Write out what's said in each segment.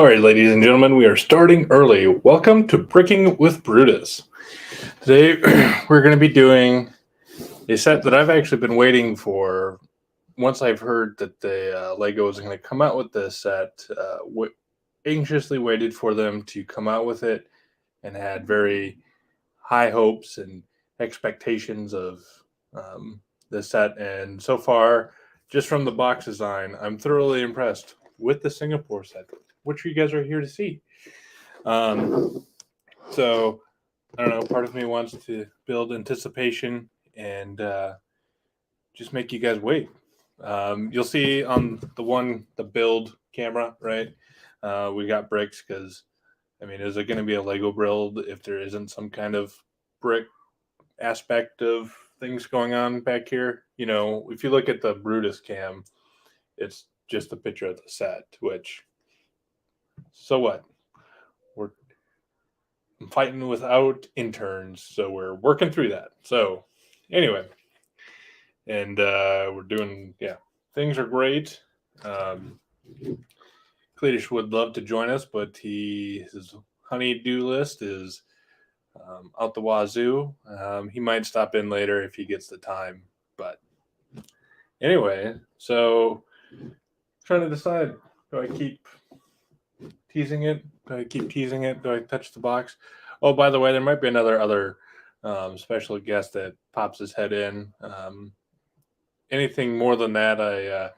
Sorry, ladies and gentlemen, we are starting early. Welcome to Bricking with Brutus. Today, we're going to be doing a set that I've actually been waiting for. Once I've heard that the Lego is going to come out with this set, anxiously waited for them to come out with it and had very high hopes and expectations of the set. And so far, just from the box design, I'm thoroughly impressed with the Singapore set, which you guys are here to see. So I don't know, part of me wants to build anticipation and just make you guys wait. You'll see on the build camera, right? We got bricks because, is it going to be a Lego build if there isn't some kind of brick aspect of things going on back here? You know, if you look at the Brutus cam, it's just a picture of the set, which, so what? I'm fighting without interns, so we're working through that. So anyway, and we're doing, things are great. Cletus would love to join us, but his honey-do list is out the wazoo. He might stop in later if he gets the time. But anyway, so trying to decide, do I keep teasing it? Do I keep teasing it? Do I touch the box? Oh, by the way, there might be another special guest that pops his head in. Anything more than that, I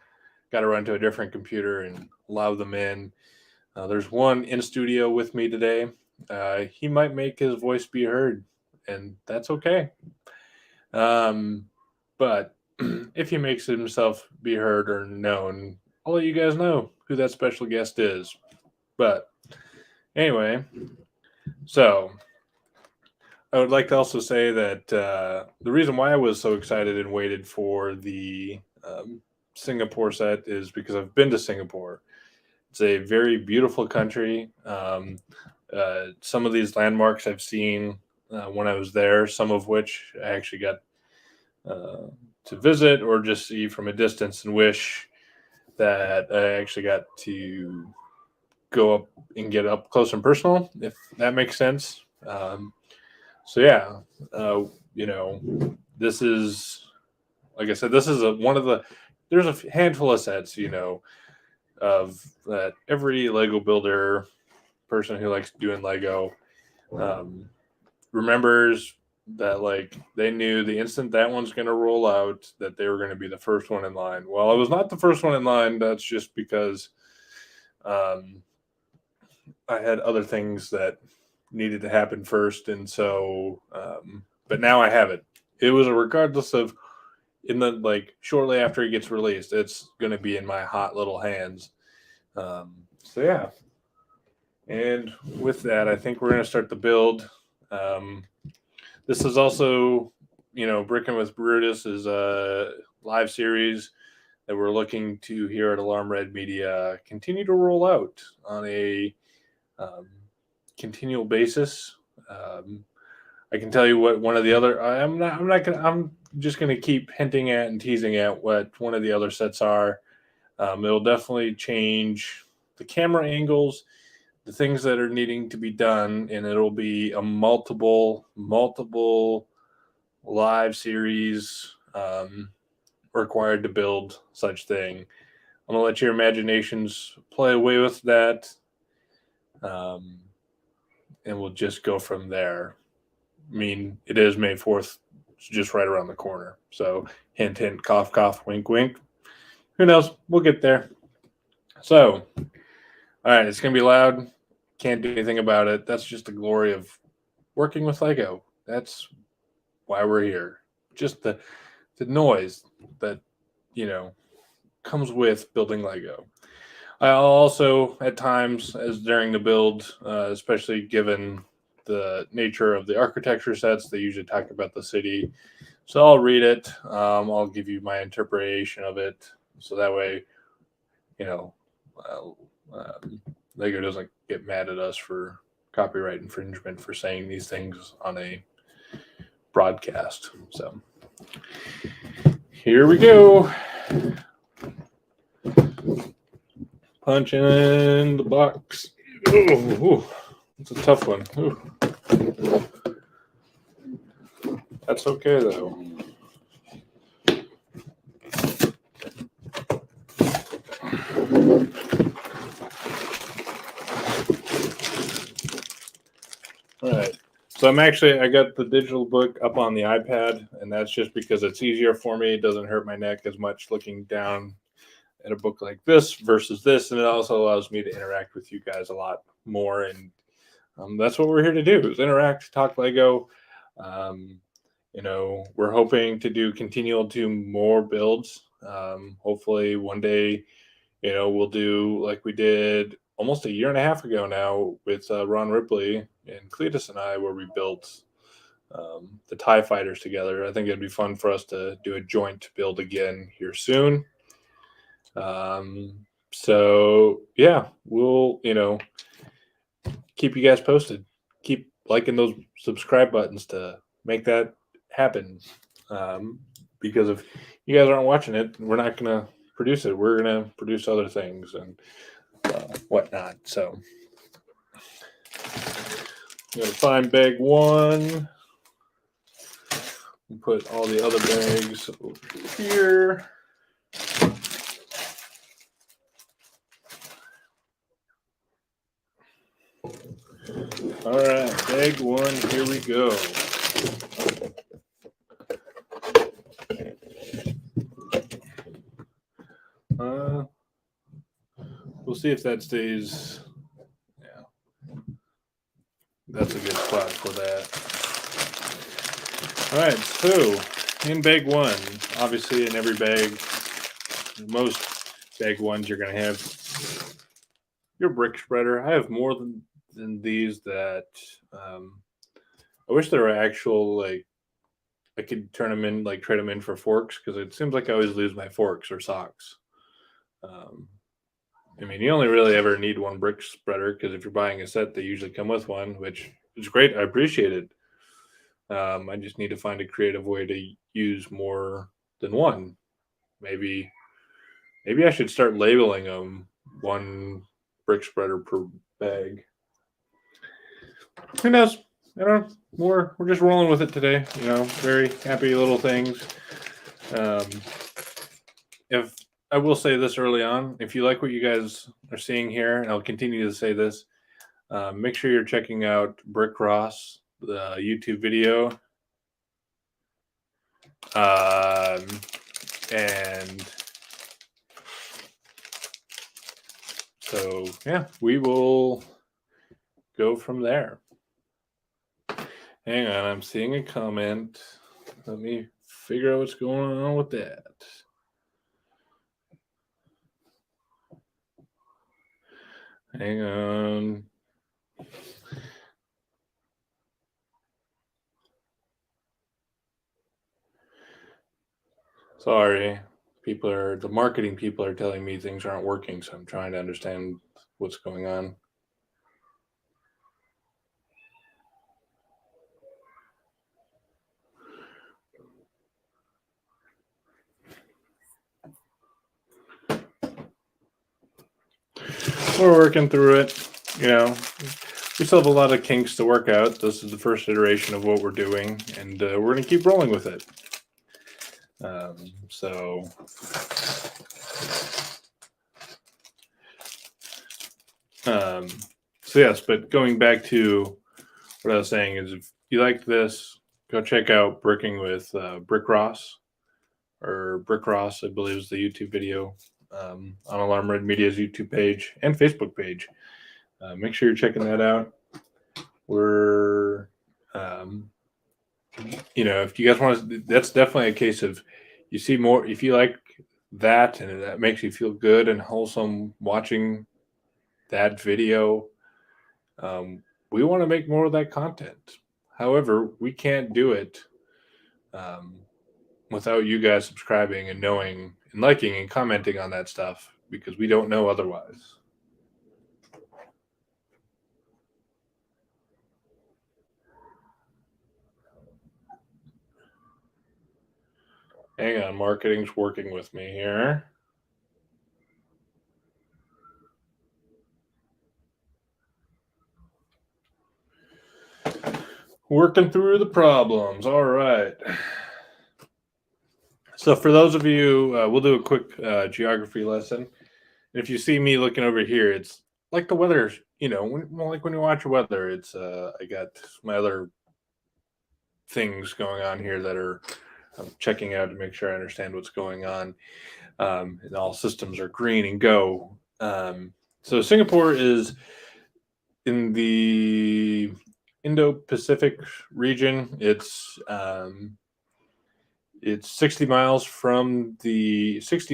got to run to a different computer and allow them in. There's one in studio with me today. He might make his voice be heard, and that's okay. But if he makes himself be heard or known, I'll let you guys know who that special guest is. But anyway, so I would like to also say that the reason why I was so excited and waited for the Singapore set is because I've been to Singapore. It's a very beautiful country. Some of these landmarks I've seen when I was there, some of which I actually got to visit or just see from a distance and wish that I actually got to go up and get up close and personal, if that makes sense. This is, like I said, this is there's a handful of sets, of that every Lego builder person who likes doing Lego remembers that, like, they knew the instant that one's going to roll out that they were going to be the first one in line. Well, I was not the first one in line. That's just because I had other things that needed to happen first. And so, but now I have it. It was regardless of shortly after it gets released, it's going to be in my hot little hands. So. And with that, I think we're going to start the build. This is also, Bricking with Brutus is a live series that we're looking to here at Alarm Red Media continue to roll out on a continual basis. I can tell you what one of the other. I'm just gonna keep hinting at and teasing at what one of the other sets are. It'll definitely change the camera angles, the things that are needing to be done, and it'll be a multiple live series required to build such thing. I'm gonna let your imaginations play away with that. And we'll just go from there. It is May 4th. It's just right around the corner. So, hint, hint, cough, cough, wink, wink. Who knows? We'll get there. So, all right, it's going to be loud. Can't do anything about it. That's just the glory of working with Lego. That's why we're here. Just the noise that, comes with building Lego. I also, at times, as during the build, especially given the nature of the architecture sets, they usually talk about the city. So I'll read it. I'll give you my interpretation of it. So that way, Lego doesn't get mad at us for copyright infringement for saying these things on a broadcast. So here we go. Punch in the box. Ooh, it's a tough one. Ooh. That's okay though. All right. So I got the digital book up on the iPad, and that's just because it's easier for me. It doesn't hurt my neck as much looking down at a book like this versus this, and it also allows me to interact with you guys a lot more. And that's what we're here to do: is interact, talk Lego. We're hoping to do more builds. Hopefully, one day, we'll do like we did almost a year and a half ago now with Ron Ripley and Cletus and I, where we built the TIE fighters together. I think it'd be fun for us to do a joint build again here soon. So yeah, we'll, keep you guys posted. Keep liking those subscribe buttons to make that happen. Because if you guys aren't watching it, we're not going to produce it. We're going to produce other things and whatnot. So I'm going to find bag one. And put all the other bags over here. All right, bag one, here we go. We'll see if that stays. Yeah, that's a good spot for that. All right, so in bag one, obviously in every bag, most bag ones, you're going to have your brick spreader. I have more than these that I wish there were actual, like, I could turn them in, like trade them in for forks, because it seems like I always lose my forks or socks. I mean, you only really ever need one brick spreader, because if you're buying a set, they usually come with one, which is great. I appreciate it. I just need to find a creative way to use more than one. Maybe I should start labeling them one brick spreader per bag. Who knows? I don't know. We're just rolling with it today. Very happy little things. If I will say this early on, if you like what you guys are seeing here, and I'll continue to say this, make sure you're checking out Brick Ross, the YouTube video. And so, yeah, we will go from there. Hang on, I'm seeing a comment. Let me figure out what's going on with that. Hang on. Sorry. The marketing people are telling me things aren't working, so I'm trying to understand what's going on. We're working through it. We still have a lot of kinks to work out. This is the first iteration of what we're doing, and we're going to keep rolling with it. So yes, but going back to what I was saying is, if you like this, go check out Bricking with Brick Ross, or Brick Ross, I believe is the YouTube video, on Alarm Red Media's YouTube page and Facebook page. Make sure you're checking that out. We're, if you guys want to, that's definitely a case of, you see more, if you like that and that makes you feel good and wholesome watching that video, we want to make more of that content. However, we can't do it without you guys subscribing and knowing and liking and commenting on that stuff, because we don't know otherwise. Hang on, marketing's working with me here. Working through the problems. All right. So for those of you, we'll do a quick geography lesson. And if you see me looking over here, it's like the weather. Like when you watch weather, it's I got my other things going on here that I'm checking out to make sure I understand what's going on. And all systems are green and go. So Singapore is in the Indo-Pacific region. It's 60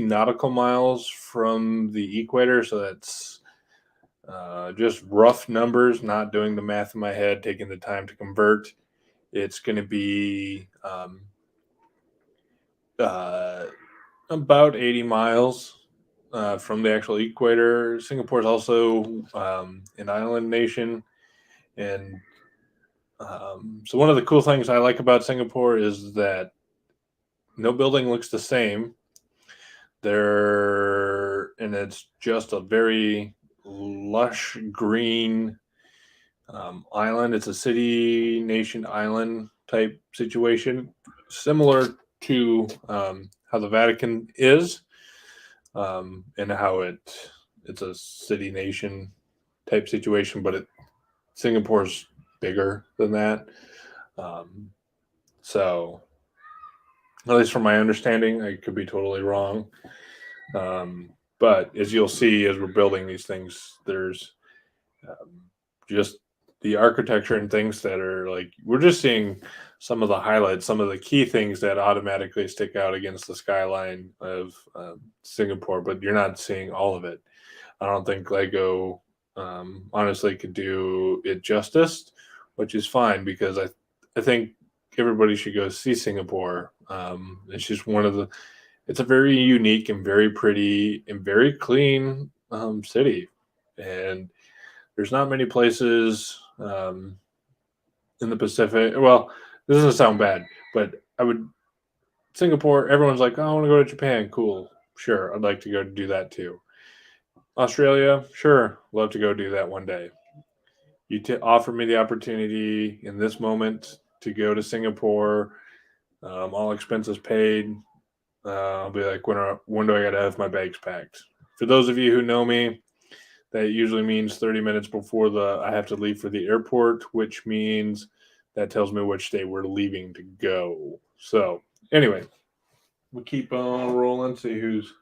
nautical miles from the equator. So that's just rough numbers, not doing the math in my head, taking the time to convert. It's going to be about 80 miles from the actual equator. Singapore is also an island nation. And so one of the cool things I like about Singapore is that no building looks the same. And it's just a very lush green island. It's a city nation island type situation, similar to how the Vatican is, and how it's a city nation type situation, but Singapore's bigger than that. So at least from my understanding, I could be totally wrong. But as you'll see, as we're building these things, there's just the architecture and things that are like, we're just seeing some of the highlights, some of the key things that automatically stick out against the skyline of Singapore, but you're not seeing all of it. I don't think Lego honestly could do it justice, which is fine, because I think everybody should go see Singapore. It's just it's a very unique and very pretty and very clean city. And there's not many places in the Pacific. Well, this doesn't sound bad, but Singapore, everyone's like, oh, I want to go to Japan. Cool. Sure. I'd like to go do that too. Australia, sure. Love to go do that one day. You offer me the opportunity in this moment to go to Singapore, all expenses paid. I'll be like, when do I got to have my bags packed? For those of you who know me, that usually means 30 minutes before I have to leave for the airport, which means that tells me which day we're leaving to go. So anyway, we'll keep on rolling, see who's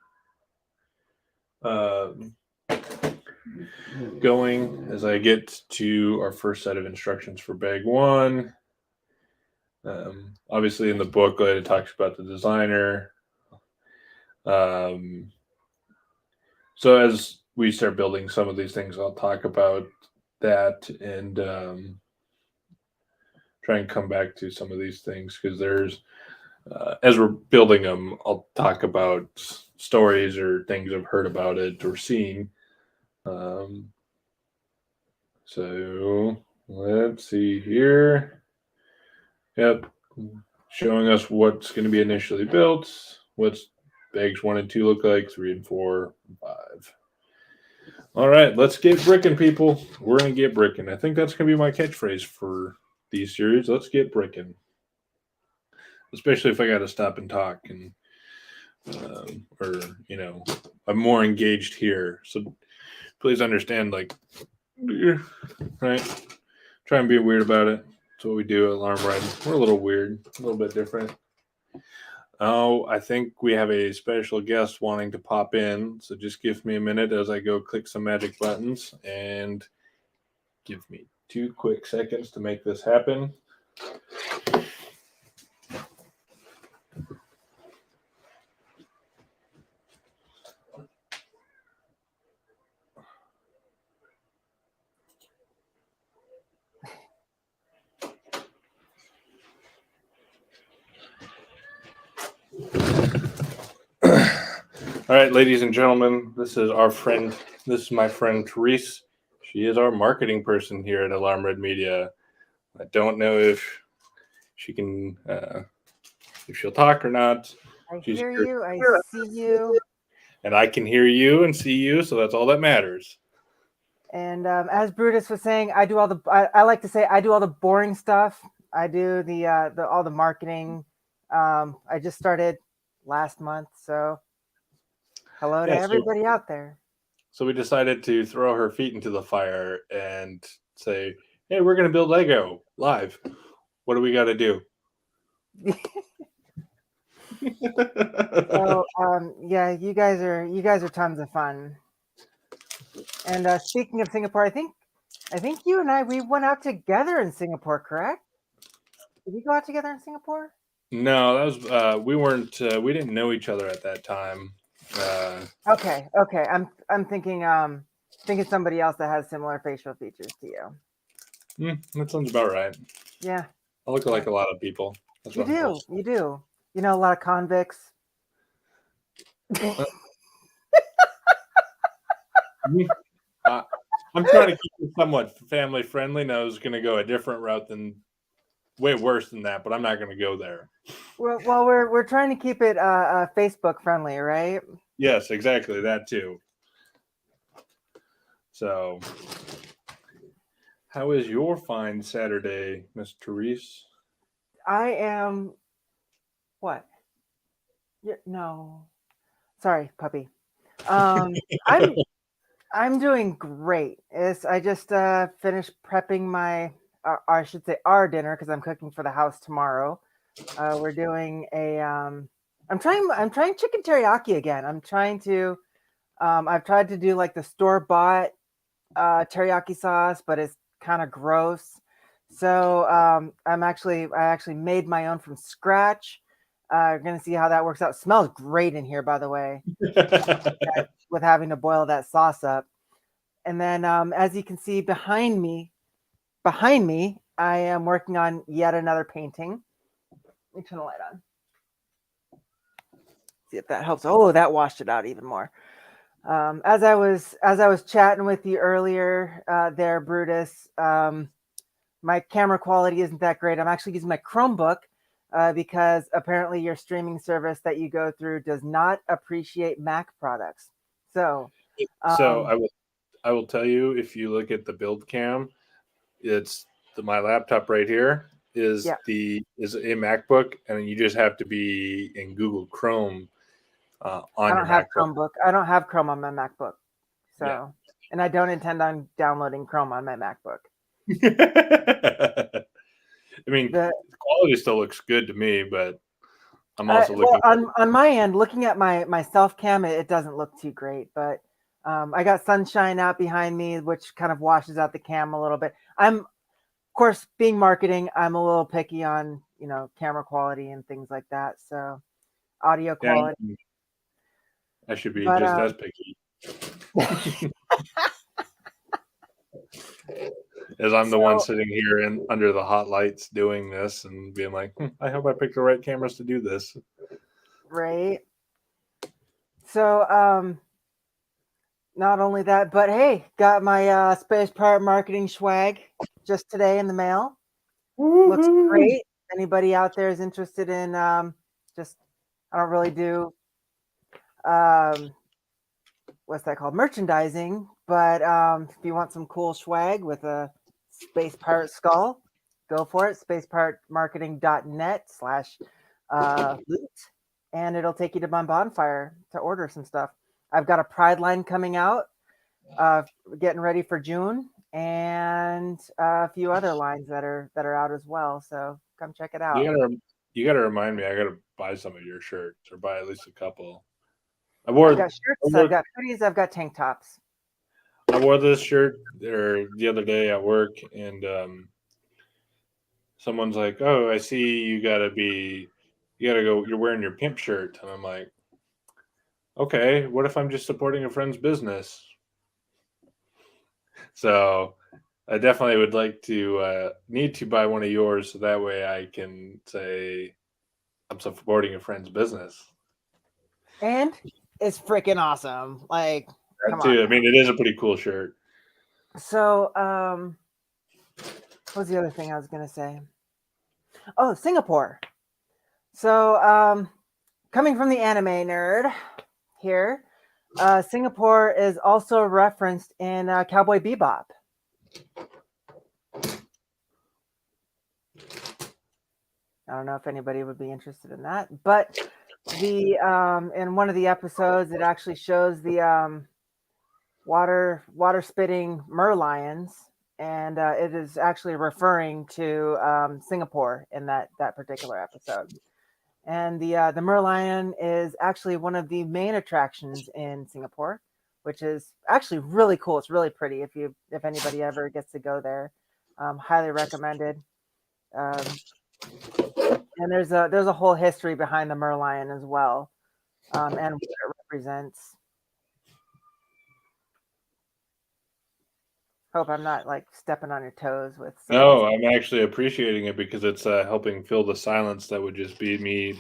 going as I get to our first set of instructions for bag one. Obviously in the booklet, it talks about the designer. So as we start building some of these things, I'll talk about that and try and come back to some of these things, because there's, as we're building them, I'll talk about stories or things I've heard about it or seen. So let's see here. Yep. Showing us what's going to be initially built, what's bags 1 and 2 look like, 3 and 4 and 5. All right, let's get bricking, people. We're going to get bricking. I think that's going to be my catchphrase for these series. Let's get bricking. Especially if I got to stop and talk and, I'm more engaged here. So please understand, right? Try and be weird about it. That's what we do at Alarm Riding. We're a little weird, a little bit different. Oh, I think we have a special guest wanting to pop in. So just give me a minute as I go click some magic buttons, and give me 2 quick seconds to make this happen. All right, ladies and gentlemen, this is my friend Therese. She is our marketing person here at Alarm Red Media. I don't know if she can, if she'll talk or not. I hear you, I see you. And I can hear you and see you, so that's all that matters. And as Brutus was saying, I like to say I do all the boring stuff. I do the all the marketing. I just started last month, so hello to Yeah, everybody out there. so we decided to throw her feet into the fire and say, "Hey, we're going to build Lego live. What do we got to do?" So yeah, you guys are tons of fun. And speaking of Singapore, I think you and we went out together in Singapore, correct? Did we go out together in Singapore? No, that was we weren't we didn't know each other at that time. Okay, okay. I'm thinking somebody else that has similar facial features to you. That sounds about right. Yeah, I look yeah. like a lot of people. That's You what I'm told. do, you do. You know, a lot of convicts. Uh, mhm. uh, I'm trying to keep it somewhat family friendly. And I was going to go a different route than way worse than that, but I'm not going to go there. Well, we're trying to keep it Facebook friendly, right? Yes, exactly that too. So, how is your fine Saturday, Miss Therese? I am what? No, sorry, puppy. Um, I'm I'm doing great. I just finished prepping my, or I should say, our dinner because I'm cooking for the house tomorrow. We're doing a. I'm trying chicken teriyaki again. I'm trying to. I've tried to do like the store bought teriyaki sauce, but it's kind of gross. So I actually made my own from scratch. We're gonna see how that works out. It smells great in here, by the way, with having to boil that sauce up. And then, as you can see behind me, I am working on yet another painting. Let me turn the light on. See if that helps. Oh, that washed it out even more. As I was chatting with you earlier, there, Brutus. My camera quality isn't that great. I'm actually using my Chromebook because apparently your streaming service that you go through does not appreciate Mac products. So, So um, I will tell you, if you look at the build cam, it's my laptop right here yeah, is a MacBook, and you just have to be in Google Chrome I on your don't have MacBook. Chromebook. I don't have Chrome on my MacBook. Yeah. So, and I don't intend on downloading Chrome on my MacBook. I mean, The the quality still looks good to me, but I'm also well looking. on my end, looking at my self cam, it doesn't look too great. But I got sunshine out behind me, which kind of washes out the cam a little bit. Of course, being marketing, I'm a little picky on camera quality and things like that. So audio Yeah, quality, I should be but just as picky as I'm the one so sitting here under the hot lights doing this and being like, I hope I picked the right cameras to do this. right. So not only that, but hey, got my space pirate marketing swag just today in the mail. Looks Woohoo! great. Anybody out there is interested in just I don't really do um, what's that called, merchandising, but if you want some cool swag with a space pirate skull, go for it. spacepiratmarketing.net/loot, and it'll take you to my bonfire to order some stuff. I've got a Pride line coming out, uh, getting ready for June, and a few other lines that are out as well. So come check it You out. gotta you gotta remind me. I gotta buy some of your shirts or buy at least a couple. I I've wore got I shirts, I've wore got hoodies, I've got tank tops. I wore this shirt there the other day at work, and someone's like, "Oh, I see you gotta go. You're wearing your pimp shirt," and I'm like, "Okay, what if I'm just supporting a friend's business?" So I definitely would like to need to buy one of yours, so that way I can say I'm supporting a friend's business. And it's freaking awesome. Like, That come on too. I now. mean, it is a pretty cool shirt. So, what was the other thing I was gonna say? Oh, Singapore. So, coming from the anime nerd here, Singapore is also referenced in Cowboy Bebop. I don't know if anybody would be interested in that, but the in one of the episodes, it actually shows the water spitting merlions, and it is actually referring to Singapore in that particular episode. And the merlion is actually one of the main attractions in Singapore, which is actually really cool. It's really pretty. If anybody ever gets to go there, highly recommended. Um, and there's a whole history behind the merlion as well, and what it represents. Hope I'm not like stepping on your toes with some of this. No, I'm actually appreciating it because it's helping fill the silence that would just be me as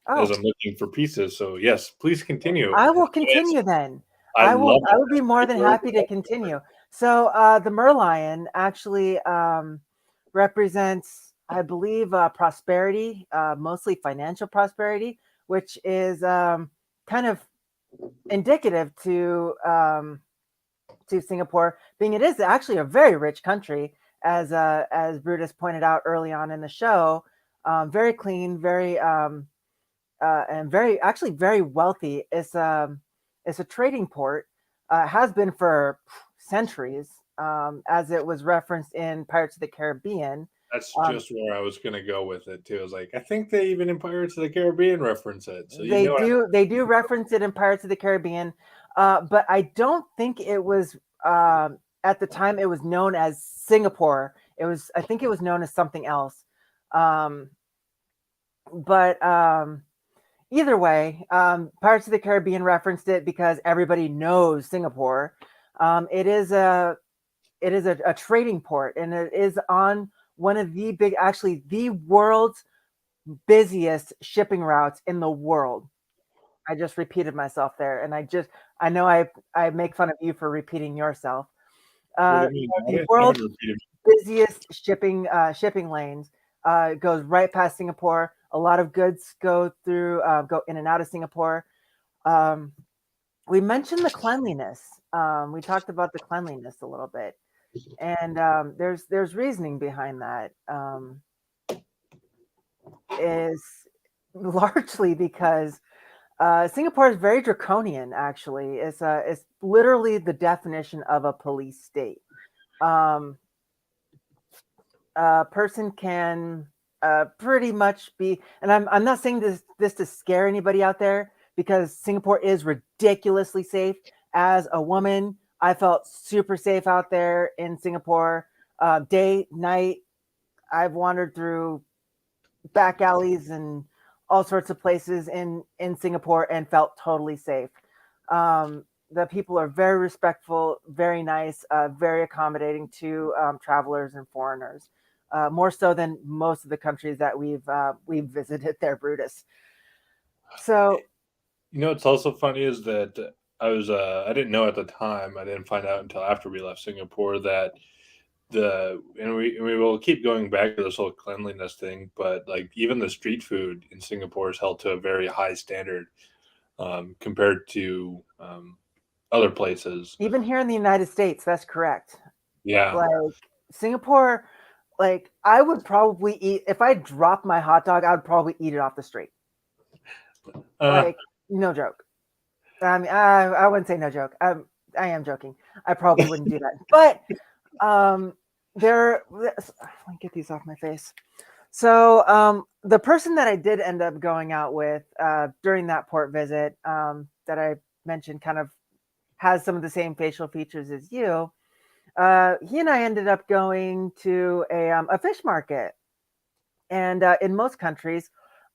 Oh, I'm looking for pieces. So yes, please continue. I will It's, continue then. I love I would be more it. than happy to continue. So the merlion actually represents, I believe, prosperity, mostly financial prosperity, which is kind of indicative to Singapore, being it is actually a very rich country, as Brutus pointed out early on in the show. Very clean, very and very actually very wealthy. It's a trading port. Has been for centuries, as it was referenced in Pirates of the Caribbean. That's Um, just where I was gonna go with it too. I was like, I think they even in Pirates of the Caribbean reference it. So you know, they do reference it in Pirates of the Caribbean, but I don't think it was at the time it was known as Singapore. I think it was known as something else. Um, but either way, Pirates of the Caribbean referenced it because everybody knows Singapore. It is a trading port, and it is on one of the big, actually the world's busiest shipping routes in the world. I just repeated myself there, and I know I make fun of you for repeating yourself. what do you mean? The I world's haven't repeated. busiest shipping lanes goes right past Singapore. A lot of goods go in and out of Singapore. Um, we mentioned the cleanliness. We talked about the cleanliness a little bit, and there's reasoning behind that. Is largely because Singapore is very draconian. Actually, it's literally the definition of a police state. Um, a person can pretty much be, and I'm not saying this to scare anybody out there, because Singapore is ridiculously safe. As a woman, I felt super safe out there in Singapore, day, night. I've wandered through back alleys and all sorts of places in Singapore and felt totally safe. The people are very respectful, very nice, very accommodating to travelers and foreigners, more so than most of the countries that we've visited there, Brutus. So You know, what's also funny is that I didn't know at the time. I didn't find out until after we left Singapore that we will keep going back to this whole cleanliness thing, but like even the street food in Singapore is held to a very high standard compared to other places. even here in the United States, that's correct. Yeah. Like Singapore, like I would probably eat, if I dropped my hot dog, I would probably eat it off the street. Uh, Like no joke. I mean, I wouldn't say no joke. I am joking. I probably wouldn't do that. But let me get these off my face. So the person that I did end up going out with during that port visit, that I mentioned, kind of has some of the same facial features as you. He and I ended up going to a fish market, and in most countries,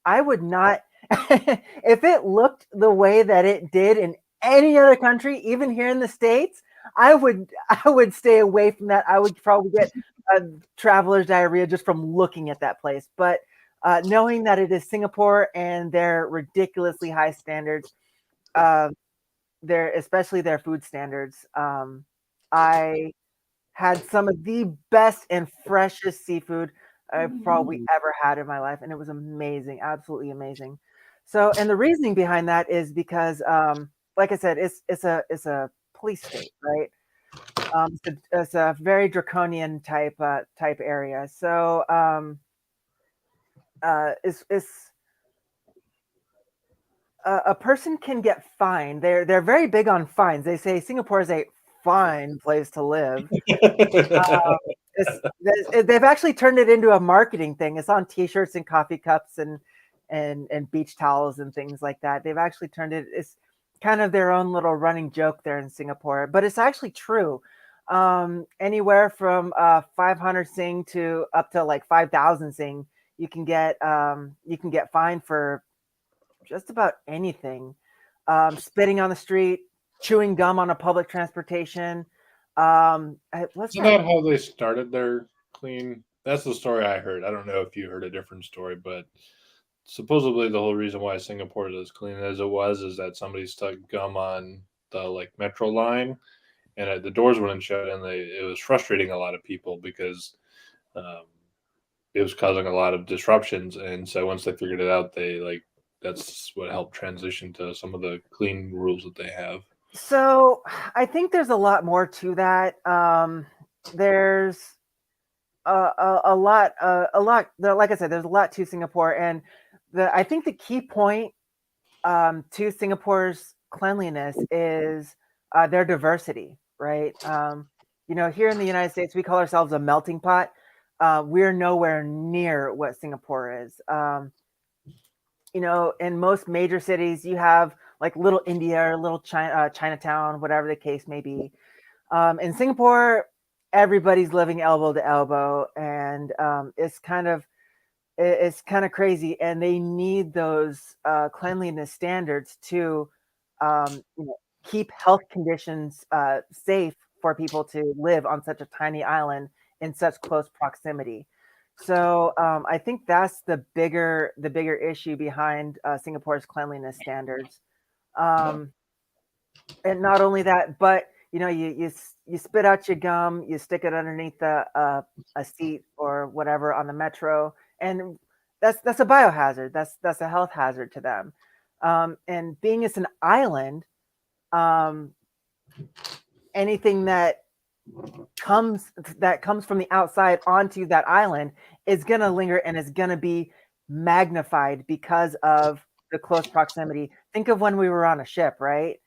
I would not, if it looked the way that it did in any other country, even here in the States, I would stay away from that. I would probably get traveler's diarrhea just from looking at that place. But knowing that it is Singapore and their ridiculously high standards, uh, especially their food standards, I had some of the best and freshest seafood I've probably ever had in my life, and it was amazing, absolutely amazing. So, and the reasoning behind that is because, like I said, it's a police state, right? It's a very draconian type area. So, is a person can get fined. They're very big on fines. They say Singapore is a fine place to live. They've actually turned it into a marketing thing. It's on T-shirts and coffee cups and beach towels and things like that. They've actually turned it. It's kind of their own little running joke there in Singapore, but it's actually true. Anywhere from 500 Sing to up to like 5,000 Sing, you can get fined for just about anything. Spitting on the street, chewing gum on a public transportation. What's Isn't that? that how they started their clean? That's the story I heard. I don't know if you heard a different story, but supposedly the whole reason why Singapore is as clean as it was is that somebody stuck gum on the like metro line, and the doors wouldn't shut, and it was frustrating a lot of people because um, it was causing a lot of disruptions. And so once they figured it out, they like that's what helped transition to some of the clean rules that they have. So I think there's a lot more to that. There's a lot, like I said, there's a lot to Singapore, and I think the key point to Singapore's cleanliness is their diversity, right? Here in the United States, we call ourselves a melting pot. We're nowhere near what Singapore is. In most major cities, you have like little India or little Chinatown, whatever the case may be. In Singapore, everybody's living elbow to elbow, and it's kind of crazy, and they need those cleanliness standards to keep health conditions safe for people to live on such a tiny island in such close proximity. So I think that's the bigger issue behind Singapore's cleanliness standards. Um, and not only that, but you spit out your gum, you stick it underneath a seat or whatever on the metro, and that's a biohazard. That's a health hazard to them. And being it's an island, um, anything that comes from the outside onto that island is going to linger and is going to be magnified because of the close proximity. Think of when we were on a ship, right?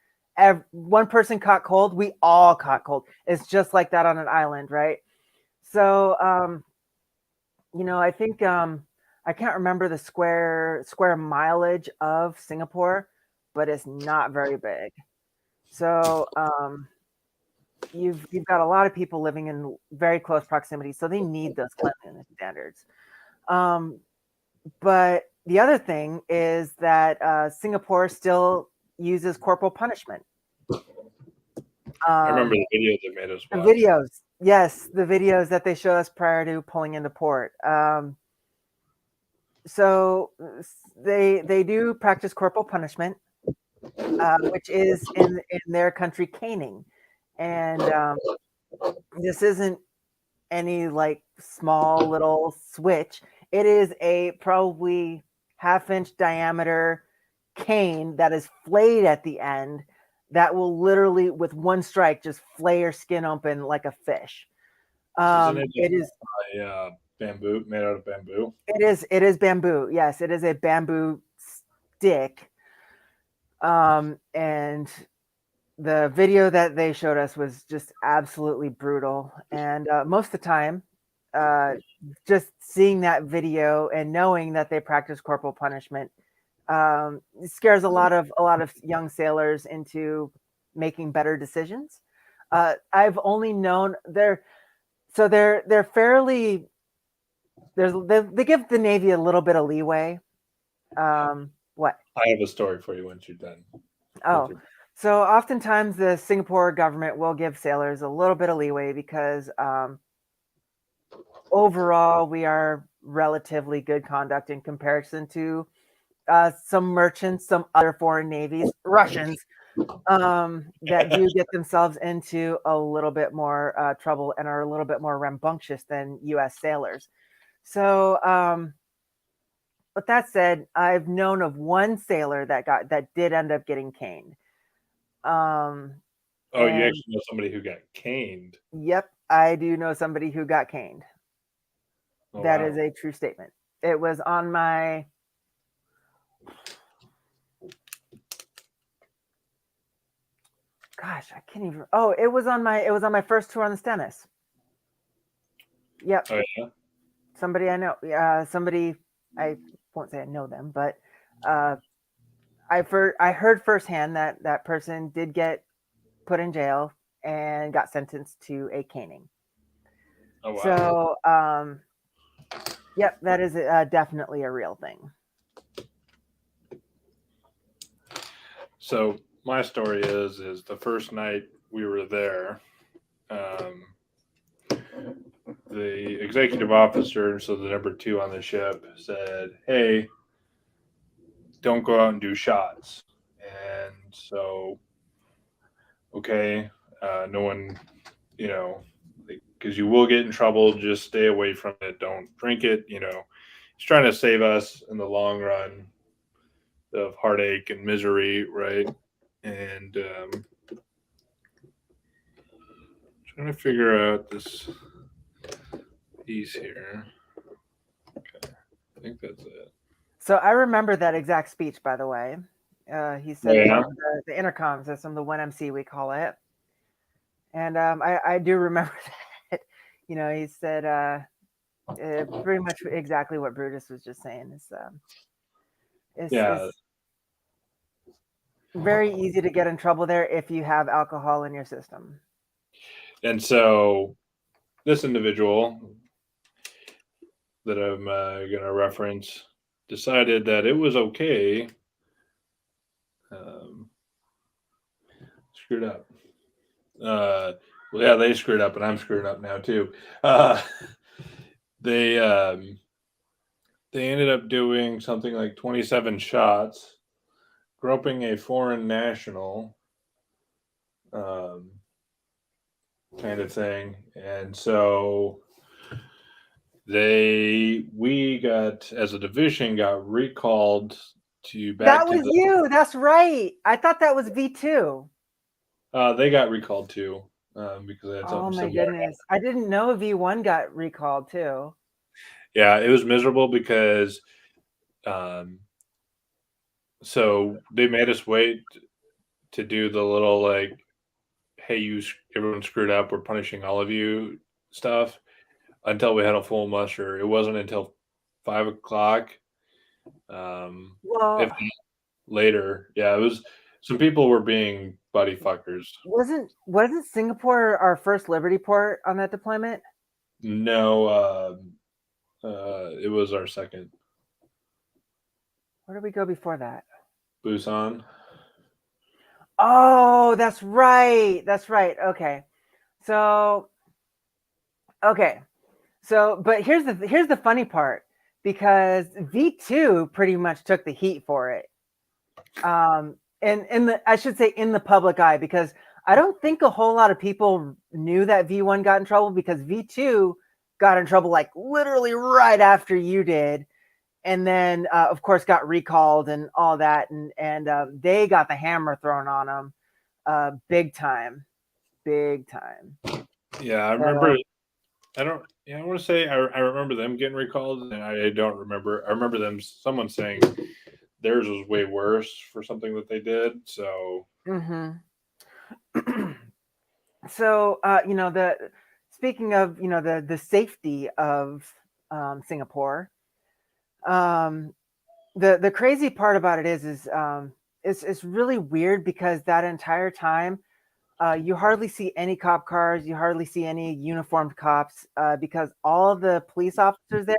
One person caught cold, we all caught cold. It's just like that on an island, right? So I think I can't remember the square mileage of Singapore, but it's not very big. So you've got a lot of people living in very close proximity, so they need those cleanliness standards. But the other thing is that Singapore still uses corporal punishment. I remember the video they made us The watch. videos, yes, the videos that they show us prior to pulling into port. So they do practice corporal punishment, which is in their country caning, and this isn't any like small little switch. It is a probably half-inch diameter cane that is flayed at the end that will literally, with one strike, just flay your skin open like a fish. Isn't it It is bamboo, made out of bamboo? it is bamboo. Yes, it is a bamboo stick. And the video that they showed us was just absolutely brutal. And most of the time, just seeing that video and knowing that they practice corporal punishment scares a lot of young sailors into making better decisions. I've only known they're fairly they give the Navy a little bit of leeway. What? I have a story for you once you're done. Oh, so oftentimes the Singapore government will give sailors a little bit of leeway because overall we are relatively good conduct in comparison to some merchants, some other foreign navies, Russians, that do get themselves into a little bit more trouble and are a little bit more rambunctious than U.S. sailors. So, but that said, I've known of one sailor that did end up getting caned. Oh, you actually know somebody who got caned? Yep, I do know somebody who got caned. Oh, That wow. is a true statement. It was on my gosh, I can't even. Oh, it was on my first tour on the Stennis. Yep. Oh yeah. Somebody I know. Somebody I won't say I know them, but I heard firsthand that that person did get put in jail and got sentenced to a caning. Oh wow. So, yep, that is definitely a real thing. So my story is the first night we were there, the executive officer, so the number 2 on the ship, said, "Hey, don't go out and do shots." And so, okay, no one, you know, because you will get in trouble. Just stay away from it. Don't drink it. He's trying to save us in the long run of heartache and misery, right? And trying to figure out this piece here. Okay, I think that's it. So I remember that exact speech, by the way. He Oh said it yeah. over the intercom system, the 1MC we call it, and I do remember that. He said pretty much exactly what Brutus was just saying. Yeah, It's very easy to get in trouble there if you have alcohol in your system. and so this individual that I'm going to reference decided that it was okay. Um, screwed up. Well, yeah, they screwed up, and I'm screwing up now too. Uh, they ended up doing something like 27 shots, groping a foreign national, um, kind of thing, and so we got, as a division, got recalled to back That to was the. you. That's right. I thought that was V2. They got recalled too, because they had Oh something my similar. goodness. I didn't know V1 got recalled too. Yeah, it was miserable because, um, so they made us wait to do the little like, "Hey, everyone screwed up. We're punishing all of you" stuff until we had a full muster. It wasn't until 5 o'clock, if Well, not later. Yeah, it was. Some people were being buddy fuckers. wasn't Singapore our first Liberty port on that deployment? No, it was our second. Where did we go before that? Busan. Oh, that's right. That's right. Okay. So, okay. So, but here's the funny part, because V2 pretty much took the heat for it. And in the I should say in the public eye, because I don't think a whole lot of people knew that V1 got in trouble, because V2 got in trouble like literally right after you did, and then of course got recalled and all that, and they got the hammer thrown on them, big time, big time. Yeah, I remember. So, I don't. Yeah, I want to say I remember them getting recalled, and I don't remember. I remember someone saying theirs was way worse for something that they did. So. mhm. So the speaking of the safety of Singapore, um, the crazy part about it is it's really weird, because that entire time you hardly see any cop cars, you hardly see any uniformed cops, because all the police officers there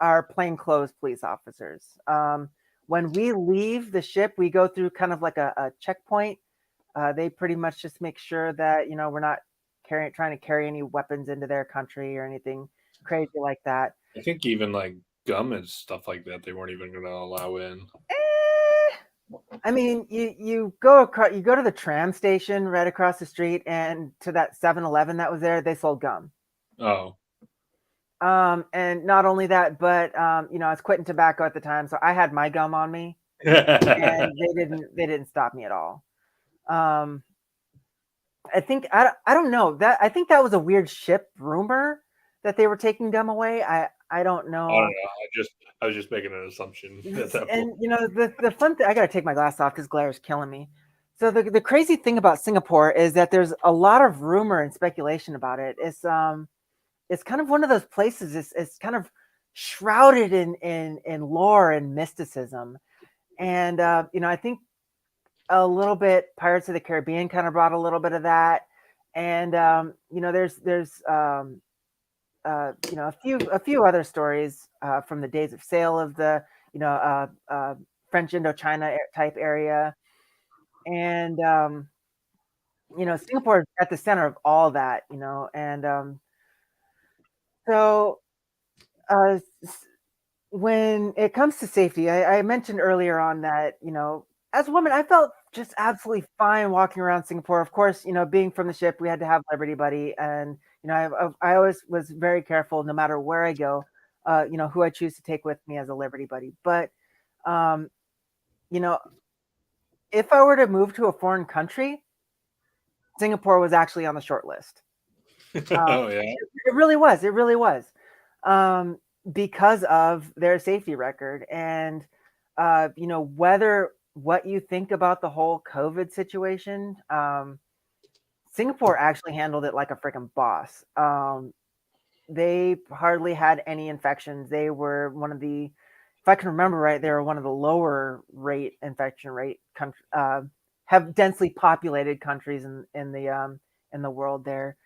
are plainclothes police officers. When we leave the ship, we go through kind of like a checkpoint. They pretty much just make sure that we're not trying to carry any weapons into their country or anything crazy like that. I think even like gum and stuff like that, they weren't even going to allow in. Eh, I mean, you go across, you go to the tram station right across the street, and to that 7-Eleven that was there, they sold gum. Oh. And not only that, but I was quitting tobacco at the time, so I had my gum on me, and they didn't stop me at all. Um, I don't know that I think that was a weird ship rumor that they were taking gum away. I don't I don't know. know. I was just making an assumption at that point. And the fun thing, I gotta take my glass off because glare is killing me. So the crazy thing about Singapore is that there's a lot of rumor and speculation about it. It's kind of one of those places. It's kind of shrouded in lore and mysticism, and I think a little bit Pirates of the Caribbean kind of brought a little bit of that, and there's a few other stories from the days of sail of the French Indochina type area, and Singapore is at the center of all that, and so uh, when it comes to safety, I mentioned earlier on that, as a woman, I felt just absolutely fine walking around Singapore. Of course, being from the ship, we had to have Liberty Buddy, and I always was very careful, no matter where I go, who I choose to take with me as a Liberty Buddy. But um, you know, if I were to move to a foreign country, Singapore was actually on the short list. Oh yeah. It really was. It really was. Um, because of their safety record. And, whether what you think about the whole COVID situation, Singapore actually handled it like a freaking boss. They hardly had any infections. They were one of the, if I can remember right, they were one of the lower rate infection rate country, have densely populated countries in the world there.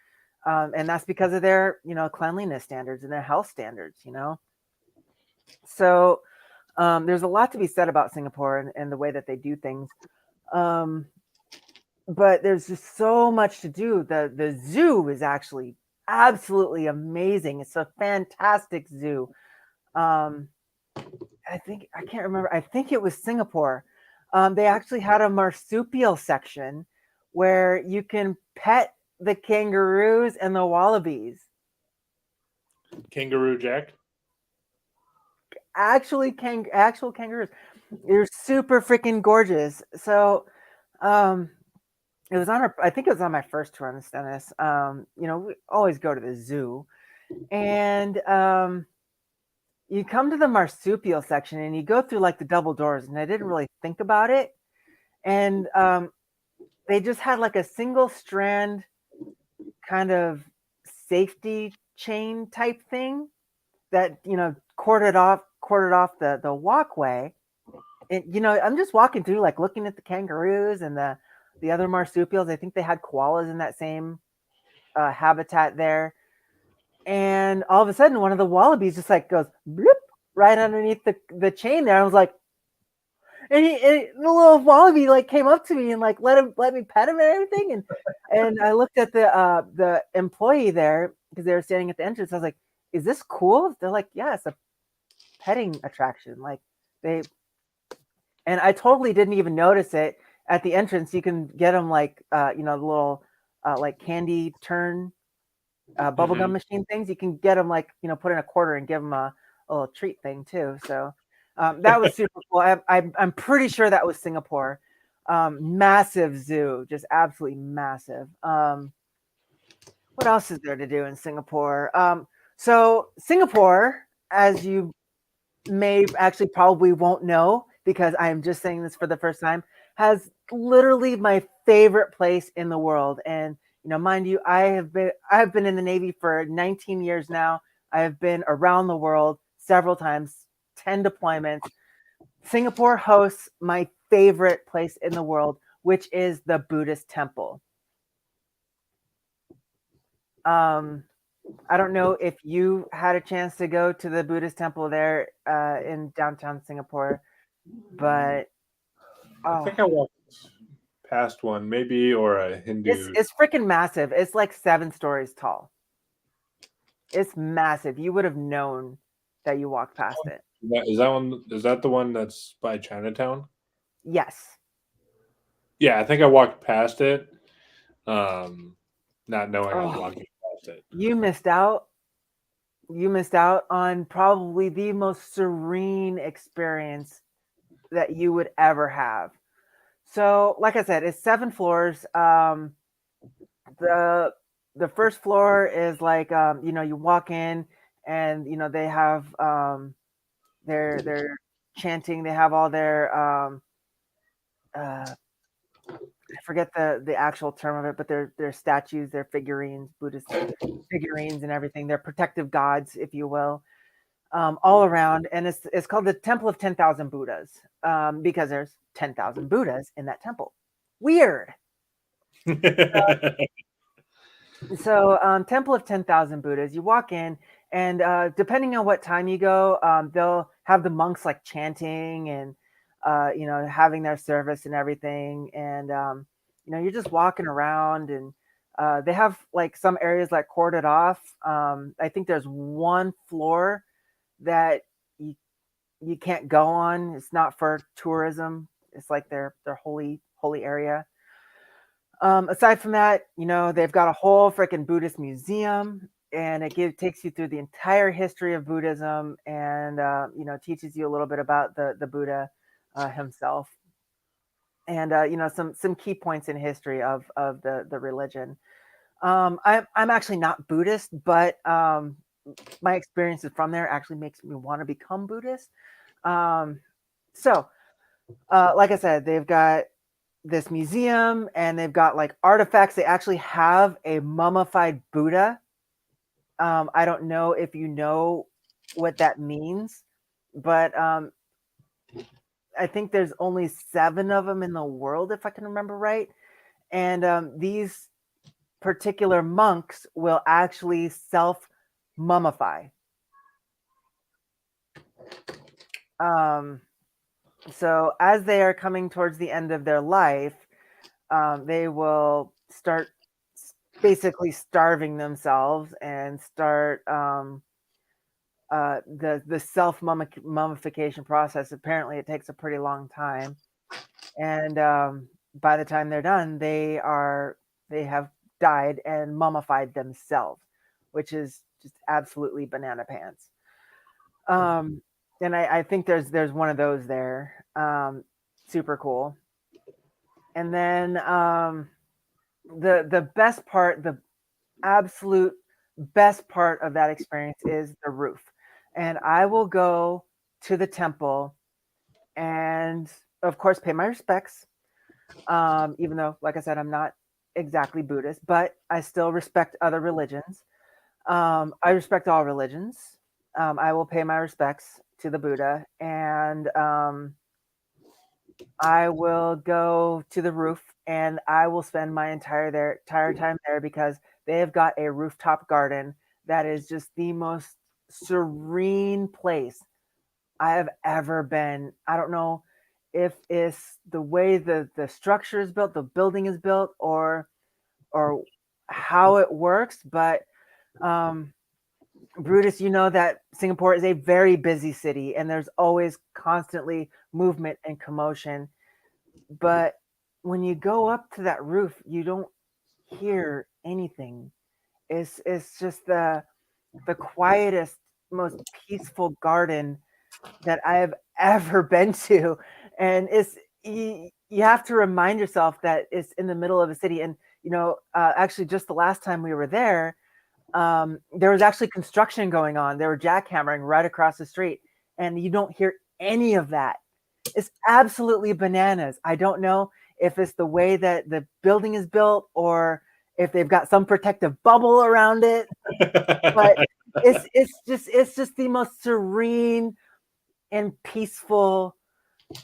And that's because of their cleanliness standards and their health standards. So there's a lot to be said about Singapore and the way that they do things. But there's just so much to do. The zoo is actually absolutely amazing. It's a fantastic zoo. Um, I can't remember. I think it was Singapore. They actually had a marsupial section where you can pet the kangaroos and the wallabies. Kangaroo Jack. Actual kangaroos. They're super freaking gorgeous. So, it was I think it was on my first tour on the Stennis. We always go to the zoo, and you come to the marsupial section and you go through like the double doors, and I didn't really think about it, and they just had like a single strand kind of safety chain type thing that corded off the walkway. And I'm just walking through, like looking at the kangaroos and the other marsupials. I think they had koalas in that same habitat there. And all of a sudden, one of the wallabies just like goes bloop right underneath the chain there. I was like, and the little wallaby like came up to me and like let me pet him and everything. And I looked at the employee there because they were standing at the entrance. I was like, "Is this cool?" They're like, "Yeah, it's a petting attraction." Like and I totally didn't even notice it at the entrance. You can get them like the little like candy turn bubblegum machine things. You can get them like put in a quarter and give them a little treat thing too. So that was super cool. I'm pretty sure that was Singapore. Massive zoo, just absolutely massive. What else is there to do in Singapore? So Singapore, as you may actually probably won't know because I'm just saying this for the first time, has literally my favorite place in the world. And mind you, I have been in the Navy for 19 years now. I have been around the world several times, 10 deployments. Singapore hosts my favorite place in the world, which is the Buddhist temple. I don't know if you had a chance to go to the Buddhist temple there in downtown Singapore, but I think I walked past one, maybe, or a Hindu. It's freaking massive. It's like 7 stories tall. It's massive. You would have known that you walked past it. Is that one? Is that the one that's by Chinatown? Yes. Yeah, I think I walked past it, not knowing I was walking past it. You missed out. You missed out on probably the most serene experience that you would ever have. So, like I said, it's 7 floors. The first floor is like you walk in and they have They're chanting. They have all their I forget the actual term of it, but they're statues, they're figurines, Buddhist figurines and everything. They're protective gods, if you will, all around. And it's called the Temple of 10,000 Buddhas, because there's 10,000 Buddhas in that temple. Weird. So Temple of 10,000 Buddhas, you walk in, and depending on what time you go, they'll have the monks like chanting and having their service and everything. And you're just walking around, and they have like some areas like corded off. I think there's one floor that you can't go on. It's not for tourism. It's like their holy area. Aside from that, they've got a whole freaking Buddhist museum, and takes you through the entire history of Buddhism, and teaches you a little bit about the Buddha himself, and some key points in history of the religion. I'm actually not Buddhist, but my experiences from there actually makes me want to become Buddhist. So, like I said, they've got this museum, and they've got like artifacts. They actually have a mummified Buddha. I don't know if you know what that means, but I think there's only 7 of them in the world, if I can remember right. And these particular monks will actually self mummify. So as they are coming towards the end of their life, they will start basically starving themselves and start the self mummification process. Apparently, it takes a pretty long time, and by the time they're done, they have died and mummified themselves, which is just absolutely banana pants. And I think there's one of those there. Super cool. And then the best part, the absolute best part of that experience is the roof. And I will go to the temple and, of course, pay my respects. Even though, like I said, I'm not exactly Buddhist, but I still respect other religions. I respect all religions. I will pay my respects to the Buddha, and I will go to the roof, and I will spend my entire time there, because they have got a rooftop garden that is just the most serene place I have ever been. I don't know if it's the way the structure is built, the building is built, or how it works, but Brutus, you know that Singapore is a very busy city, and there's always constantly movement and commotion. But when you go up to that roof, you don't hear anything. It's just the quietest, most peaceful garden that I have ever been to. And you have to remind yourself that it's in the middle of a city. And actually, just the last time we were there, there was actually construction going on. They were jackhammering right across the street, and you don't hear any of that. It's absolutely bananas. I don't know if it's the way that the building is built, or if they've got some protective bubble around it, but it's just the most serene and peaceful.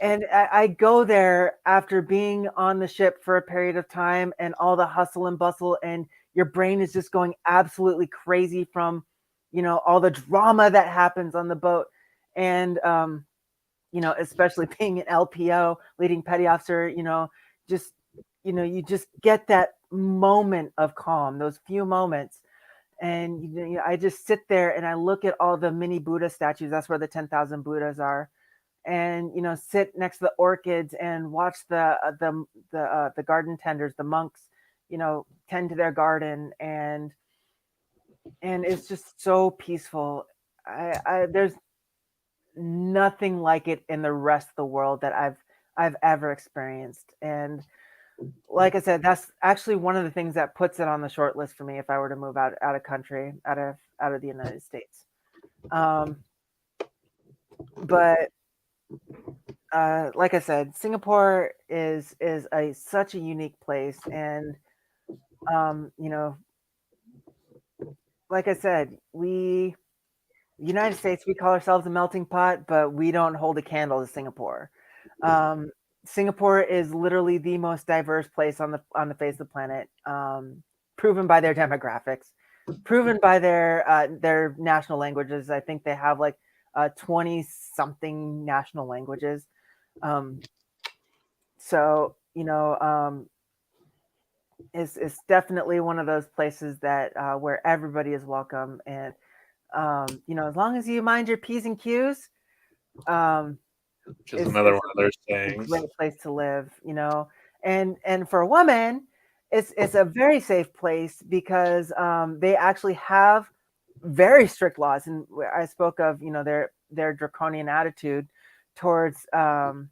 And I go there after being on the ship for a period of time, and all the hustle and bustle, and your brain is just going absolutely crazy from, all the drama that happens on the boat. And, especially being an LPO, leading petty officer, just, you just get that moment of calm, those few moments. And, I just sit there and I look at all the mini Buddha statues. That's where the 10,000 Buddhas are. And sit next to the orchids and watch the garden tenders, the monks, tend to their garden, and it's just so peaceful. There's nothing like it in the rest of the world that I've ever experienced. And like I said, that's actually one of the things that puts it on the short list for me if I were to move out of country, out of the United States. but like I said, Singapore is such a unique place, and you know, like I said, United States, we call ourselves a melting pot, but we don't hold a candle to Singapore. Um, Singapore is literally the most diverse place on the face of the planet, proven by their demographics, proven by their national languages. I think they have like 20 something national languages. Um, so it's definitely one of those places that where everybody is welcome, and as long as you mind your P's and Q's, Which is another it's one of those a sayings. great place to live, and for a woman, it's a very safe place because they actually have very strict laws, and I spoke of their draconian attitude towards law.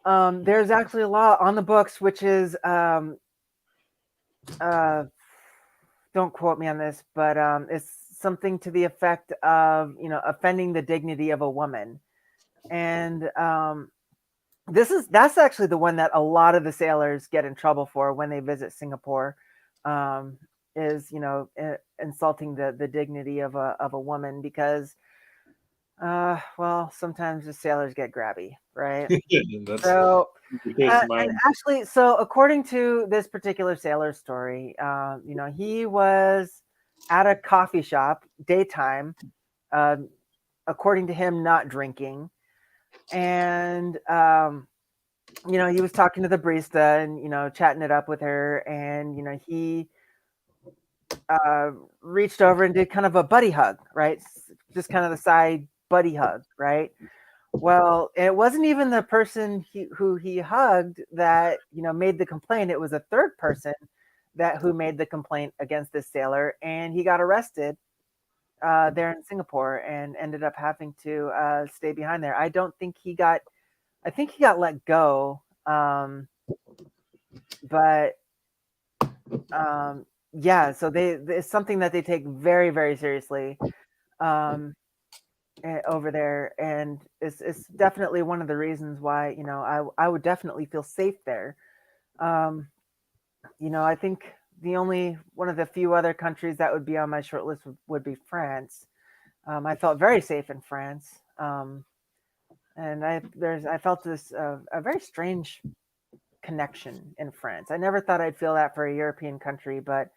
There's actually a law on the books which is uh, don't quote me on this, but it's something to the effect of offending the dignity of a woman, and that's actually the one that a lot of the sailors get in trouble for when they visit Singapore, um, is insulting the dignity of a woman because well, sometimes the sailors get grabby, right? That's So the case of and mine. actually, so according to this particular sailor story, he was at a coffee shop daytime, um, according to him, not drinking, and he was talking to the barista and chatting it up with her, and he uh, reached over and did kind of a buddy hug, right? Just kind of the side buddy hug, right? Well, it wasn't even the person who he hugged that made the complaint. It was a third person who made the complaint against this sailor, and he got arrested there in Singapore and ended up having to stay behind there. I don't think he got. I think he got let go, but yeah. So it's something that they take very very seriously. Um, over there, and it's definitely one of the reasons why I would definitely feel safe there. Um, I think the only one of the few other countries that would be on my short list would be France. I felt very safe in France, and I felt this a very strange connection in France. I never thought I'd feel that for a European country, but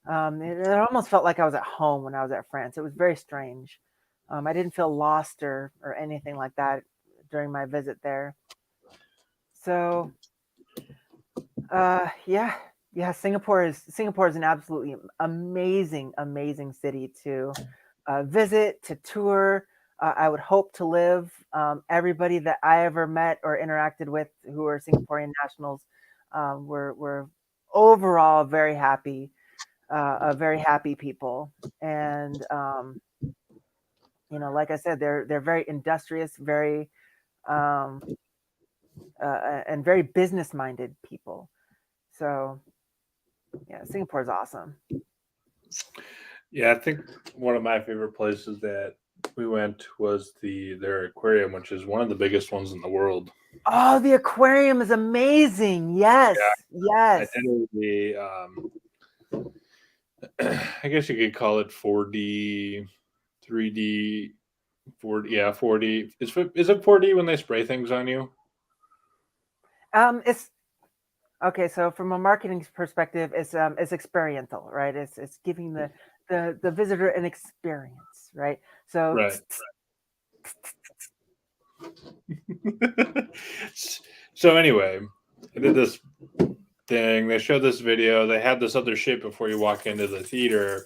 it almost felt like I was at home when I was at France. It was very strange. I didn't feel lost or anything like that during my visit there. So, yeah, yeah, Singapore is an absolutely amazing city to visit, to tour. I would hope to live. Everybody that I ever met or interacted with who are Singaporean nationals were overall very happy people, and like I said, they're very industrious, very um, and very business minded people. So yeah, Singapore is awesome. Yeah, I think one of my favorite places that we went was their aquarium, which is one of the biggest ones in the world. Oh, the aquarium is amazing. Yes, Yeah, I yes. did I guess you could call it 4D, 3D, 4D. Yeah, 4D. Is it 4D when they spray things on you? It's okay. So from a marketing perspective, it's experiential, right? It's giving the visitor an experience, right? So Right. So anyway, I did this thing. They showed this video. They had this other ship before you walk into the theater,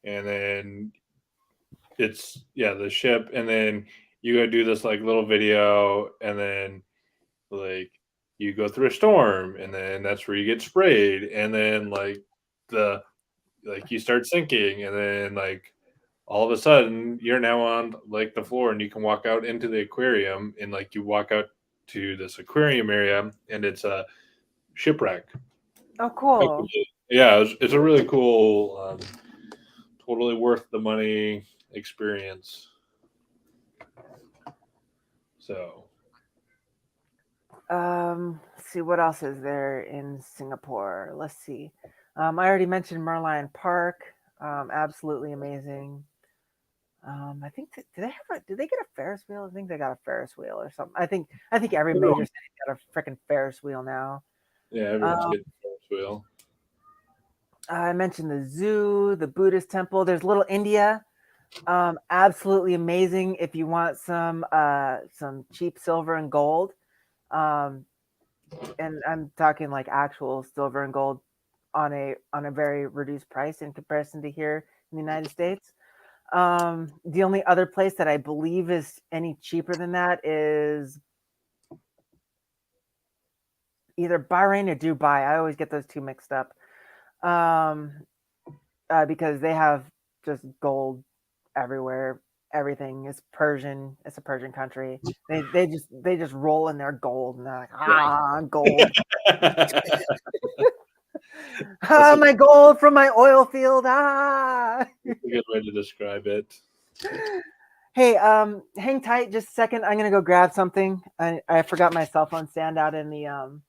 and then the ship, and then you go do this like little video, and then like you go through a storm, and then that's where you get sprayed, and then the you start sinking, and then all of a sudden you're now on like the floor, and you can walk out into the aquarium, and you walk out to this aquarium area, and it's a shipwreck. oh, cool. Yeah, it's a really cool, totally worth the money. experience. So, Let's see what else is there in Singapore. Let's see. I already mentioned Merlion Park. Absolutely amazing. I think do they have did they get a Ferris wheel? I think they got a Ferris wheel or something. I think every major city got a freaking Ferris wheel now. yeah, everyone's getting a Ferris wheel. I mentioned the zoo, the Buddhist temple. There's Little India. Absolutely amazing if you want some cheap silver and gold. Um, and I'm talking like actual silver and gold on a very reduced price in comparison to here in the United States. The only other place that I believe is any cheaper than that is either Bahrain or Dubai. I always get those two mixed up. Because they have just gold everywhere. Everything is Persian. It's a Persian country. They just roll in their gold and they're like, gold. My gold from my oil field. That's a good way to describe it. Hey, hang tight just a second. I'm gonna go grab something. I forgot my cell phone stand out in the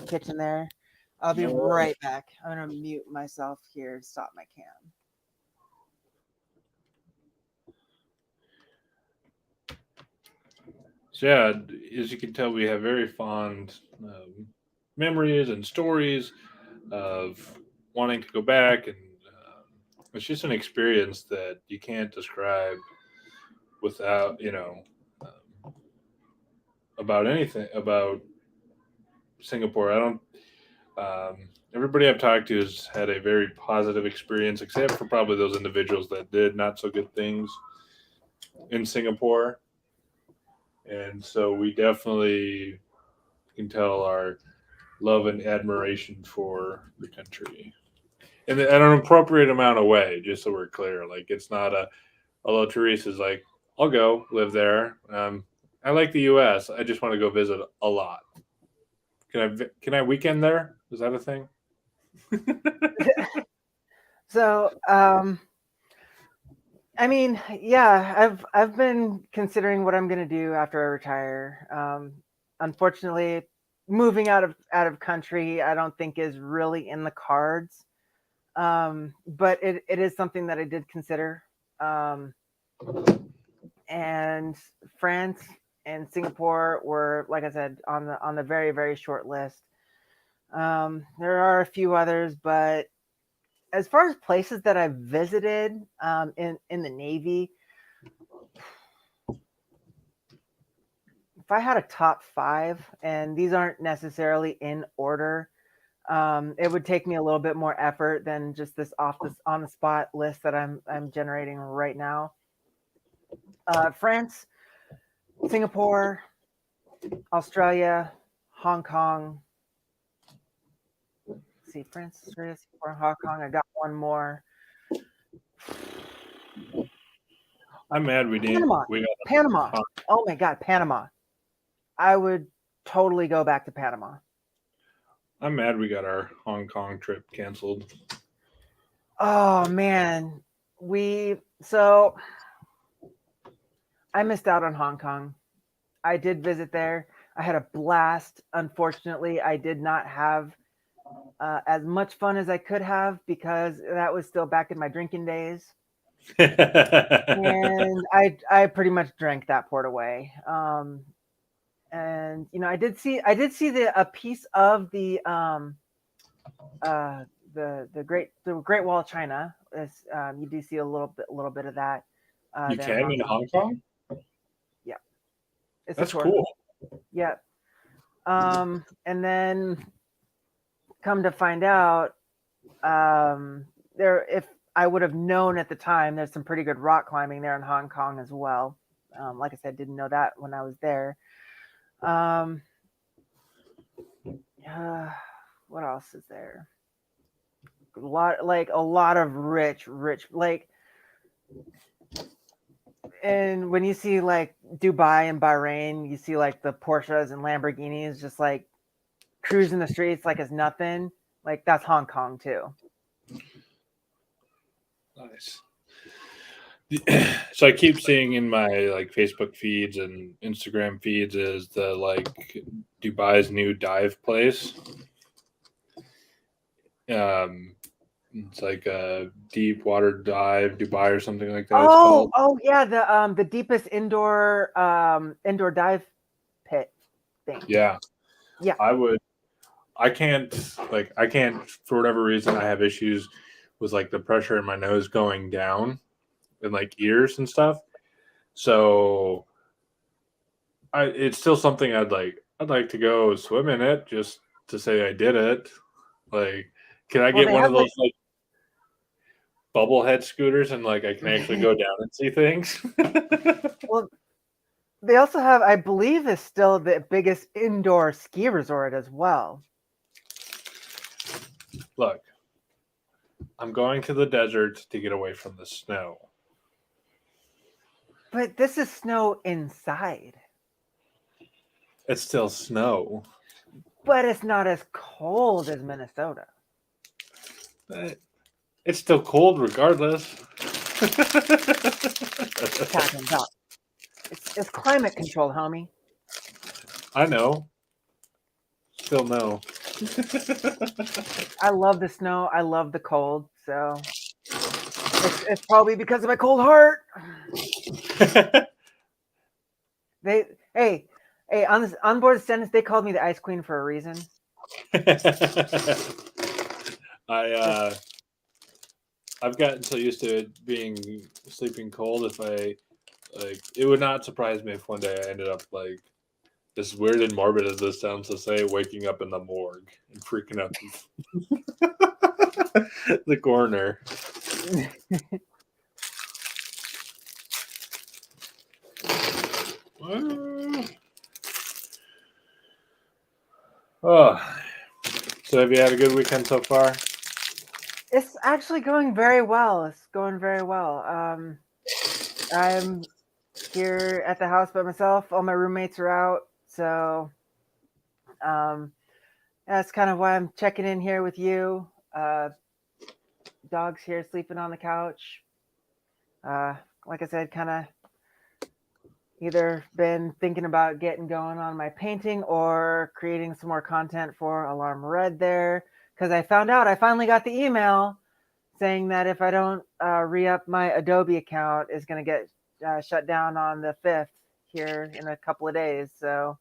kitchen there. I'll be right back. I'm gonna mute myself here. Stop my cam. So yeah, as you can tell, we have very fond memories and stories of wanting to go back, and it's just an experience that you can't describe without, about anything about Singapore. I don't. Everybody I've talked to has had a very positive experience, except for probably those individuals that did not so good things in Singapore. And so we definitely can tell our love and admiration for the country in an appropriate amount of way, just so we're clear. Like, it's not although Teresa's like, I'll go live there. I like the U.S. I just want to go visit a lot. Can I weekend there? Is that a thing? So, I mean, yeah, I've been considering what I'm gonna do after I retire. Unfortunately, moving out of country, I don't think is really in the cards. But it is something that I did consider. And France and Singapore were, like I said, on the very very short list. There are a few others, but as far as places that I've visited in the Navy, if I had a top 5, and these aren't necessarily in order, it would take me a little bit more effort than just this on the spot list that I'm generating right now. France, Singapore, Australia, Hong Kong. Let's see, France, Australia, Singapore, Hong Kong. I got one more. I'm mad we didn't. Panama. Oh my God, Panama. I would totally go back to Panama. I'm mad we got our Hong Kong trip canceled. Oh man, so I missed out on Hong Kong. I did visit there. I had a blast. Unfortunately, I did not have as much fun as I could have because that was still back in my drinking days. And I pretty much drank that port away. And I did see a piece of the Great Wall of China. You do see a little bit of that. You can in Hong Kong? Yeah, that's cool. Yeah. And then come to find out, if I would have known at the time, there's some pretty good rock climbing there in Hong Kong as well. Like I said, didn't know that when I was there. What else is there? A lot of rich, like, and when you see like Dubai and Bahrain, you see like the Porsches and Lamborghinis just like cruising the streets like it's nothing. Like, that's Hong Kong too. Nice. So I keep seeing in my like Facebook feeds and Instagram feeds is the like Dubai's new dive place. Um, it's like a deep water dive, Dubai or something like that. It's called. Oh yeah, the deepest indoor dive pit thing. Yeah, Yeah. I can't for whatever reason I have issues with like the pressure in my nose going down and like ears and stuff. So it's still something I'd like to go swim in it just to say I did it. Like, can I Well, get they one of have those like bubble head scooters and like I can actually go down and see things? well, they also have, I believe, is still the biggest indoor ski resort as well. Look, I'm going to the desert to get away from the snow. But this is snow inside. It's still snow. But it's not as cold as Minnesota. It's still cold regardless. Talking about. It's climate control, homie. I know. Still no. I love the snow. I love the cold. So it's probably because of my cold heart. Hey, on this onboard sentence, they called me the ice queen for a reason. I've gotten so used to it being sleeping cold. If I like, it would not surprise me if one day I ended up like, as weird and morbid as this sounds to say, waking up in the morgue and freaking out the coroner. Oh, so have you had a good weekend so far? It's actually going very well. It's going very well. I'm here at the house by myself. All my roommates are out, so that's kind of why I'm checking in here with you. Dog's here sleeping on the couch. Like I said, kind of either been thinking about getting going on my painting or creating some more content for Alarm Red there, because I found out I finally got the email saying that if I don't re-up my Adobe account, is going to get shut down on the 5th here in a couple of days. So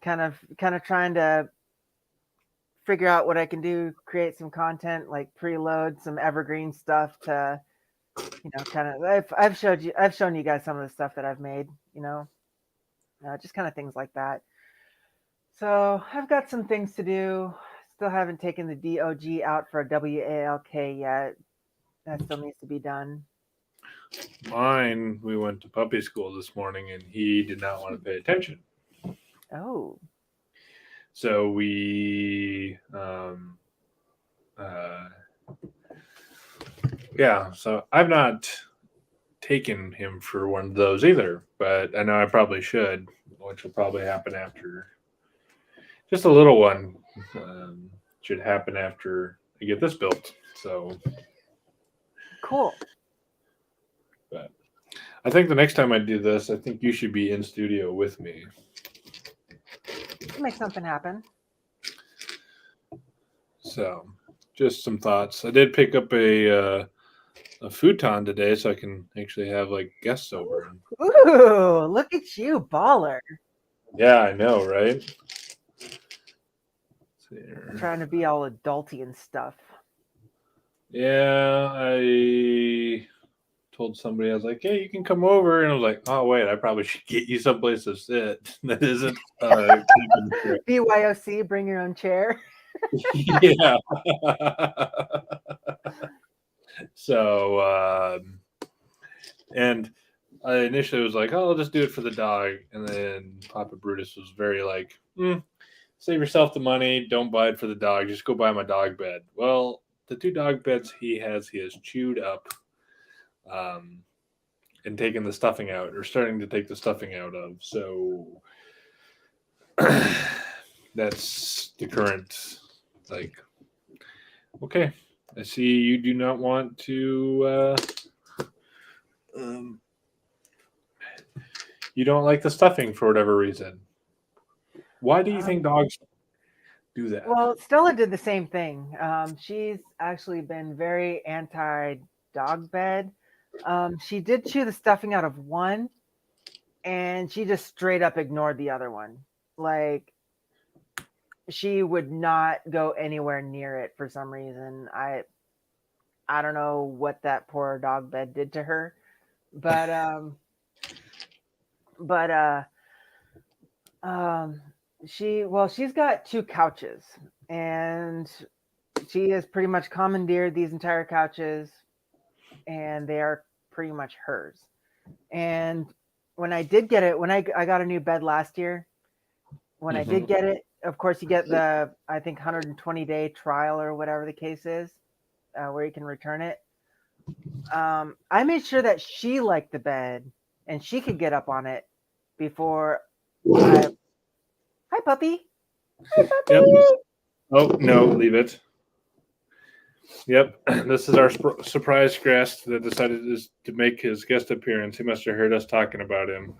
kind of trying to figure out what I can do, create some content, like preload some evergreen stuff to, kind of, I've shown you guys some of the stuff that I've made, just kind of things like that. So I've got some things to do. Still haven't taken the DOG out for a WALK yet. That still needs to be done. Mine, we went to puppy school this morning and he did not want to pay attention. Oh. So we, so I've not taken him for one of those either, but I know I probably should, which will probably happen after. Just a little one should happen after I get this built. So cool. But I think the next time I do this, I think you should be in studio with me. Make something happen. So, just some thoughts. I did pick up a futon today, so I can actually have like guests over. Ooh, look at you, baller! Yeah, I know, right? Trying to be all adulty and stuff. Yeah, I told somebody, I was like, "Hey, you can come over," and I was like, "Oh wait, I probably should get you someplace to sit that isn't." BYOC, bring your own chair. Yeah. So, and I initially was like, "Oh, I'll just do it for the dog," and then Papa Brutus was very like, "Save yourself the money. Don't buy it for the dog. Just go buy my dog bed." Well, the 2 dog beds he has chewed up, and taken the stuffing out, or starting to take the stuffing out of. So that's the current. Like, okay, I see you do not want to Um, you don't like the stuffing for whatever reason. Why do you think Um, dogs do that? well, Stella did the same thing. She's actually been very anti dog bed. She did chew the stuffing out of one, and she just straight up ignored the other one. Like she would not go anywhere near it for some reason. I don't know what that poor dog bed did to her, but but um she's got two couches, and she has pretty much commandeered these entire couches, and they are pretty much hers. And when I did get it, when I got a new bed last year, when I did Hmm. get it, of course you get the, I think, 120-day trial or whatever the case is, where you can return it. I made sure that she liked the bed and she could get up on it before I. Hi, puppy. Hi, Yep. puppy. Oh no, leave it. Yep, this is our surprise guest that decided to make his guest appearance. He must have heard us talking about him.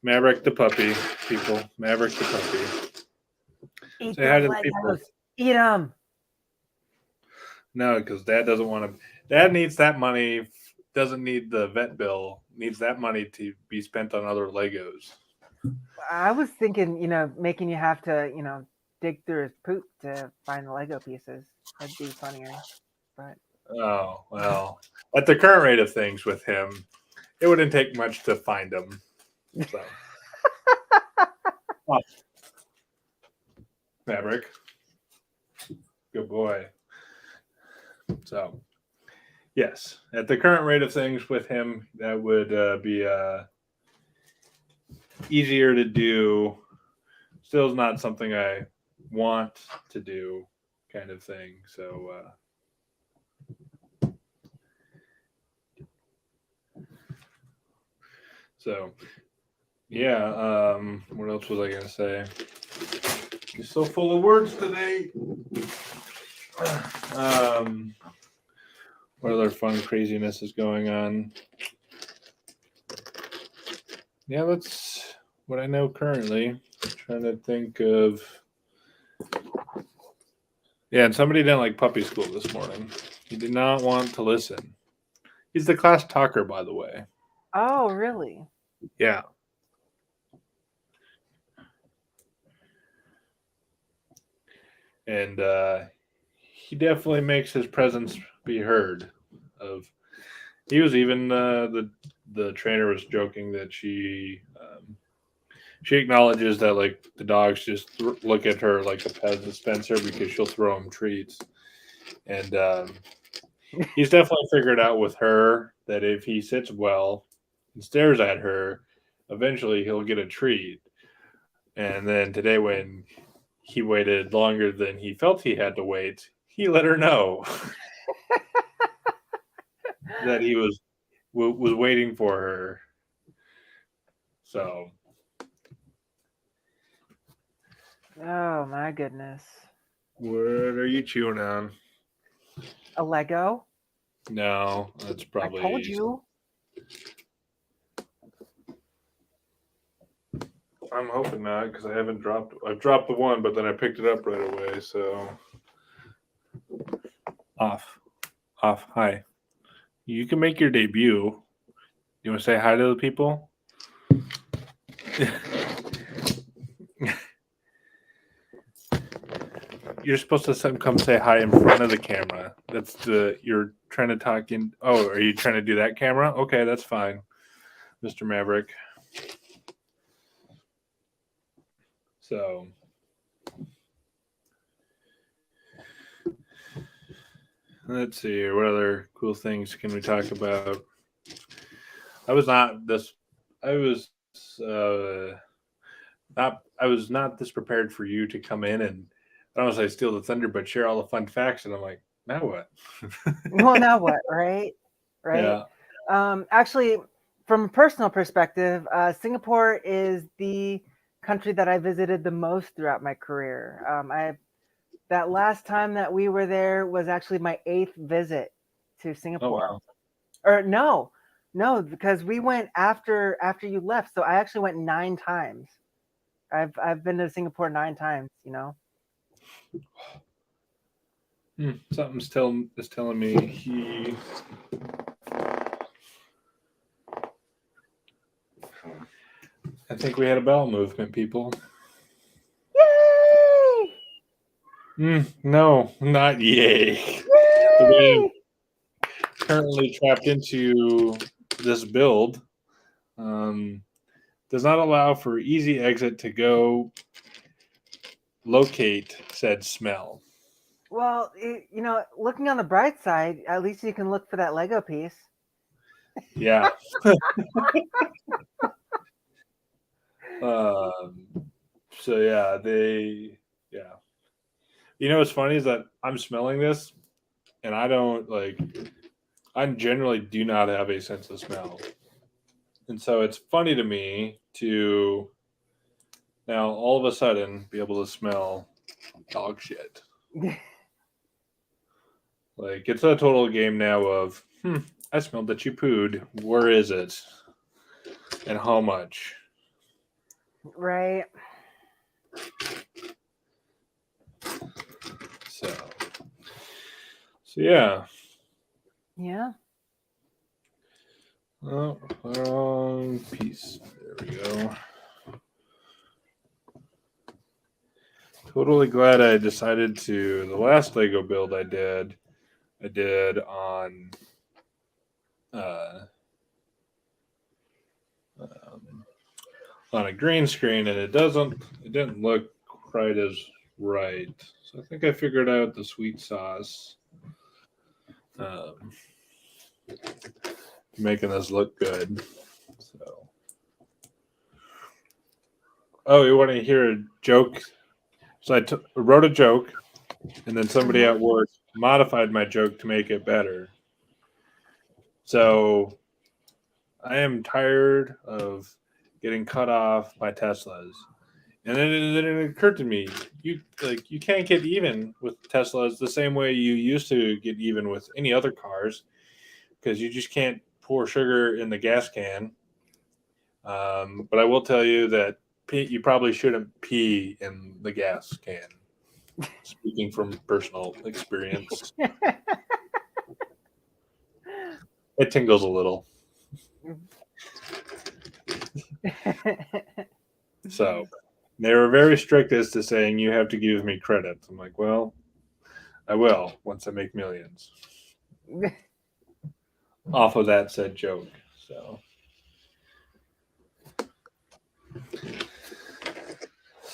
Maverick the puppy, people. Maverick the puppy. Eat Say hi those to the people. Legos. Eat them. No, because Dad doesn't want to. Dad needs that money. Doesn't need the vet bill. Needs that money to be spent on other Legos. I was thinking, making you have to, dig through his poop to find the Lego pieces. That'd be funnier. But Oh well, at the current rate of things with him, it wouldn't take much to find him. So, oh, Maverick, good boy. So, yes, at the current rate of things with him, that would be easier to do. Still is not something I want to do, kind of thing. So yeah. What else was I gonna say? You're so full of words today. Um, what other fun craziness is going on? Yeah, that's what I know currently. I'm trying to think of. Yeah, and somebody didn't like puppy school this morning. He did not want to listen. He's the class talker, by the way. oh, really? Yeah. And he definitely makes his presence be heard. Of he was even the trainer was joking that she acknowledges that like the dogs just look at her like a pet dispenser because she'll throw them treats, and he's definitely figured out with her that if he sits well and stares at her, eventually he'll get a treat. And then today, when he waited longer than he felt he had to wait, he let her know that he was waiting for her. So Oh my goodness. what are you chewing on? A Lego? No, that's I told probably. you. I'm hoping not because I haven't dropped. I've dropped the one, but then I picked it up right away. So off, off. Hi. You can make your debut. You want to say hi to the people? You're supposed to come say hi in front of the camera. That's you're trying to talk in. Oh, are you trying to do that camera? Okay, that's fine, Mr. Maverick. So let's see here. What other cool things can we talk about? I was not this. I was uh, not. I was not this prepared for you to come in and I don't want to say steal the thunder, but share all the fun facts. And I'm like, now what? Well, now what, right? Right. Yeah. Actually, from a personal perspective, Singapore is the country that I visited the most throughout my career. I That last time that we were there was actually my eighth visit to Oh Singapore. wow. Or no, No, because we went after you left. So I actually went 9 times. I've been to Singapore 9 times. Something's telling me he. I think we had a bowel movement, people. Yay! No, not yay. The man Yay! currently trapped into this build does not allow for easy exit to go locate said smell. Well, looking on the bright side, at least you can look for that Lego piece. Yeah. um, so yeah, yeah. You know what's funny is that I'm smelling this, and I don't I generally do not have a sense of smell, and so it's funny to me to now all of a sudden be able to smell dog shit. Like it's a total game now of I smelled that you pooed. Where is it? And how much? Right. So yeah. Yeah. Oh, wrong piece. There we go. Totally glad I decided to. The last Lego build I did on uh, um, on a green screen, and it didn't look quite as right. So I think I figured out the sweet sauce, making this look good. So, oh, you want to hear a joke? So I wrote a joke, and then somebody at work modified my joke to make it better. So I am tired of getting cut off by Teslas. And then it occurred to me, you can't get even with Teslas the same way you used to get even with any other cars, because you just can't pour sugar in the gas can. But I will tell you that you probably shouldn't pee in the gas can. Speaking from personal experience, it tingles a little. So they were very strict as to saying you have to give me credit. I'm like, well, I will once I make millions off of that said joke. So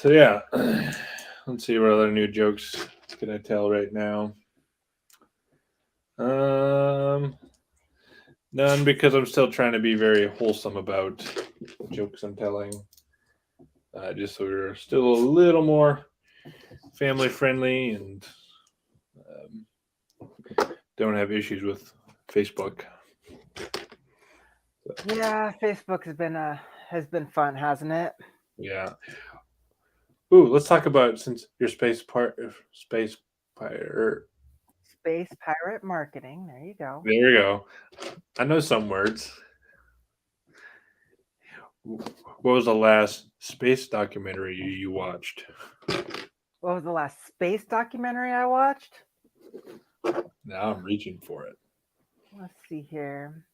yeah, let's see what other new jokes can I tell right now. None, because I'm still trying to be very wholesome about jokes I'm telling. Just so we're still a little more family friendly and don't have issues with Facebook. Yeah, Facebook has been fun, hasn't it? Yeah. Ooh, let's talk about, since your space pirate. Space pirate marketing. There you go. There you go. I know some words. What was the last space documentary you watched? What was the last space documentary I watched? Now I'm reaching for it. Let's see here.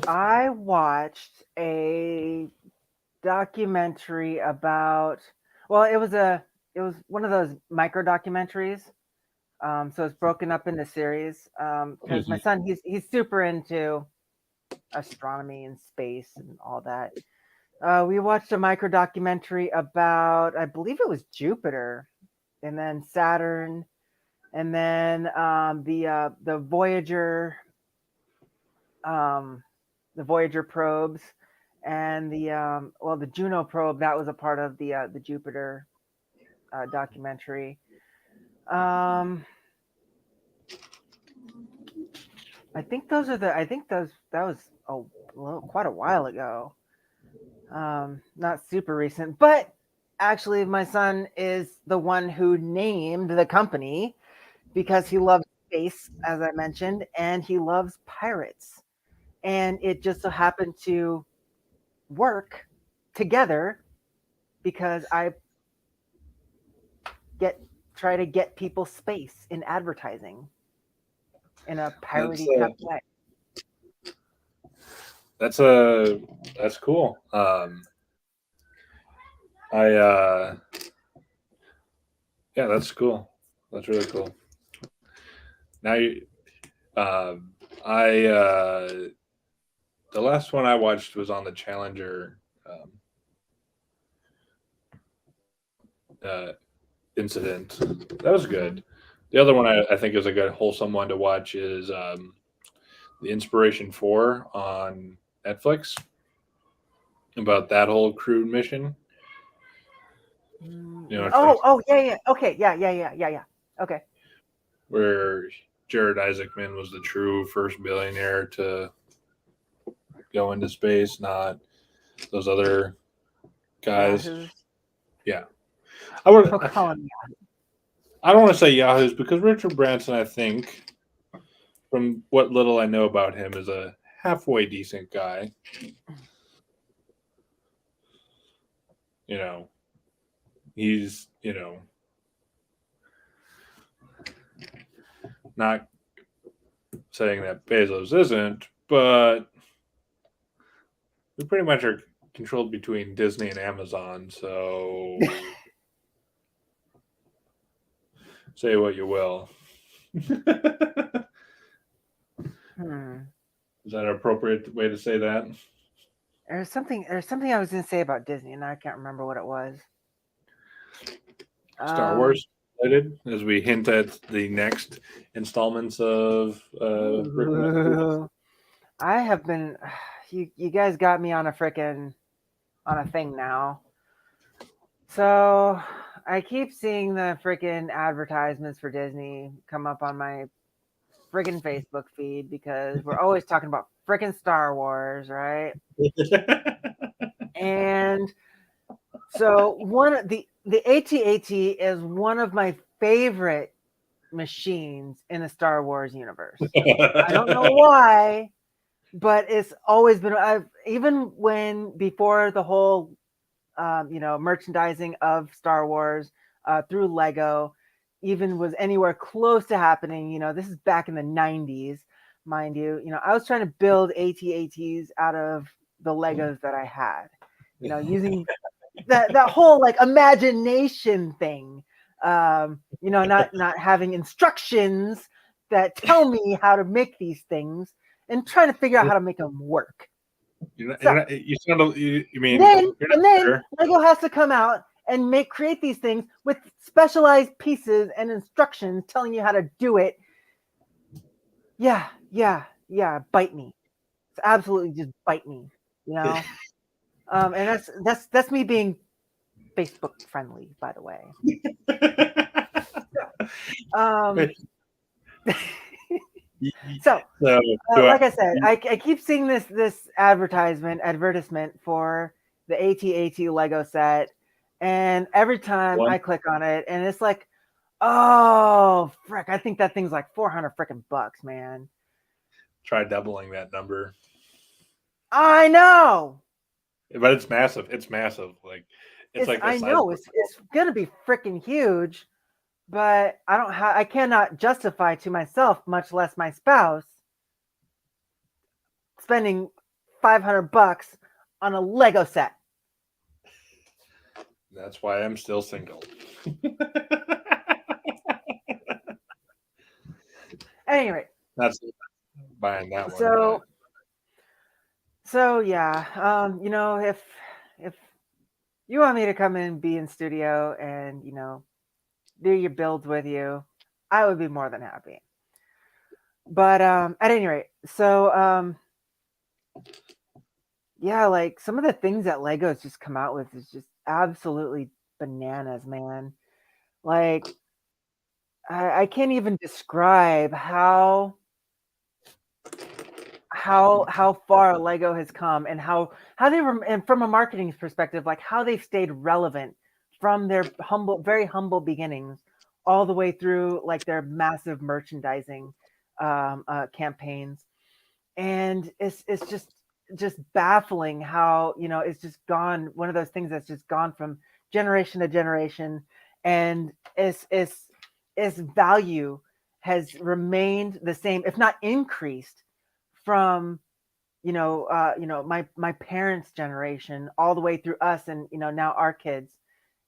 I watched a documentary about, well, it was one of those micro documentaries. So it's broken up into series. Because my son, he's super into astronomy and space and all that. We watched a micro documentary about, I believe it was Jupiter, and then Saturn, and then the Voyager, the Voyager probes, and the Juno probe that was a part of the Jupiter documentary. I think those are the. I think those that was quite a while ago. Not super recent, but actually, my son is the one who named the company because he loves space, as I mentioned, and he loves pirates. and it just so happened to work together because I try to get people space in advertising in a That's piratey cup way. that's cool. I yeah, that's cool. That's really cool. Now you, I the last one I watched was on the Challenger uh, incident. That was good. The other one I think is a good wholesome one to watch is the Inspiration 4 on Netflix about that whole crew mission. You know, Yeah. Okay, yeah. Okay. where Jared Isaacman was the true first billionaire to go into space, not those other guys. Yahoos. Yeah, I would. We'll call them I don't want to say Yahoos because Richard Branson, I think, from what little I know about him, is a halfway decent guy. You know, he's not saying that Bezos isn't, but we pretty much are controlled between Disney and Amazon. So say what you will. Is that an appropriate way to say that? There's something I was going to say about Disney, and I can't remember what it was. Star Wars related, as we hint at the next installments of I have been. You guys got me on a thing now. So I keep seeing the freaking advertisements for Disney come up on my friggin' Facebook feed because we're always talking about freaking Star Wars, right? And so the AT-AT is one of my favorite machines in the Star Wars universe. I don't know why, but it's always been. Even before the whole merchandising of Star Wars through Lego even was anywhere close to happening. This is back in the 90s, mind you. I was trying to build AT-ATs out of the Legos that I had, using that whole like imagination thing. Not having instructions that tell me how to make these things and trying to figure out how to make them work. You mean then Lego has to come out and create these things with specialized pieces and instructions telling you how to do it. Yeah, bite me. It's absolutely just bite me, and that's me being Facebook friendly, by the way. So, like I said, I keep seeing this advertisement for the AT-AT Lego set, and every time I click on it, and it's like, oh frick! I think that thing's like $400 frickin' bucks, man. Try doubling that number. I know, but it's massive. It's massive. Like I know it's gonna be freaking huge. But I cannot justify to myself, much less my spouse, spending $500 on a Lego set. That's why I'm still single. Anyway, that's buying that one. So yeah, if you want me to come in and be in studio and do your builds with you, I would be more than happy. But at any rate, so yeah, like some of the things that Lego's just come out with is just absolutely bananas, man. Like I can't even describe how far Lego has come and how they were, and from a marketing perspective, like how they've stayed relevant from their very humble beginnings all the way through like their massive merchandising campaigns. and it's just baffling how, it's just gone, one of those things that's just gone from generation to generation, and its value has remained the same, if not increased, from my parents' generation all the way through us, and now our kids.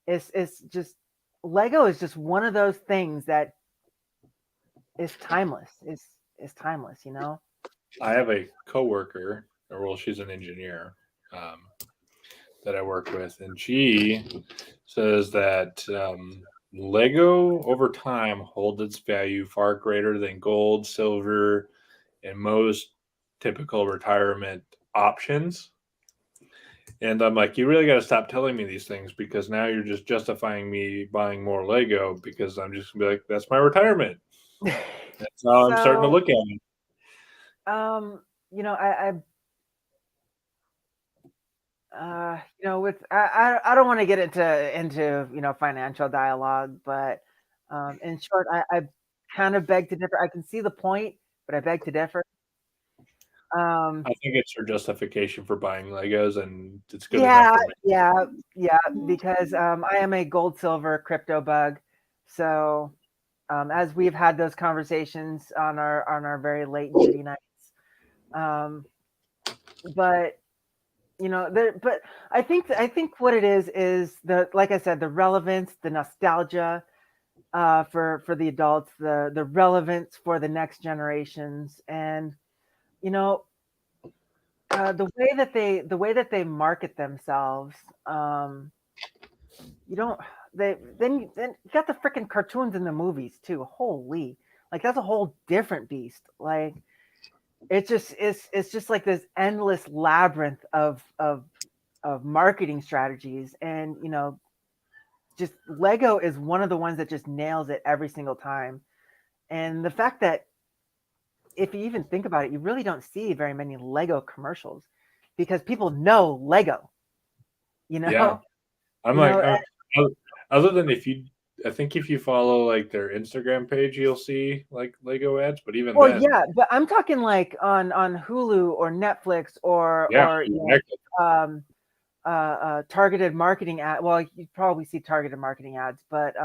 It's just, Lego is just one of those things that is timeless. Is timeless. I have a coworker, or well, she's an engineer that I work with, and she says that Lego over time holds its value far greater than gold, silver, and most typical retirement options. And I'm like, you really got to stop telling me these things, because now you're just justifying me buying more Lego, because I'm just gonna be like, that's my retirement. That's how I'm starting to So, look at it. with I don't want to get into financial dialogue, but in short, I kind of beg to differ. I can see the point, but I beg to differ. I think it's her justification for buying Legos, and it's good enough Yeah, for me. yeah, because I am a gold silver crypto bug. So as we've had those conversations on our very late duty nights, um, but but I think what it is the, like I said, the relevance, the nostalgia, for the adults, the relevance for the next generations, and you know the way that they market themselves. You don't then you got the freaking cartoons in the movies too. Holy, like that's a whole different beast. Like it's just like this endless labyrinth of marketing strategies, and just Lego is one of the ones that just nails it every single time. And the fact that, if you even think about it, you really don't see very many Lego commercials because people know Lego. You Yeah, know, I'm you like, know. other than I think if you follow like their Instagram page, you'll see like Lego ads. But even Well, then, yeah, but I'm talking like on Hulu or Netflix, or yeah, exactly. targeted marketing ad. Well, you probably see targeted marketing ads, but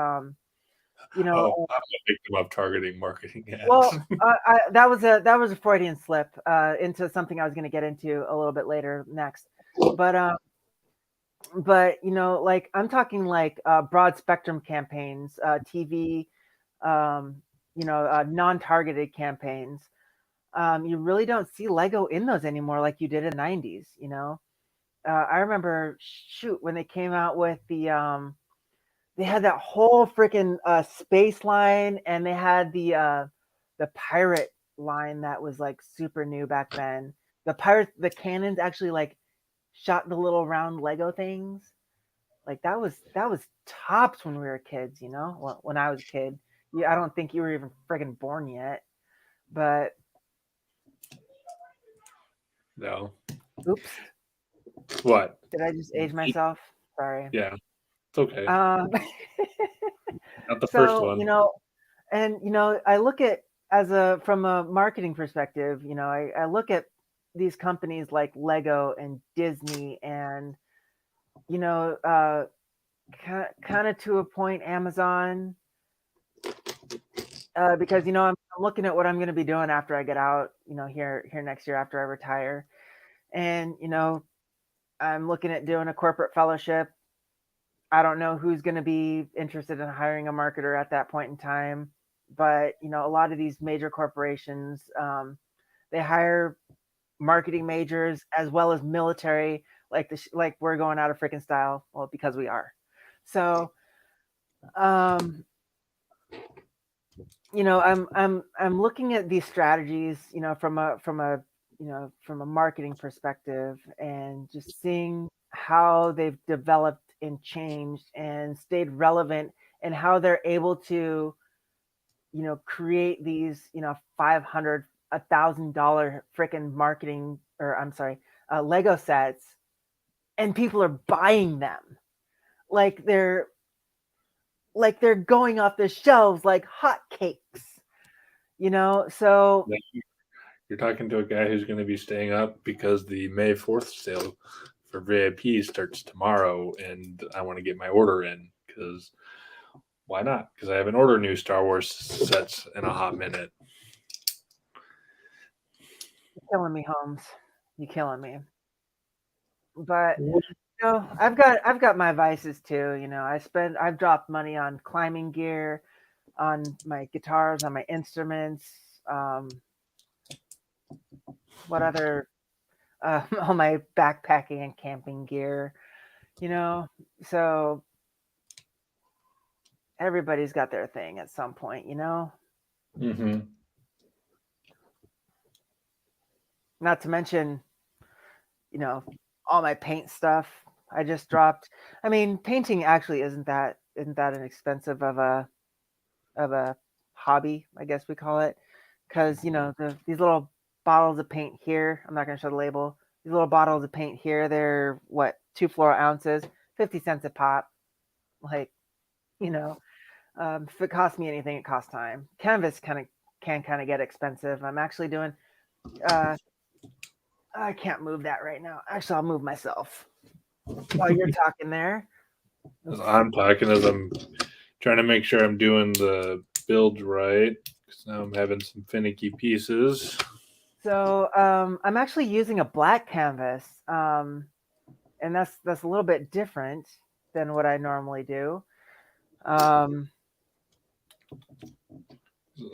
you know, Oh, I'm a victim of targeting marketing ads. well, that was a Freudian slip into something I was going to get into a little bit later next, but like I'm talking like broad spectrum campaigns, TV, non-targeted campaigns. You really don't see Lego in those anymore like you did in the 90s. I remember, shoot, when they came out with they had that whole freaking space line, and they had the pirate line that was like super new back then. The cannons actually like shot the little round Lego things. Like that was tops when we were kids. When I was a kid. I don't think you were even friggin' born yet. But No, oops, what? did I just age myself? Sorry. Yeah, it's okay. Um, Not the first so one. and I look at, as a from a marketing perspective, I look at these companies like Lego and Disney, and you know uh, kind of to a point Amazon, because I'm looking at what I'm going to be doing after I get out, here next year after I retire, and I'm looking at doing a corporate fellowship. I don't know who's going to be interested in hiring a marketer at that point in time, but a lot of these major corporations, they hire marketing majors as well as military, like like we're going out of freaking style, well, because we are. So, um, I'm looking at these strategies, from a marketing perspective, and just seeing how they've developed and changed and stayed relevant, and how they're able to, create these, 500, $1,000 freaking marketing, or I'm sorry, Lego sets, and people are buying them like they're going off the shelves like hotcakes. So You're You're talking to a guy who's going to be staying up because the May 4th sale for VIP starts tomorrow, and I want to get my order in because why not? Because I haven't ordered new Star Wars sets in a hot minute. You're killing me, Holmes. You're killing me. But I've got my vices too. I've dropped money on climbing gear, on my guitars, on my instruments. What other? All my backpacking and camping gear. You know, so everybody's got their thing at some point. Mm-hmm. Not to mention, you know, all my paint stuff. I just dropped. I mean, painting actually isn't that inexpensive of a hobby, I guess we call it, because these little bottles of paint here. I'm not going to show the label. These little bottles of paint here, they're what 2 fluoro ounces, 50 cents a pop. Like if it costs me anything, it costs time. Canvas can kind of get expensive. I'm actually doing. Uh, I can't move that right now. Actually, I'll move myself while you're talking there. As I'm talking, as I'm trying to make sure I'm doing the build right, because now I'm having some finicky pieces. So I'm actually using a black canvas, and that's a little bit different than what I normally do. Um,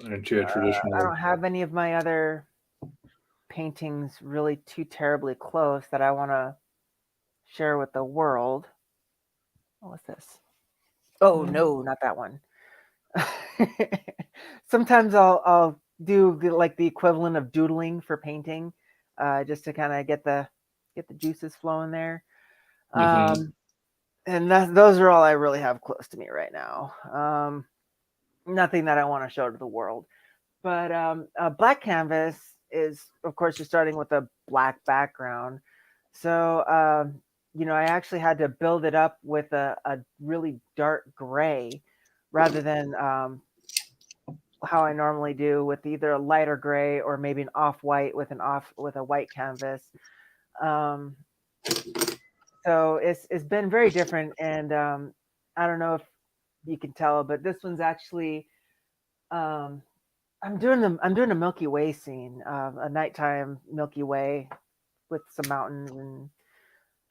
Aren't you a I traditional? don't have any of my other paintings really too terribly close that I want to share with the world. Oh, what's this? Oh no, not that one. Sometimes I'll do like the equivalent of doodling for painting, just to kind of get the juices flowing there. Mm-hmm. And those are all I really have close to me right now. Nothing that I want to show to the world. But a black canvas is, of course, you're starting with a black background. So, I actually had to build it up with a really dark gray rather than how I normally do with either a lighter gray or maybe an off white with a white canvas. Um, so it's been very different, and I don't know if you can tell, but this one's actually um, I'm doing a Milky Way scene, a nighttime Milky Way with some mountains, and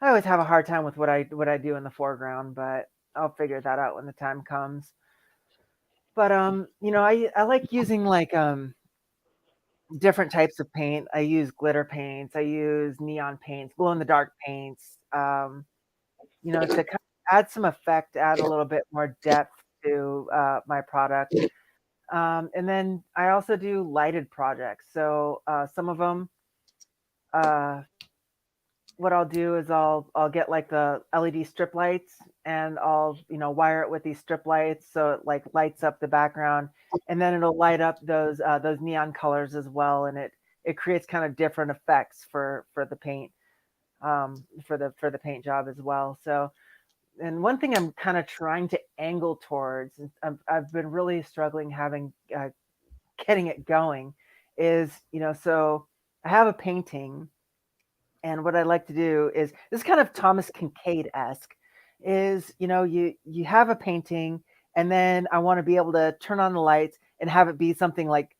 I always have a hard time with what I do in the foreground, but I'll figure that out when the time comes. But I like using like different types of paint. I use glitter paints, I use neon paints, glow in the dark paints, to kind of add some effect, add a little bit more depth to my product. And then I also do lighted projects. So some of them, uh, what I'll do is I'll get like the LED strip lights, and I'll wire it with these strip lights so it like lights up the background, and then it'll light up those neon colors as well, and it creates kind of different effects for the paint, for the paint job as well. So, and one thing I'm kind of trying to angle towards, and I've been really struggling having getting it going, is so I have a painting, and what I like to do is this is kind of Thomas Kincaid esque. Is you have a painting, and then I want to be able to turn on the lights and have it be something like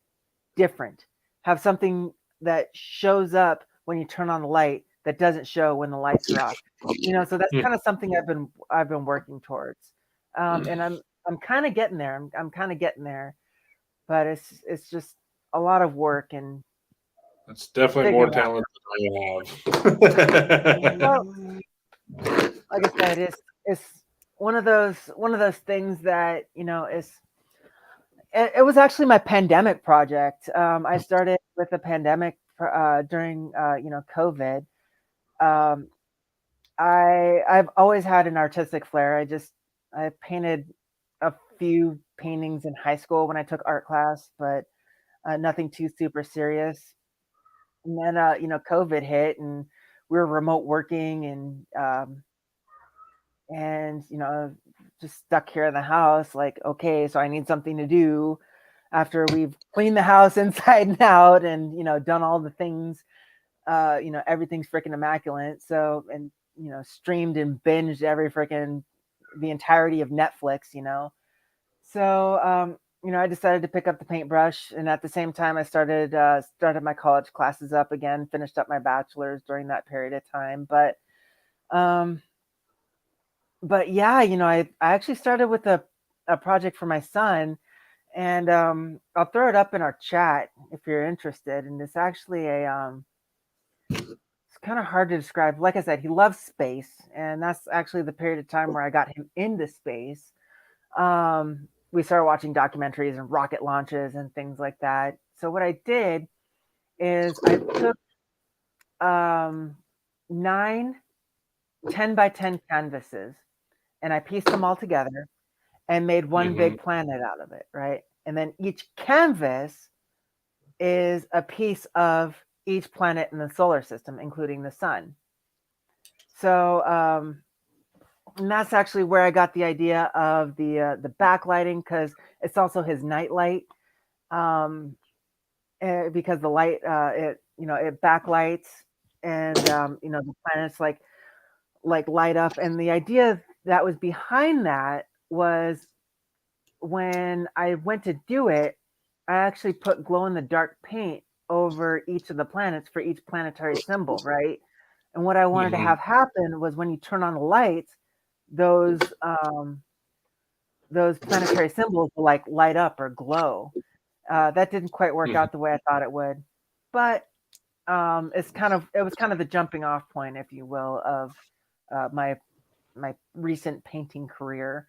different. Have something that shows up when you turn on the light that doesn't show when the lights are off. So that's kind of something I've been working towards, and I'm kind of getting there. I'm kind of getting there, but it's just a lot of work and That's definitely more figuring out. talent than I have. Well, like I said, it's one of those things that is. It was actually my pandemic project. I started with the pandemic during COVID. Um, I've always had an artistic flair. I painted a few paintings in high school when I took art class, but nothing too super serious. And then COVID hit, and we were remote working, and just stuck here in the house. Like, okay, so I need something to do after we've cleaned the house inside and out and, done all the things, everything's freaking immaculate. So, and, streamed and binged the entirety of Netflix. So, I decided to pick up the paintbrush, and at the same time, I started my college classes up again, finished up my bachelor's during that period of time. Um, but yeah, I actually started with a project for my son, and I'll throw it up in our chat if you're interested. And it's actually it's kind of hard to describe. Like I said, he loves space, and that's actually the period of time where I got him into space. We started watching documentaries and rocket launches and things like that. So what I did is I took 9 10 by 10 canvases, and I pieced them all together and made one big planet out of it, right? And then each canvas is a piece of each planet in the solar system, including the sun. So, and that's actually where I got the idea of the backlighting, because it's also his nightlight. Because the light, it backlights, and the planets like light up. And the idea that was behind that was, when I went to do it, I actually put glow in the dark paint over each of the planets for each planetary symbol, right? And what I wanted to have happen was, when you turn on the lights, those planetary symbols will light up or glow. That didn't quite work out the way I thought it would, but it was kind of the jumping off point, if you will, of my recent painting career.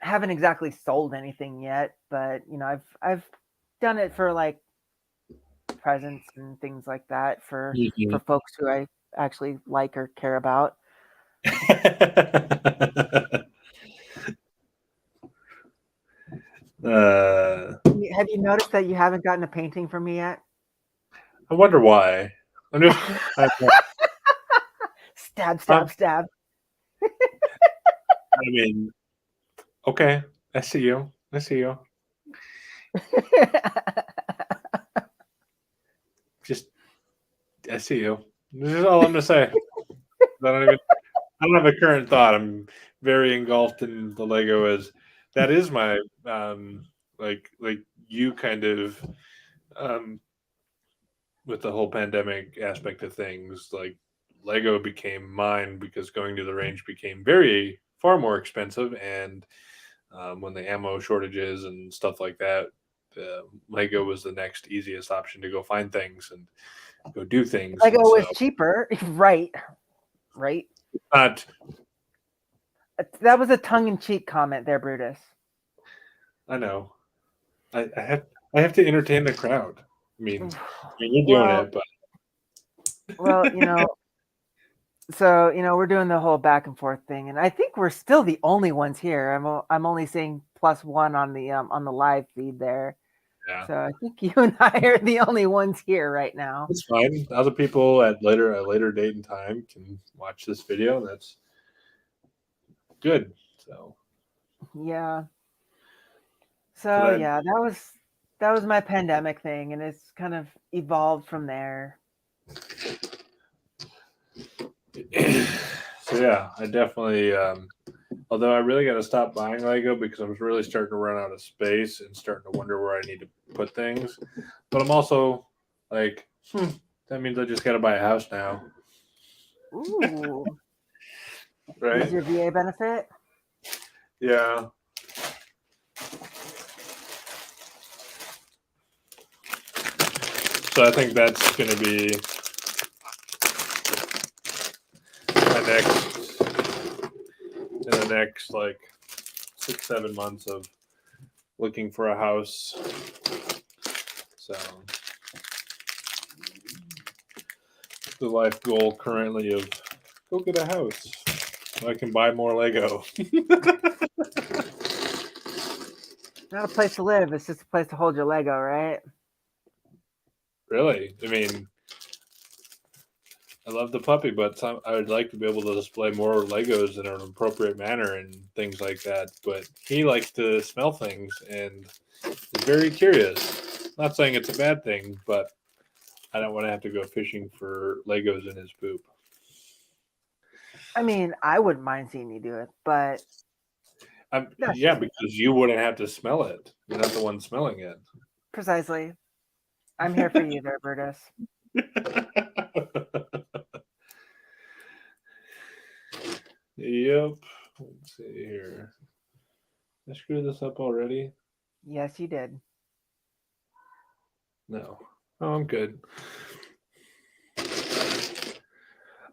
Haven't exactly sold anything yet, but I've done it for like presents and things like that for folks who I actually like or care about. Have you noticed that you haven't gotten a painting from me yet? I wonder why. I'm just stab. I mean, okay, I see you. Just, I see you. This is all I'm gonna say. I don't have a current thought. I'm very engulfed in the Lego. As that is my like you kind of with the whole pandemic aspect of things. Like, Lego became mine because going to the range became far more expensive, and when the ammo shortages and stuff like that, Lego was the next easiest option to go find things and go do things. Lego was cheaper, right? Not. That was a tongue-in-cheek comment there, Brutus. I know. I have to entertain the crowd. I mean you're doing it, but so we're doing the whole back and forth thing, and I think we're still the only ones here. I'm only seeing +1 on the live feed there. Yeah. So I think you and I are the only ones here right now. It's fine. Other people at a later date and time can watch this video. That's good. So yeah. So yeah, that was my pandemic thing, and it's kind of evolved from there. So yeah, I definitely although I really got to stop buying Lego because I was really starting to run out of space and starting to wonder where I need to put things. But I'm also like, that means I just got to buy a house now. Ooh. Right? Is your VA benefit? Yeah. So I think that's going to be in the next like 6-7 months of looking for a house. So the life goal currently of go get a house so I can buy more Lego. Not a place to live, it's just a place to hold your Lego, right? Really? I mean, I love the puppy, but I would like to be able to display more Legos in an appropriate manner and things like that. But he likes to smell things and is very curious. Not saying it's a bad thing, but I don't want to have to go fishing for Legos in his poop. I mean, I wouldn't mind seeing you do it, but that's Yeah, just because you wouldn't have to smell it. You're not the one smelling it. precisely. I'm here for you there, Brutus. Yep. Let's see here. Did I screw this up already? Yes, you did. No. Oh, I'm good.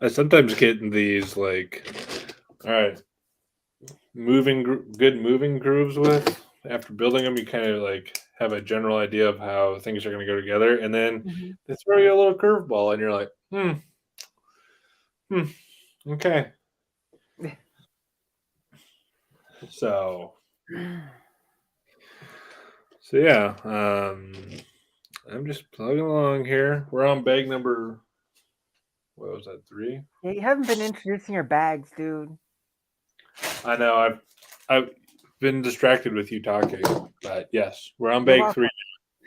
I sometimes get in these like, all right, good moving grooves with. After building them, you kind of like have a general idea of how things are going to go together, and then Mm-hmm. they throw you a little curveball, and you're like, okay. So yeah, I'm just plugging along here. We're on bag number. What was that? 3? Yeah, you haven't been introducing your bags, dude. I know. I've been distracted with you talking, but yes, we're on You're bag welcome.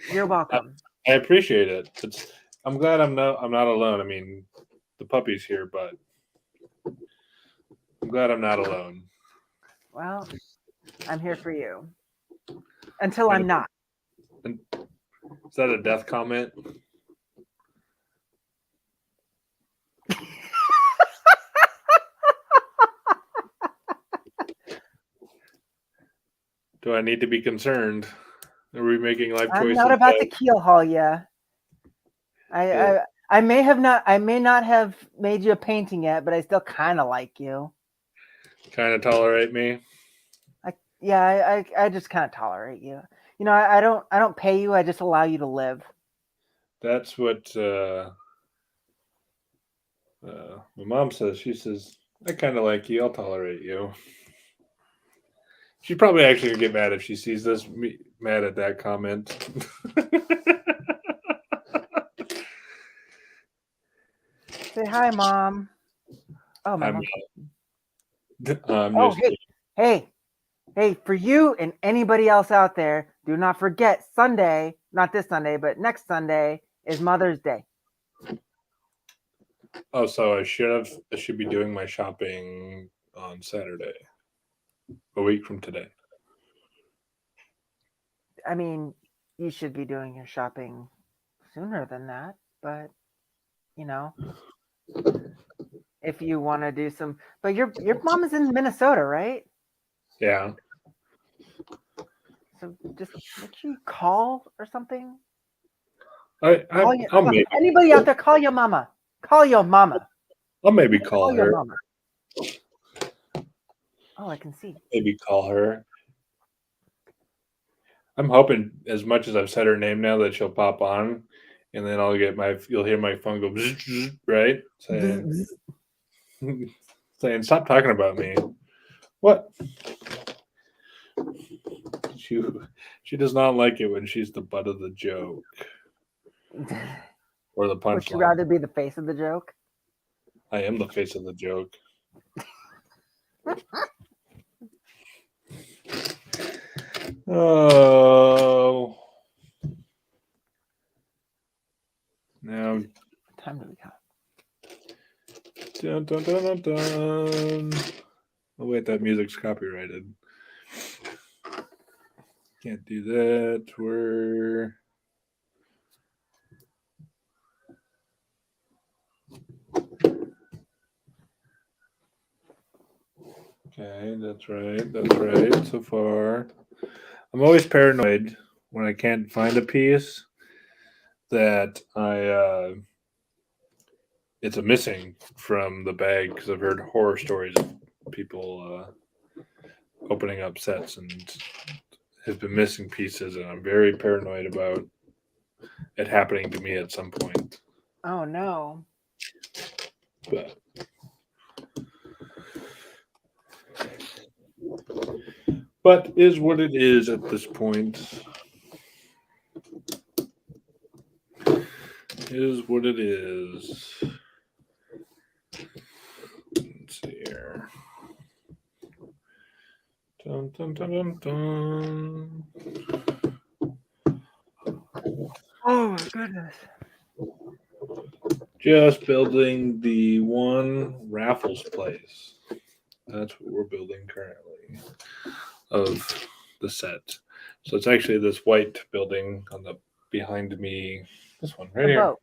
3. You're welcome. I appreciate it. I'm glad I'm not alone. I mean, the puppy's here, but I'm glad I'm not alone. Well, I'm here for you until I'm not. Is that a death comment? Do I need to be concerned? Are we making life choices? I'm not about to keel haul you. I may not have made you a painting yet, but I still kind of like you. Kind of tolerate me. I just kind of tolerate you. You know, I don't pay you. I just allow you to live. That's what my mom says. She says, I kind of like you. I'll tolerate you. She's probably actually going to get mad if she sees this, mad at that comment. Say hi, Mom. Oh, my mom. Oh, hey, for you and anybody else out there, do not forget Sunday, not this Sunday, but next Sunday is Mother's Day. Oh, so I should be doing my shopping on Saturday, a week from today. I mean, you should be doing your shopping sooner than that, but you know, if you want to do some, but your mom is in Minnesota, right? Yeah. So just make sure you call or something. I'll maybe, Anybody out there, call your mama. Call your mama. I'll maybe call her. Your mama. Oh, I can see. Maybe call her. I'm hoping, as much as I've said her name now, that she'll pop on, and then you'll hear my phone go bzz, bzz, right, saying stop talking about me. What? She does not like it when she's the butt of the joke or the punchline. Would you rather be the face of the joke? I am the face of the joke. Oh. Now. Time to be hot. Dun, dun, dun, dun, dun. Oh, wait, that music's copyrighted. Can't do that. Okay, that's right. So far, I'm always paranoid when I can't find a piece that it's a missing from the bag, because I've heard horror stories of people opening up sets and have been missing pieces, and I'm very paranoid about it happening to me at some point. Oh no. But is what it is at this point. Is what it is. Dun, dun, dun, dun, dun. Oh my goodness. Just building the one Raffles place. That's what we're building currently of the set. So it's actually this white building on the behind me. This one right The here. boat.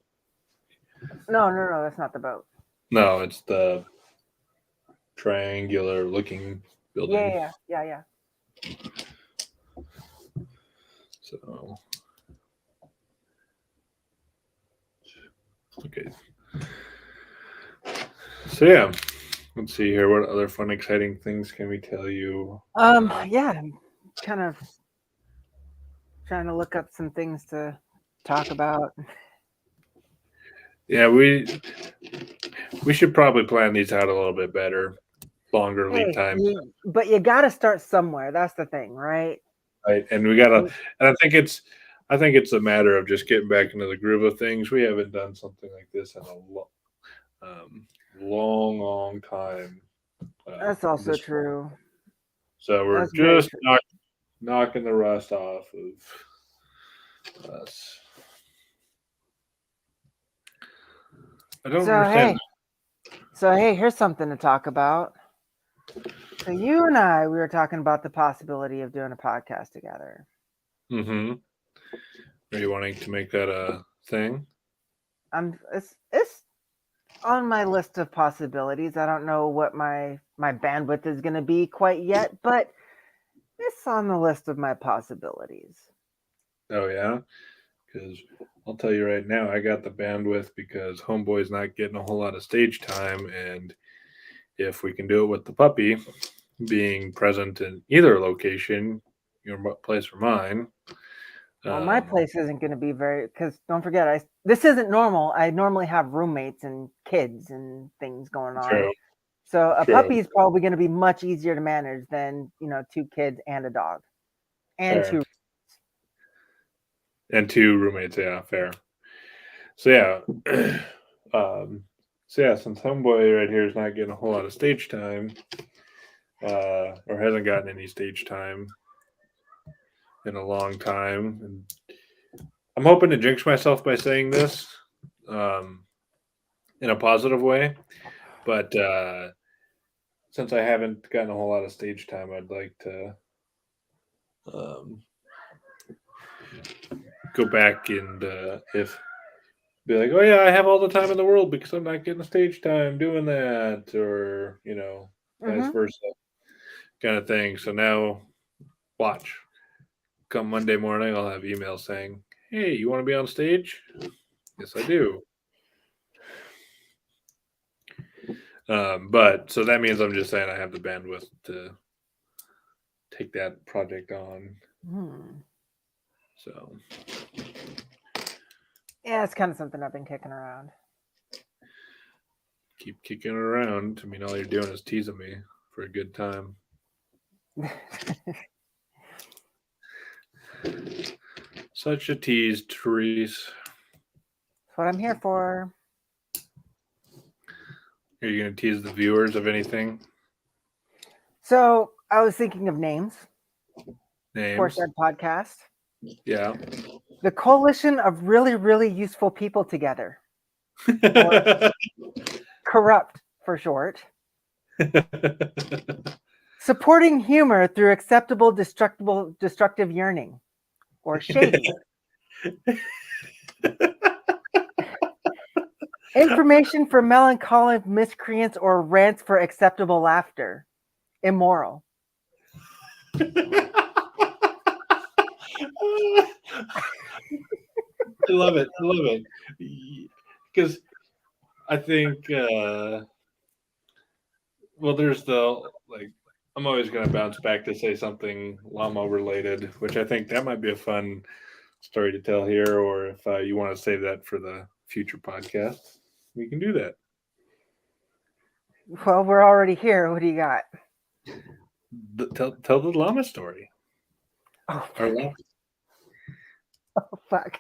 No, that's not the boat. No, it's the triangular looking building. Yeah. So okay. So yeah, let's see here. What other fun, exciting things can we tell you? Yeah, I'm kind of trying to look up some things to talk about. Yeah, we should probably plan these out a little bit better, longer lead Hey, time, but you got to start somewhere. That's the thing, right? right? And we gotta, and I think it's a matter of just getting back into the groove of things. We haven't done something like this in long time. That's also This, true. so we're That's very just true. knocking the rust off of us. I don't understand. So hey, here's something to talk about. So you and I, we were talking about the possibility of doing a podcast together. Mm-hmm. Are you wanting to make that a thing? It's on my list of possibilities. I don't know what my bandwidth is going to be quite yet, but it's on the list of my possibilities. Oh yeah, because I'll tell you right now, I got the bandwidth because Homeboy's not getting a whole lot of stage time, and if we can do it with the puppy being present in either location, your place or mine. Well, my place isn't going to be very, because don't forget, this isn't normal. I normally have roommates and kids and things going on. True. So a True. puppy is probably going to be much easier to manage than 2 kids and a dog, and Fair. 2. And 2 roommates. Yeah, fair. So yeah, since Homeboy right here is not getting a whole lot of stage time, or hasn't gotten any stage time in a long time, and I'm hoping to jinx myself by saying this in a positive way, but since I haven't gotten a whole lot of stage time, I'd like to um, go back and if be like, oh yeah, I have all the time in the world because I'm not getting stage time doing that, or vice versa, kind of thing. So now, watch. Come Monday morning, I'll have emails saying, "Hey, you want to be on stage?" Yes, I do. But so that means I'm just saying I have the bandwidth to take that project on. So Yeah, it's kind of something I've been kicking around. keep kicking it around. I mean, all you're doing is teasing me for a good time. Such a tease, Therese. That's what I'm here for. Are you going to tease the viewers of anything? So I was thinking of names Names? for said podcast. Yeah. The Coalition of Really, Really Useful People Together. Or Corrupt for short. Supporting humor through acceptable, destructive yearning. Or shady. Information for melancholic miscreants or rants for acceptable laughter. Immoral. I love it. I love it. Because I think, well, there's I'm always going to bounce back to say something llama related, which I think that might be a fun story to tell here. Or if you want to save that for the future podcast, we can do that. Well, we're already here. What do you got? Tell the llama story. Oh, Our llama. Oh, fuck.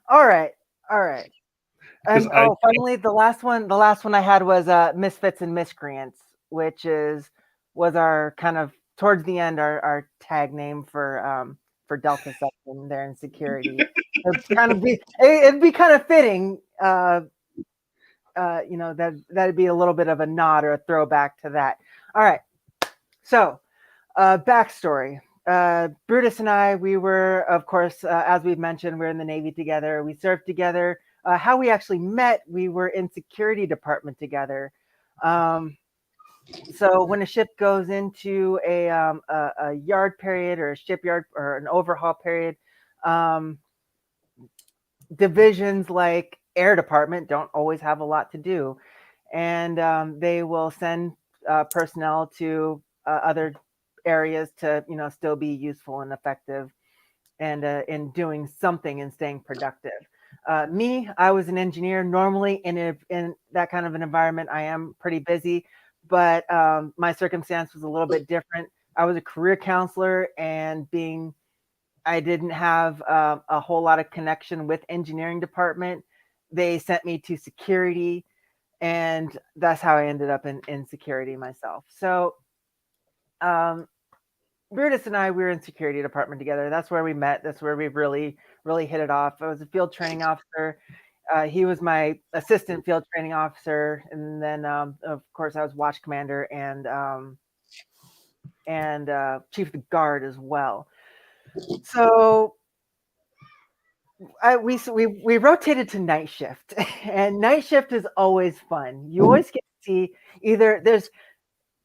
All right. And finally, the last one I had was Misfits and Miscreants, which was our kind of towards the end our tag name for Delta section there in security. It'd be kind of fitting. That'd be a little bit of a nod or a throwback to that. All right. So, backstory. Brutus and I, we were, of course, as we've mentioned, we're in the Navy together. We served together. How we actually met, we were in security department together. So when a ship goes into a yard period or a shipyard or an overhaul period, divisions like air department don't always have a lot to do, and they will send personnel to other areas to still be useful and effective and in doing something and staying productive. I was an engineer. Normally in that kind of an environment, I am pretty busy, but my circumstance was a little bit different. I was a career counselor, and I didn't have a whole lot of connection with engineering department. They sent me to security, and that's how I ended up in security myself. So Brutus and I, we were in security department together. That's where we met. That's where we really, really hit it off. I was a field training officer. He was my assistant field training officer. And then, of course, I was watch commander and chief of the guard as well. So we rotated to night shift, and night shift is always fun. You always get to see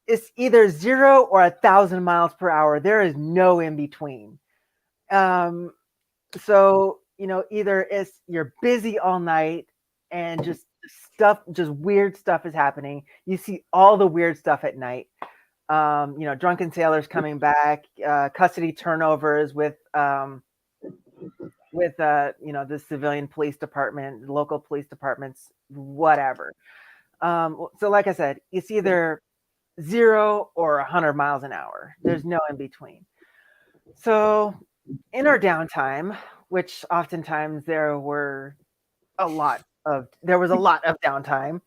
it's either 0 or 1,000 miles per hour. There is no in between. So either you're busy all night and just weird stuff is happening. You see all the weird stuff at night. Drunken sailors coming back, custody turnovers with the civilian police department, local police departments, whatever. So like I said, it's either 0 or 100 miles an hour. There's no in between. So in our downtime, which oftentimes there was a lot of downtime,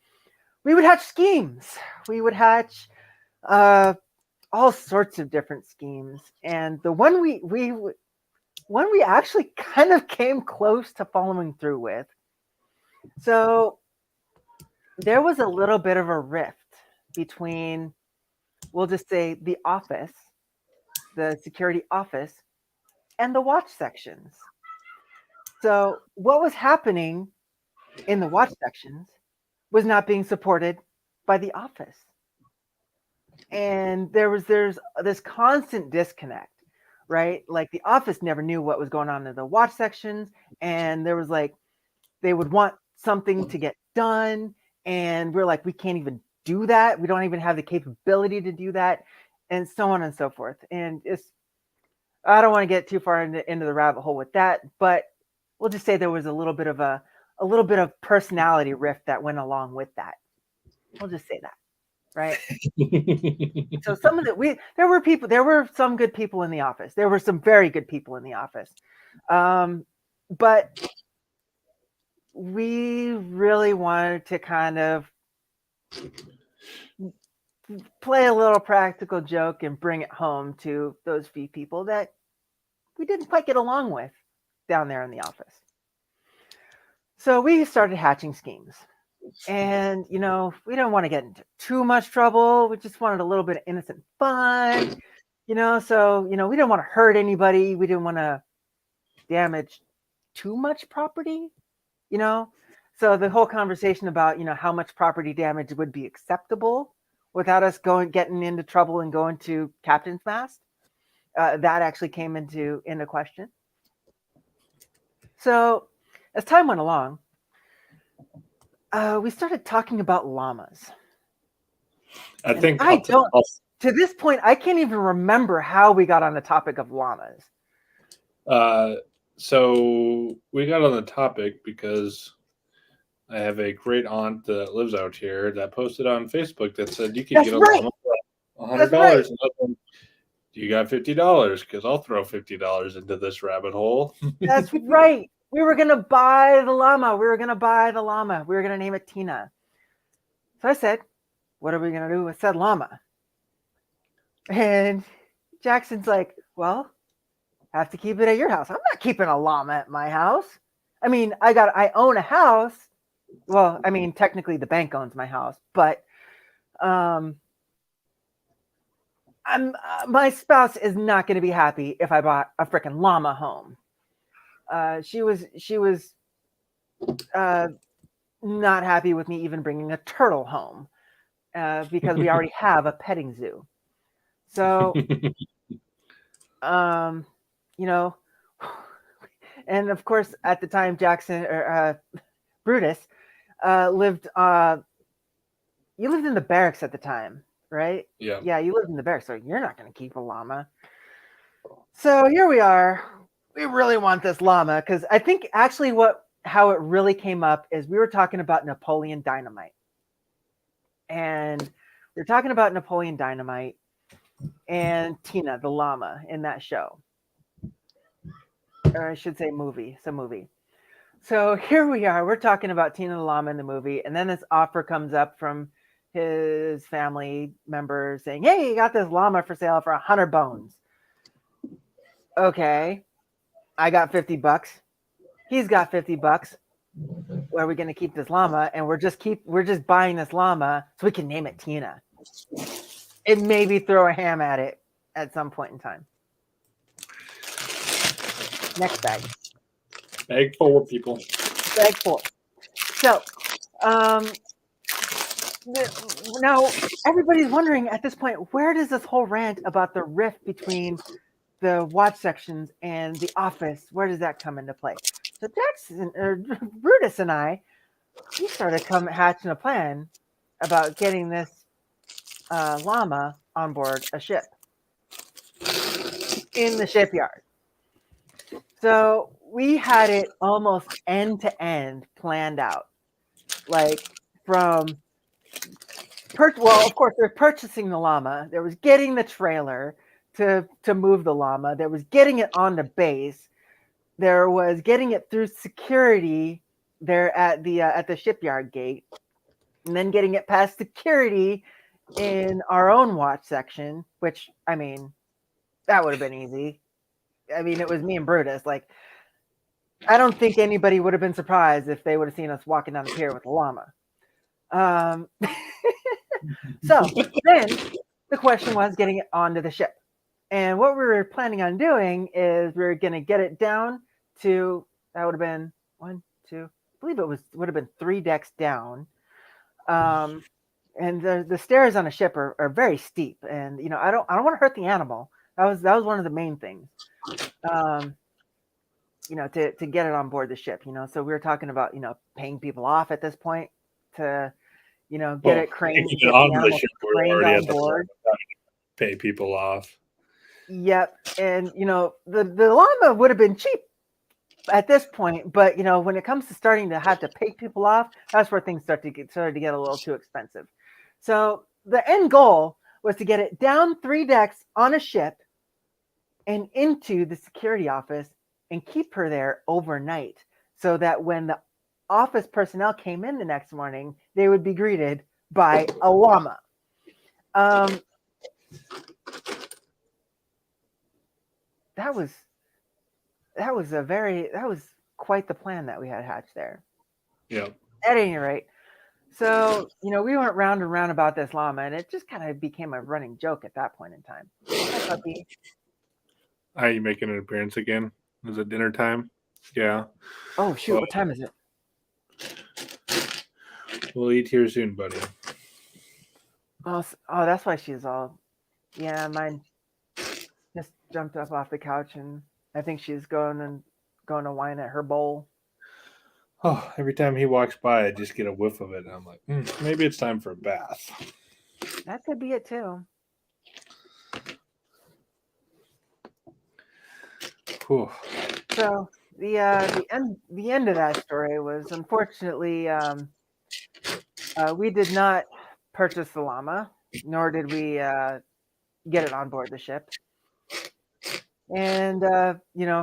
we would hatch schemes. We would hatch all sorts of different schemes. And the one we actually kind of came close to following through with. So there was a little bit of a rift between, we'll just say, the office, the security office, and the watch sections. So what was happening in the watch sections was not being supported by the office. And there's this constant disconnect, right? Like the office never knew what was going on in the watch sections, and there was they would want something to get done, and we're like, we can't even do that. We don't even have the capability to do that, and so on and so forth. And I don't want to get too far into the rabbit hole with that, but we'll just say there was a little bit of personality rift that went along with that. We'll just say that, right? So there were some good people in the office. There were some very good people in the office, but we really wanted to kind of play a little practical joke and bring it home to those few people that we didn't quite get along with down there in the office. So we started hatching schemes, and we don't want to get into too much trouble. We just wanted a little bit of innocent fun, so we didn't want to hurt anybody. We didn't want to damage too much property, so the whole conversation about how much property damage would be acceptable without us getting into trouble and going to captain's mast, that actually came into question. So as time went along, we started talking about llamas. To this point, I can't even remember how we got on the topic of llamas. So we got on the topic because I have a great aunt that lives out here that posted on Facebook that said you could get a llama for $100. Right. And you got $50 because I'll throw $50 into this rabbit hole. That's right. We were going to buy the llama. We were going to name it Tina. So I said, what are we going to do with said llama? And Jackson's like, well, have to keep it at your house. I'm not keeping a llama at my house. I mean, I own a house. Well, I mean, technically the bank owns my house, but my spouse is not going to be happy if I bought a freaking llama home. She was not happy with me even bringing a turtle home because we already have a petting zoo. So, you know, and of course at the time Jackson or Brutus lived. You lived in the barracks at the time, right? Yeah. Yeah, you lived in the barracks, so you're not going to keep a llama. So here we are. We really want this llama because I think actually how it really came up is we were talking about Napoleon Dynamite, and we were talking about Napoleon Dynamite and Tina the llama in that show, or I should say movie. It's a movie. So here we are. We're talking about Tina the llama in the movie, and then this offer comes up from his family members saying, "Hey, you got this llama for sale for 100 bones." Okay, I got $50. He's got $50. Where are we going to keep this llama? And we're just buying this llama so we can name it Tina, and maybe throw a ham at it at some point in time. Next bag. Bag 4, people. Bag 4. So, now everybody's wondering at this point, where does this whole rant about the rift between the watch sections and the office, where does that come into play? So Brutus and I, we started hatching a plan about getting this llama on board a ship in the shipyard. So we had it almost end to end planned out, like from of course, they're purchasing the llama. There was getting the trailer to move the llama. There was getting it on the base. There was getting it through security there at the shipyard gate, and then getting it past security in our own watch section. Which, I mean, that would have been easy. I mean, it was me and Brutus. Like, I don't think anybody would have been surprised if they would have seen us walking down the pier with a llama. So then the question was getting it onto the ship. And what we were planning on doing is we were going to get it down to, that would have been 1, 2, I believe would have been 3 decks down. And the stairs on a ship are very steep. And, I don't want to hurt the animal. That was one of the main things, to get it on board the ship, so we were talking about, paying people off at this point to, get it craned, get the animal craned on board. Pay people off. Yep. And, the llama would have been cheap at this point, but, when it comes to starting to have to pay people off, that's where things started to get a little too expensive. So the end goal was to get it down 3 decks on a ship and into the security office and keep her there overnight so that when the office personnel came in the next morning, they would be greeted by a llama. That was quite the plan that we had hatched there. Yeah. At any rate, so we went round and round about this llama, and it just kind of became a running joke at that point in time. Hi, puppy. Are you making an appearance again? Is it dinner time? Yeah. Oh shoot! What time is it? We'll eat here soon, buddy. Oh, that's why she's all. Yeah, mine just jumped up off the couch, and I think she's going to whine at her bowl. Oh, every time he walks by, I just get a whiff of it, and I'm like, maybe it's time for a bath. That could be it too. Whew. So the end of that story was, unfortunately, we did not purchase the llama, nor did we get it on board the ship. And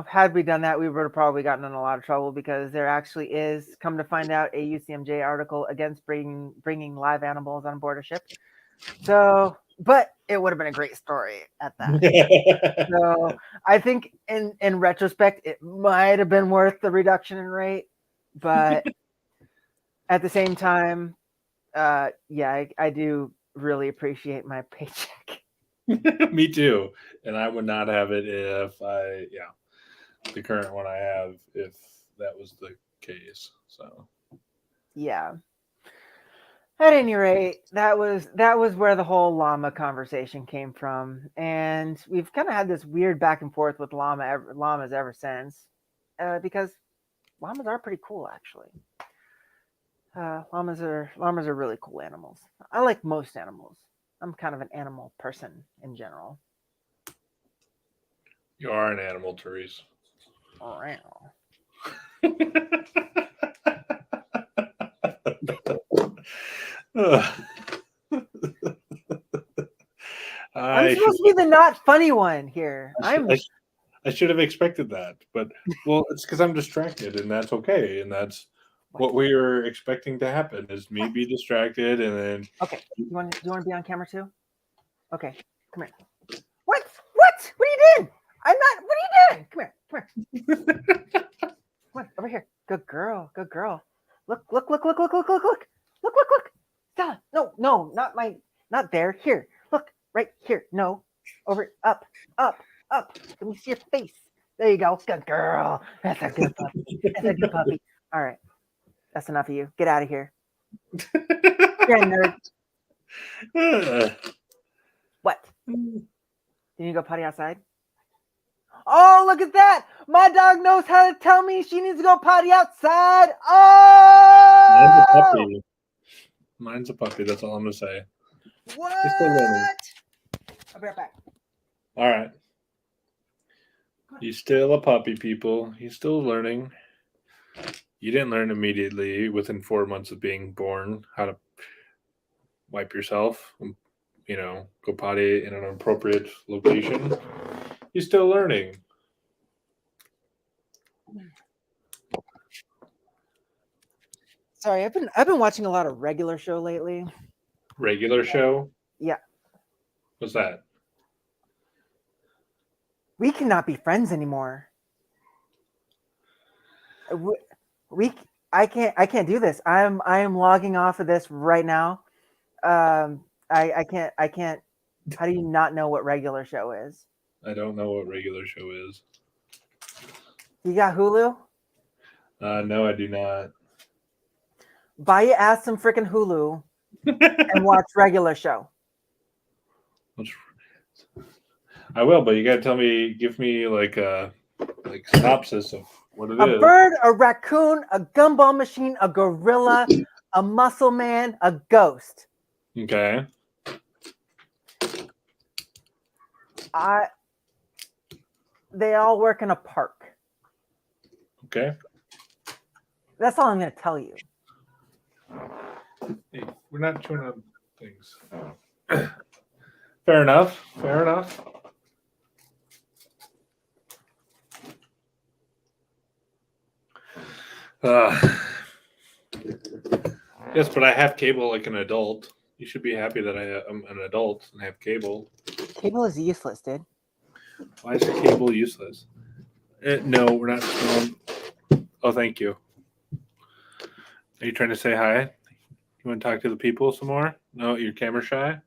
had we done that, we would have probably gotten in a lot of trouble, because there actually is, come to find out, a UCMJ article against bringing live animals on board a ship. So but it would have been a great story at that. So I think in retrospect, it might have been worth the reduction in rate, but at the same time, yeah, I do really appreciate my paycheck. Me too. And I would not have it if the current one I have, if that was the case. So Yeah. At any rate, that was where the whole llama conversation came from, and we've kind of had this weird back and forth with llamas ever since, because llamas are pretty cool actually. Llamas are really cool animals. I like most animals. I'm kind of an animal person in general. you are an animal, Therese. Wow. Ugh. I'm I should supposed to be the not funny one here. I should, I, sh- I should have expected that, but well, it's because I'm distracted, and that's okay, and that's What? what we were expecting to happen is me What? be distracted, and then Okay. Do you want to be on camera too? Okay. Come here. What? What? What are you doing? I'm not. What are you doing? Come here. Come here. Come on. Over here. Good girl. Good girl. Look. Look. Look. Look. Look. Look. Look. Look. Look. Look. Look. Stella. No. No. Not my. Not there. Here. Look. Right here. No. Over. Up. Up. Up. Let me see your face. There you go. Good girl. That's a good puppy. That's a good puppy. All right. That's enough of you. Get out of here. You're a nerd. What? Did you go potty outside? Oh, look at that! My dog knows how to tell me she needs to go potty outside. Mine's a Oh! puppy. Mine's a puppy. That's all I'm gonna say. What? He's still learning. I'll be right back. All right. He's still a puppy, people. He's still learning. You didn't learn immediately within 4 months of being born how to wipe yourself, go potty in an appropriate location. He's still learning. Sorry, I've been watching a lot of regular show lately. Regular show? Yeah. What's that? We cannot be friends anymore. We I can't do this. I am logging off of this right now. I can't. How do you not know what regular show is? I don't know what regular show is. You got Hulu? No, I do not. Buy your ass some freaking Hulu and watch regular show. I will, but you gotta give me like a synopsis of what it A is. bird, a raccoon, a gumball machine, a gorilla, a muscle man, a ghost. Okay. They all work in a park. Okay. That's all I'm going to tell you. Hey, we're not chewing on things. Fair enough. Fair enough. Yes, but I have cable like an adult. You should be happy that I'm an adult and have cable. Cable is useless, dude. Why is the cable useless? No, we're not. Oh, thank you. Are you trying to say hi? You want to talk to the people some more? No, you're camera shy?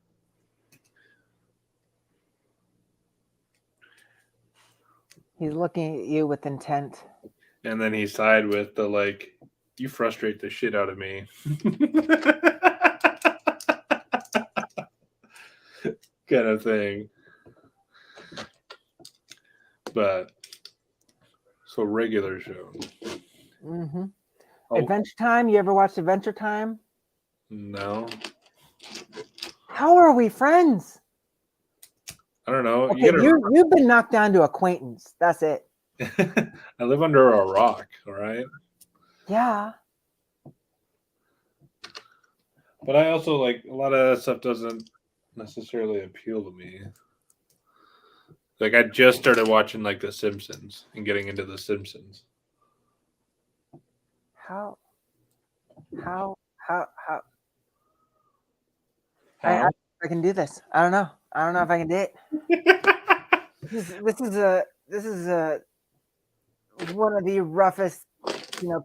He's looking at you with intent. And then he sighed with the you frustrate the shit out of me. Kind of thing. But so regular show. Mm-hmm. Oh. Adventure Time. You ever watched Adventure Time? No. How are we friends? I don't know. Okay, you've been knocked down to acquaintance. That's it. I live under a rock, all right? Yeah. But I also a lot of that stuff doesn't necessarily appeal to me. I just started watching The Simpsons and getting into The Simpsons. How? I I can do this. I don't know. I don't know if I can do it. This is one of the roughest,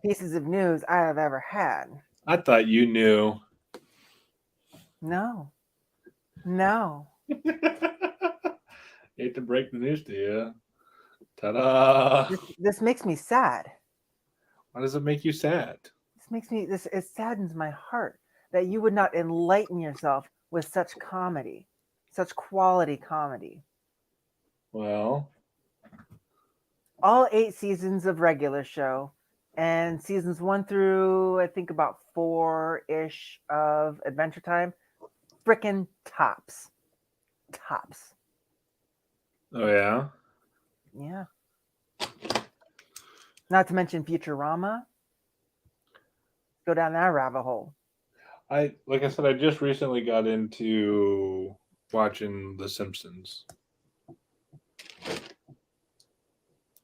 pieces of news I have ever had. I thought you knew. No. Hate to break the news to you. Ta-da! This makes me sad. Why does it make you sad? It saddens my heart that you would not enlighten yourself with such comedy, such quality comedy. Well, all 8 seasons of regular show and seasons 1 through I think about 4-ish of Adventure Time, frickin' tops. oh yeah. Yeah. Not to mention Futurama. Go down that rabbit hole. Like I said, I just recently got into watching The Simpsons.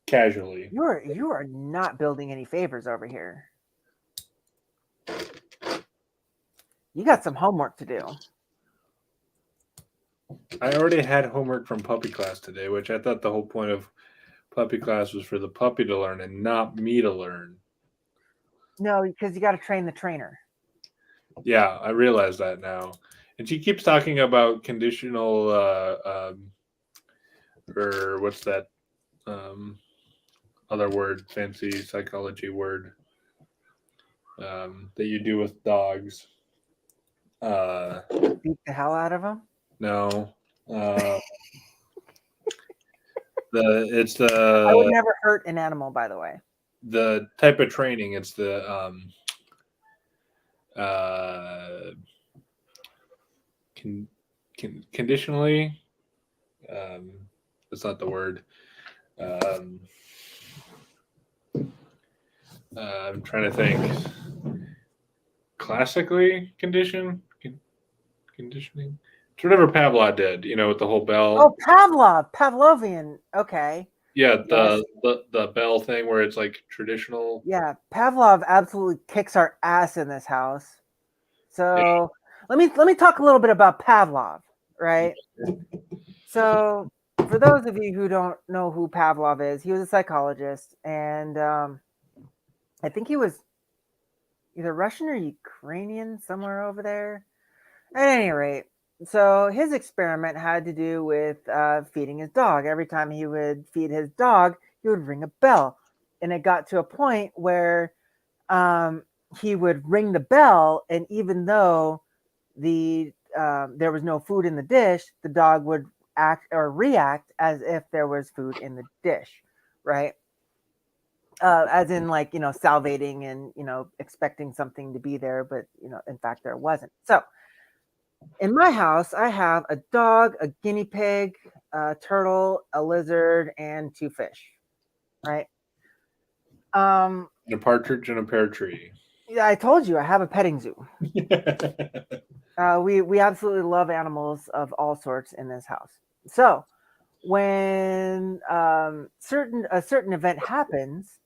Casually. You are not building any favors over here. You got some homework to do. I already had homework from puppy class today, which I thought the whole point of puppy class was for the puppy to learn and not me to learn. No, because you got to train the trainer. Yeah, I realize that now. And she keeps talking about conditional, or what's that other word, fancy psychology word that you do with dogs. Beat the hell out of them? No. I would never hurt an animal, by the way. The type of training, it's the conditionally, that's not the word. I'm trying to think. Classically conditioning. It's whatever Pavlov did, with the whole bell. Oh, Pavlovian. Okay. Yeah, the bell thing where it's like traditional. Yeah, Pavlov absolutely kicks our ass in this house. So let me talk a little bit about Pavlov, right? So for those of you who don't know who Pavlov is, he was a psychologist, and I think he was either Russian or Ukrainian, somewhere over there. At any rate, so his experiment had to do with feeding his dog. Every time he would feed his dog, he would ring a bell. And it got to a point where he would ring the bell, and even though there was no food in the dish, the dog would act or react as if there was food in the dish, right? As in, like, salivating and, expecting something to be there, but, in fact, there wasn't. So in my house, I have a dog, a guinea pig, a turtle, a lizard, and 2 fish, right? A partridge and a pear tree. Yeah, I told you I have a petting zoo. We absolutely love animals of all sorts in this house. So when a certain event happens,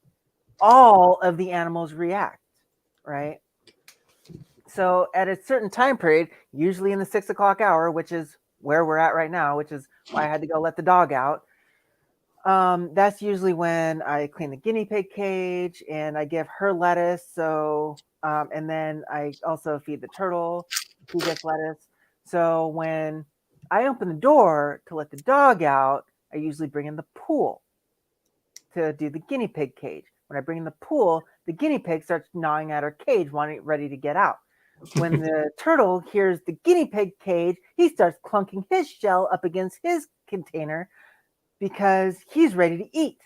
all of the animals react, right? So at a certain time period, usually in the 6 o'clock hour, which is where we're at right now, which is why I had to go let the dog out. That's usually when I clean the guinea pig cage and I give her lettuce. So, and then I also feed the turtle. He gets lettuce. So when I open the door to let the dog out, I usually bring in the pool to do the guinea pig cage. When I bring in the pool, the guinea pig starts gnawing at her cage, ready to get out. When the turtle hears the guinea pig cage, he starts clunking his shell up against his container because he's ready to eat.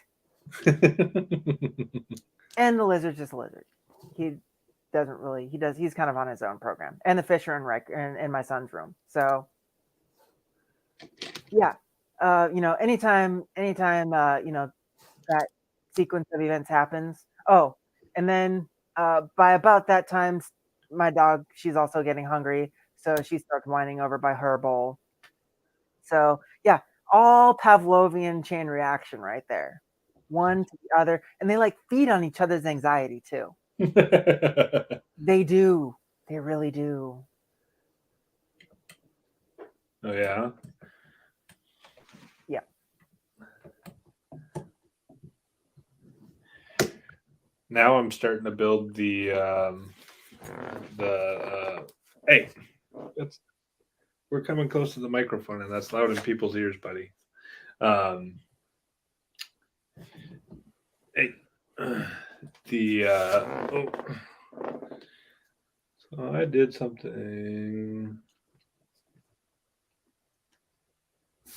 And the lizard's just a lizard. He's kind of on his own program. And the fish are in my son's room. So yeah. Anytime that sequence of events happens. Oh, and then by about that time, my dog, she's also getting hungry, so she starts whining over by her bowl. So yeah, all Pavlovian chain reaction right there, one to the other, and they feed on each other's anxiety too. They do, they really do. Oh yeah. Yeah. Now I'm starting to build the hey, we're coming close to the microphone and that's loud in people's ears, buddy. Hey, so I did something.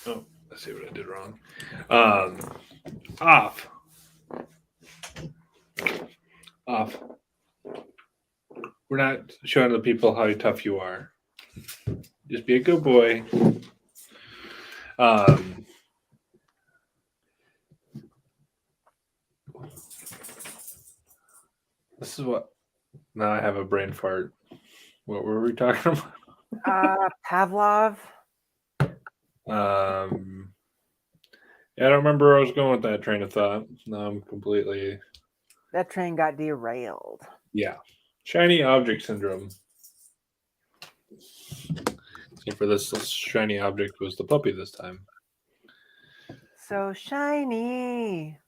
Oh, let's see what I did wrong. Off. We're not showing the people how tough you are. Just be a good boy. This is what. Now I have a brain fart. What were we talking about? Pavlov. Yeah, I don't remember where I was going with that train of thought. No, I'm completely. That train got derailed. Yeah. Shiny object syndrome. And for this shiny object was the puppy this time. So shiny.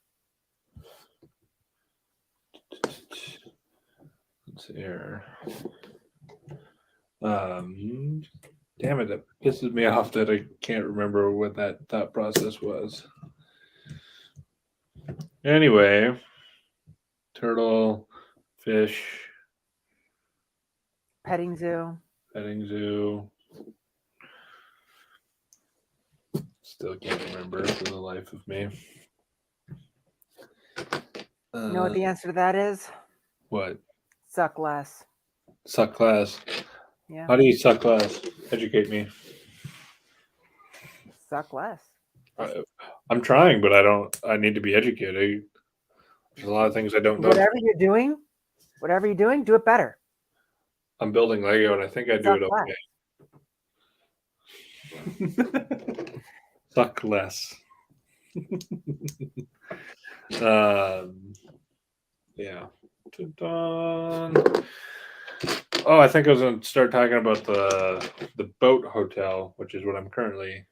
Let's see here. Damn it, that pisses me off that I can't remember what that thought process was. Anyway, turtle, fish, Petting zoo. petting zoo. Still can't remember for the life of me. You know what the answer to that is? What? Suck less. Suck class. Yeah. How do you suck class? Educate me. Suck less. I'm trying, but I need to be educated. There's a lot of things I don't know. Whatever you're doing, do it better. I'm building Lego, and I think I do it okay. Suck less. Yeah. Oh, I think I was going to start talking about the boat hotel, which is what I'm currently.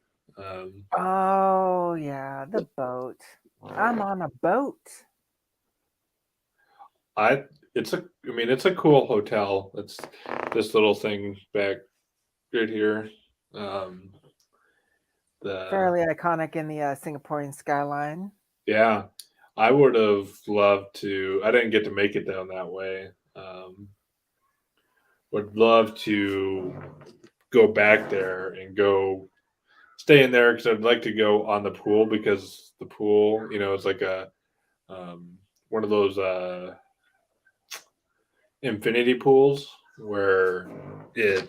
Oh yeah, the boat. I'm on a boat. It's a cool hotel. It's this little thing back right here. Fairly iconic in the Singaporean skyline. Yeah, I would have loved to. I didn't get to make it down that way. Would love to go back there and go stay in there because I'd like to go on the pool because the pool, it's like a one of those infinity pools where it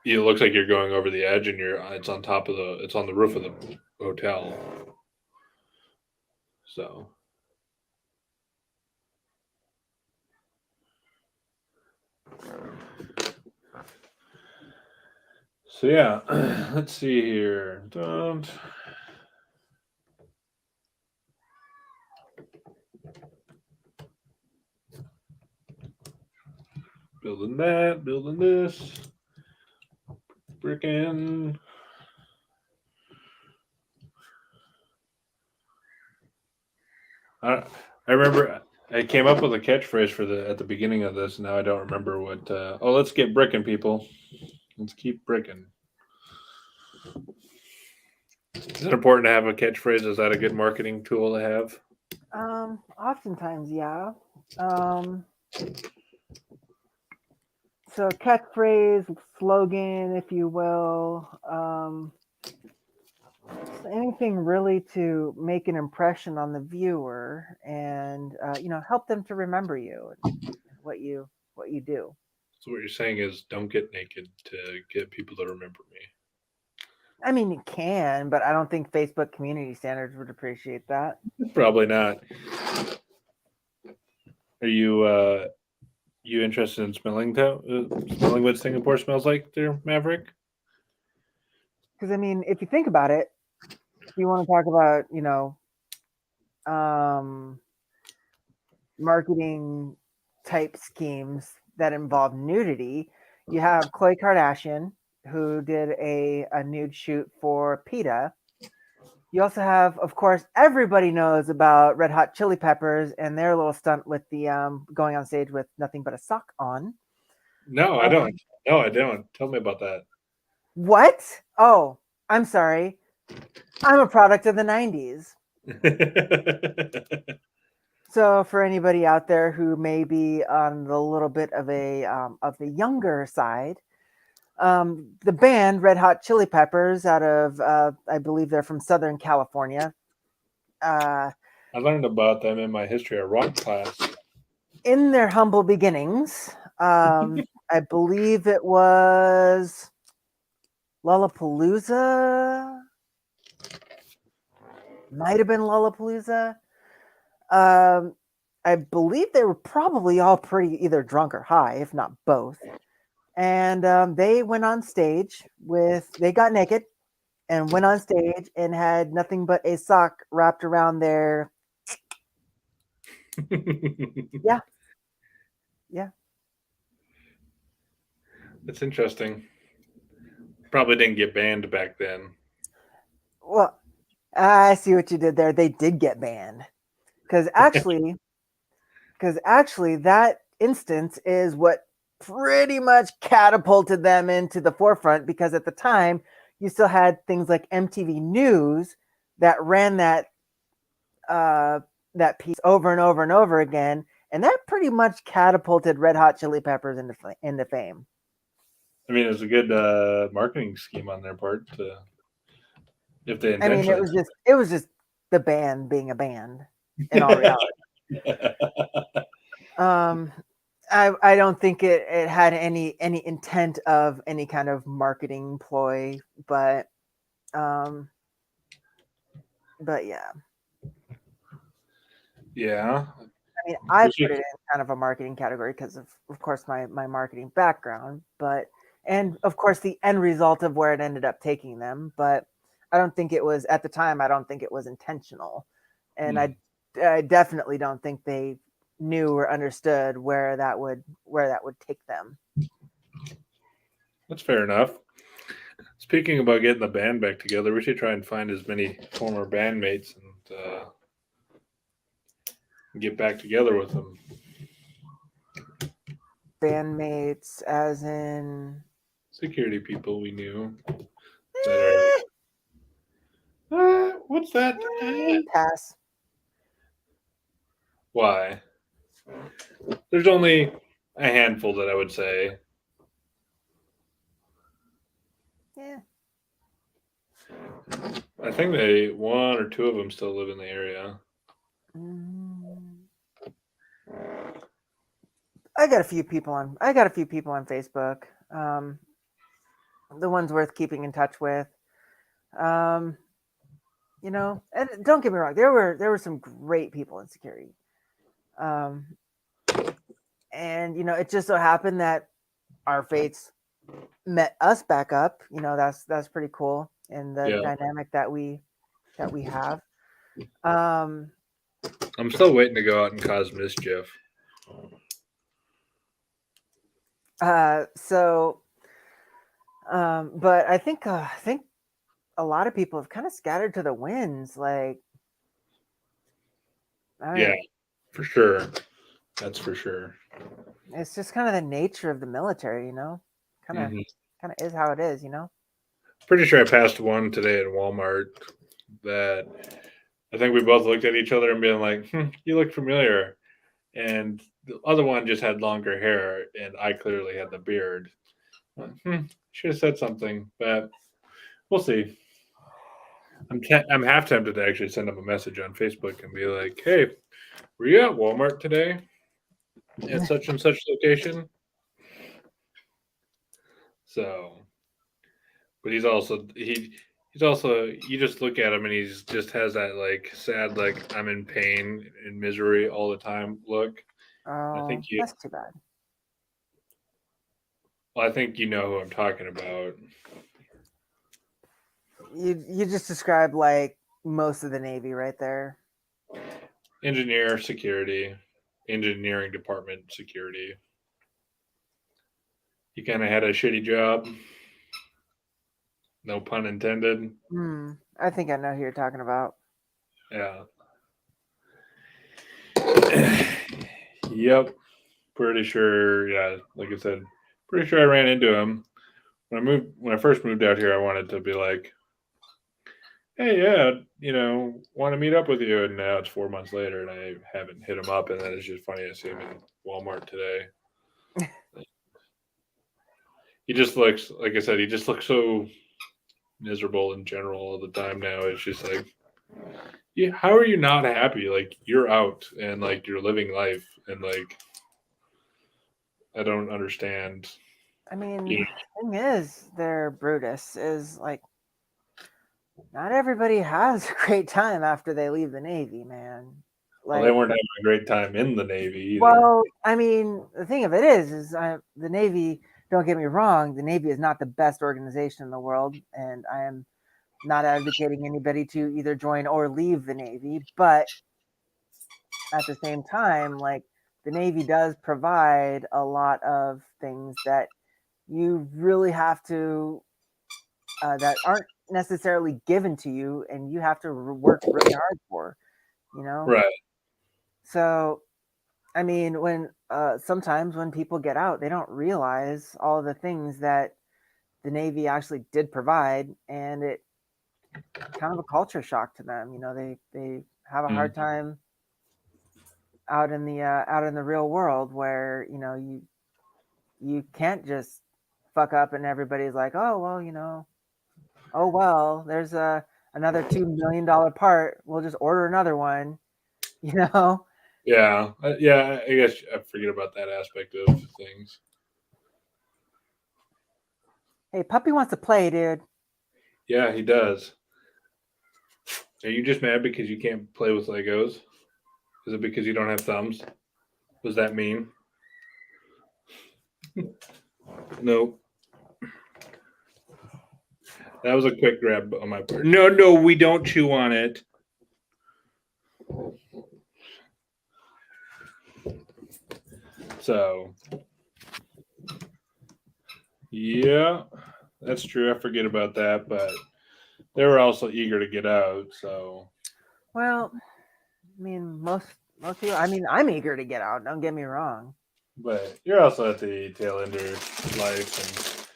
looks like you're going over the edge and it's on the roof of the hotel. So yeah, let's see here. Building that, building this, bricking. I remember I came up with a catchphrase at the beginning of this. Now I don't remember what. Let's get bricking, people. Let's keep bricking. Is it important to have a catchphrase? Is that a good marketing tool to have? Oftentimes, yeah. So catchphrase, slogan, if you will. Anything really to make an impression on the viewer and help them to remember you and what you do. So what you're saying is don't get naked to get people to remember me. I mean, you can, but I don't think Facebook community standards would appreciate that. Probably not. Are you interested in smelling what Singapore smells like there, Maverick? Because I mean, if you think about it, if you want to talk about, marketing type schemes that involve nudity, You have Khloe Kardashian, who did a nude shoot for PETA. You also have, of course, everybody knows about Red Hot Chili Peppers and their little stunt with the going on stage with nothing but a sock on. No, I don't. No, I don't. Tell me about that. What? Oh, I'm sorry. I'm a product of the 90s. So for anybody out there who may be on the little bit of the younger side, the band Red Hot Chili Peppers, out of I believe they're from Southern California. I learned about them in my history of rock class. In their humble beginnings, I believe it was Lollapalooza. Might have been Lollapalooza. I believe they were probably all pretty either drunk or high, if not both. And they went on stage they got naked and went on stage and had nothing but a sock wrapped around their. Yeah. Yeah. That's interesting. Probably didn't get banned back then. Well, I see what you did there. They did get banned because actually, that instance is what pretty much catapulted them into the forefront, because at the time you still had things like MTV News that ran that piece over and over and over again, and that pretty much catapulted Red Hot Chili Peppers into fame. I mean, it was a good marketing scheme on their part. If they I mean, intentionally, it was just the band being a band in all reality. I don't think it had any intent of any kind of marketing ploy, but yeah. Yeah. I mean, I put it in kind of a marketing category because of course, my marketing background, but and of course the end result of where it ended up taking them. But I don't think it was, at the time, I don't think it was intentional, and I definitely don't think they knew or understood where that would take them. That's fair enough. Speaking about getting the band back together, we should try and find as many former bandmates and get back together with them. Bandmates, as in Security people we knew. That are, what's that? pass. Why? There's only a handful that I would say. Yeah. I think one or two of them still live in the area. I got a few people on Facebook. The ones worth keeping in touch with. And don't get me wrong, there were some great people in security. And it just so happened that our fates met us back up. That's pretty cool in the dynamic that we have. I'm still waiting to go out and cause mischief. But I think a lot of people have kind of scattered to the winds. Like, yeah, for sure. That's for sure. It's just kind of the nature of the military, kind of is how it is, Pretty sure I passed one today at Walmart that I think we both looked at each other and being like, you look familiar. And the other one just had longer hair, and I clearly had the beard. Should have said something, but we'll see. I'm half tempted to actually send him a message on Facebook and be like, "Hey, were you at Walmart today at such and such location?" So, but he's also you just look at him and he's just has that like sad, like I'm in pain and misery all the time look. Oh, that's too bad. Well, I think you know who I'm talking about. You just described like most of the Navy right there. Engineering department security. You kind of had a shitty job. No pun intended. I think I know who you're talking about. Yeah. Yep. Pretty sure. Yeah. Like I said, pretty sure I ran into him when I first moved out here. I wanted to be like, hey, yeah, want to meet up with you. And now it's 4 months later, and I haven't hit him up. And then it's just funny. I see him in Walmart today. He just looks, like I said, he just looks so miserable in general all the time now. It's just like, yeah, how are you not happy? Like you're out and like you're living life, and like I don't understand. I mean, You know, the thing is, Brutus is like, not everybody has a great time after they leave the Navy, man. well, they Like, weren't having a great time in the Navy either. well, I mean, the thing of it is the Navy. Don't get me wrong, the Navy is not the best organization in the world, and I am not advocating anybody to either join or leave the Navy. But at the same time, like the Navy does provide a lot of things that you really have to that aren't necessarily given to you, and you have to work really hard for. You know, Right. so I mean, when sometimes when people get out, they don't realize all the things that the Navy actually did provide, and it kind of a culture shock to them. You know, they have a hard time out in the real world where you can't just fuck up and everybody's like, oh well, oh well, there's another $2 million part. We'll just order another one. You know. Yeah. Yeah. I guess I forget about that aspect of things. Hey, puppy wants to play, dude. Yeah, he does. Are you just mad because you can't play with Legos? Is it because you don't have thumbs? What does that mean? No. That was a quick grab on my part. No, we don't chew on it. So, yeah, that's true. I forget about that, but they were also eager to get out. So, Well, I mean, most people. I mean, I'm eager to get out. Don't get me wrong. but you're also at the tail end of life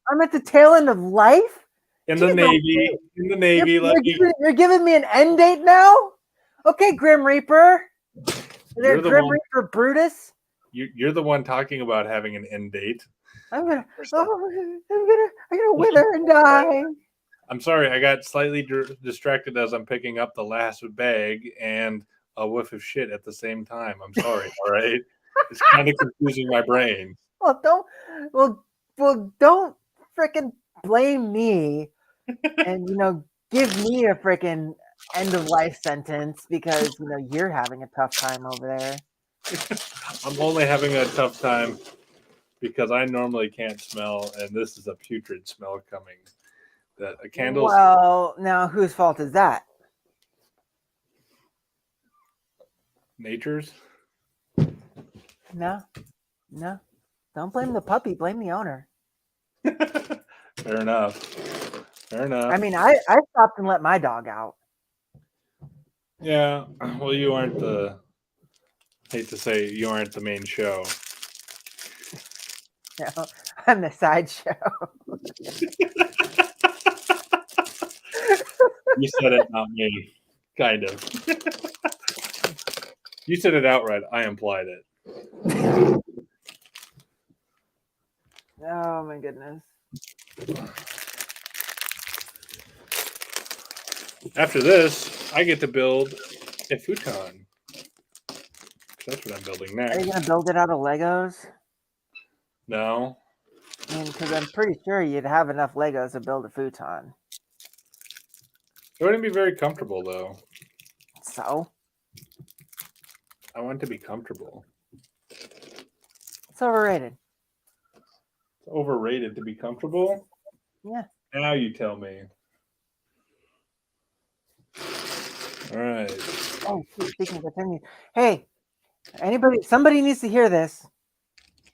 I'm at the tail end of life. and in Jeez, the Navy. In the Navy, you're giving me an end date now. Okay, Grim Reaper. you're the Grim one. Reaper Brutus. You're the one talking about having an end date. I'm gonna wither and die. I'm sorry, I got slightly distracted as I'm picking up the last bag and a whiff of shit at the same time. I'm sorry. All right, it's kind of confusing my brain. Well, don't freaking blame me, and give me a freaking end of life sentence because you're having a tough time over there. I'm only having a tough time because I normally can't smell, and this is a putrid smell coming. That a candle. Well, now whose fault is that? Nature's. No, don't blame the puppy. Blame the owner. Fair enough. Fair enough. I mean, I stopped and let my dog out. Yeah. Well, you aren't the. Hate to say, you aren't the main show. No, I'm the sideshow. You said it, not me. Kind of. You said it outright. I implied it. Oh my goodness. After this, I get to build a futon. That's what I'm building next. Are you gonna build it out of Legos? No. I mean, because I'm pretty sure you'd have enough Legos to build a futon. It wouldn't be very comfortable, though. So? I want to be comfortable. It's overrated. It's overrated to be comfortable? Yeah. Now you tell me. All right. Oh, speaking of things, hey, somebody needs to hear this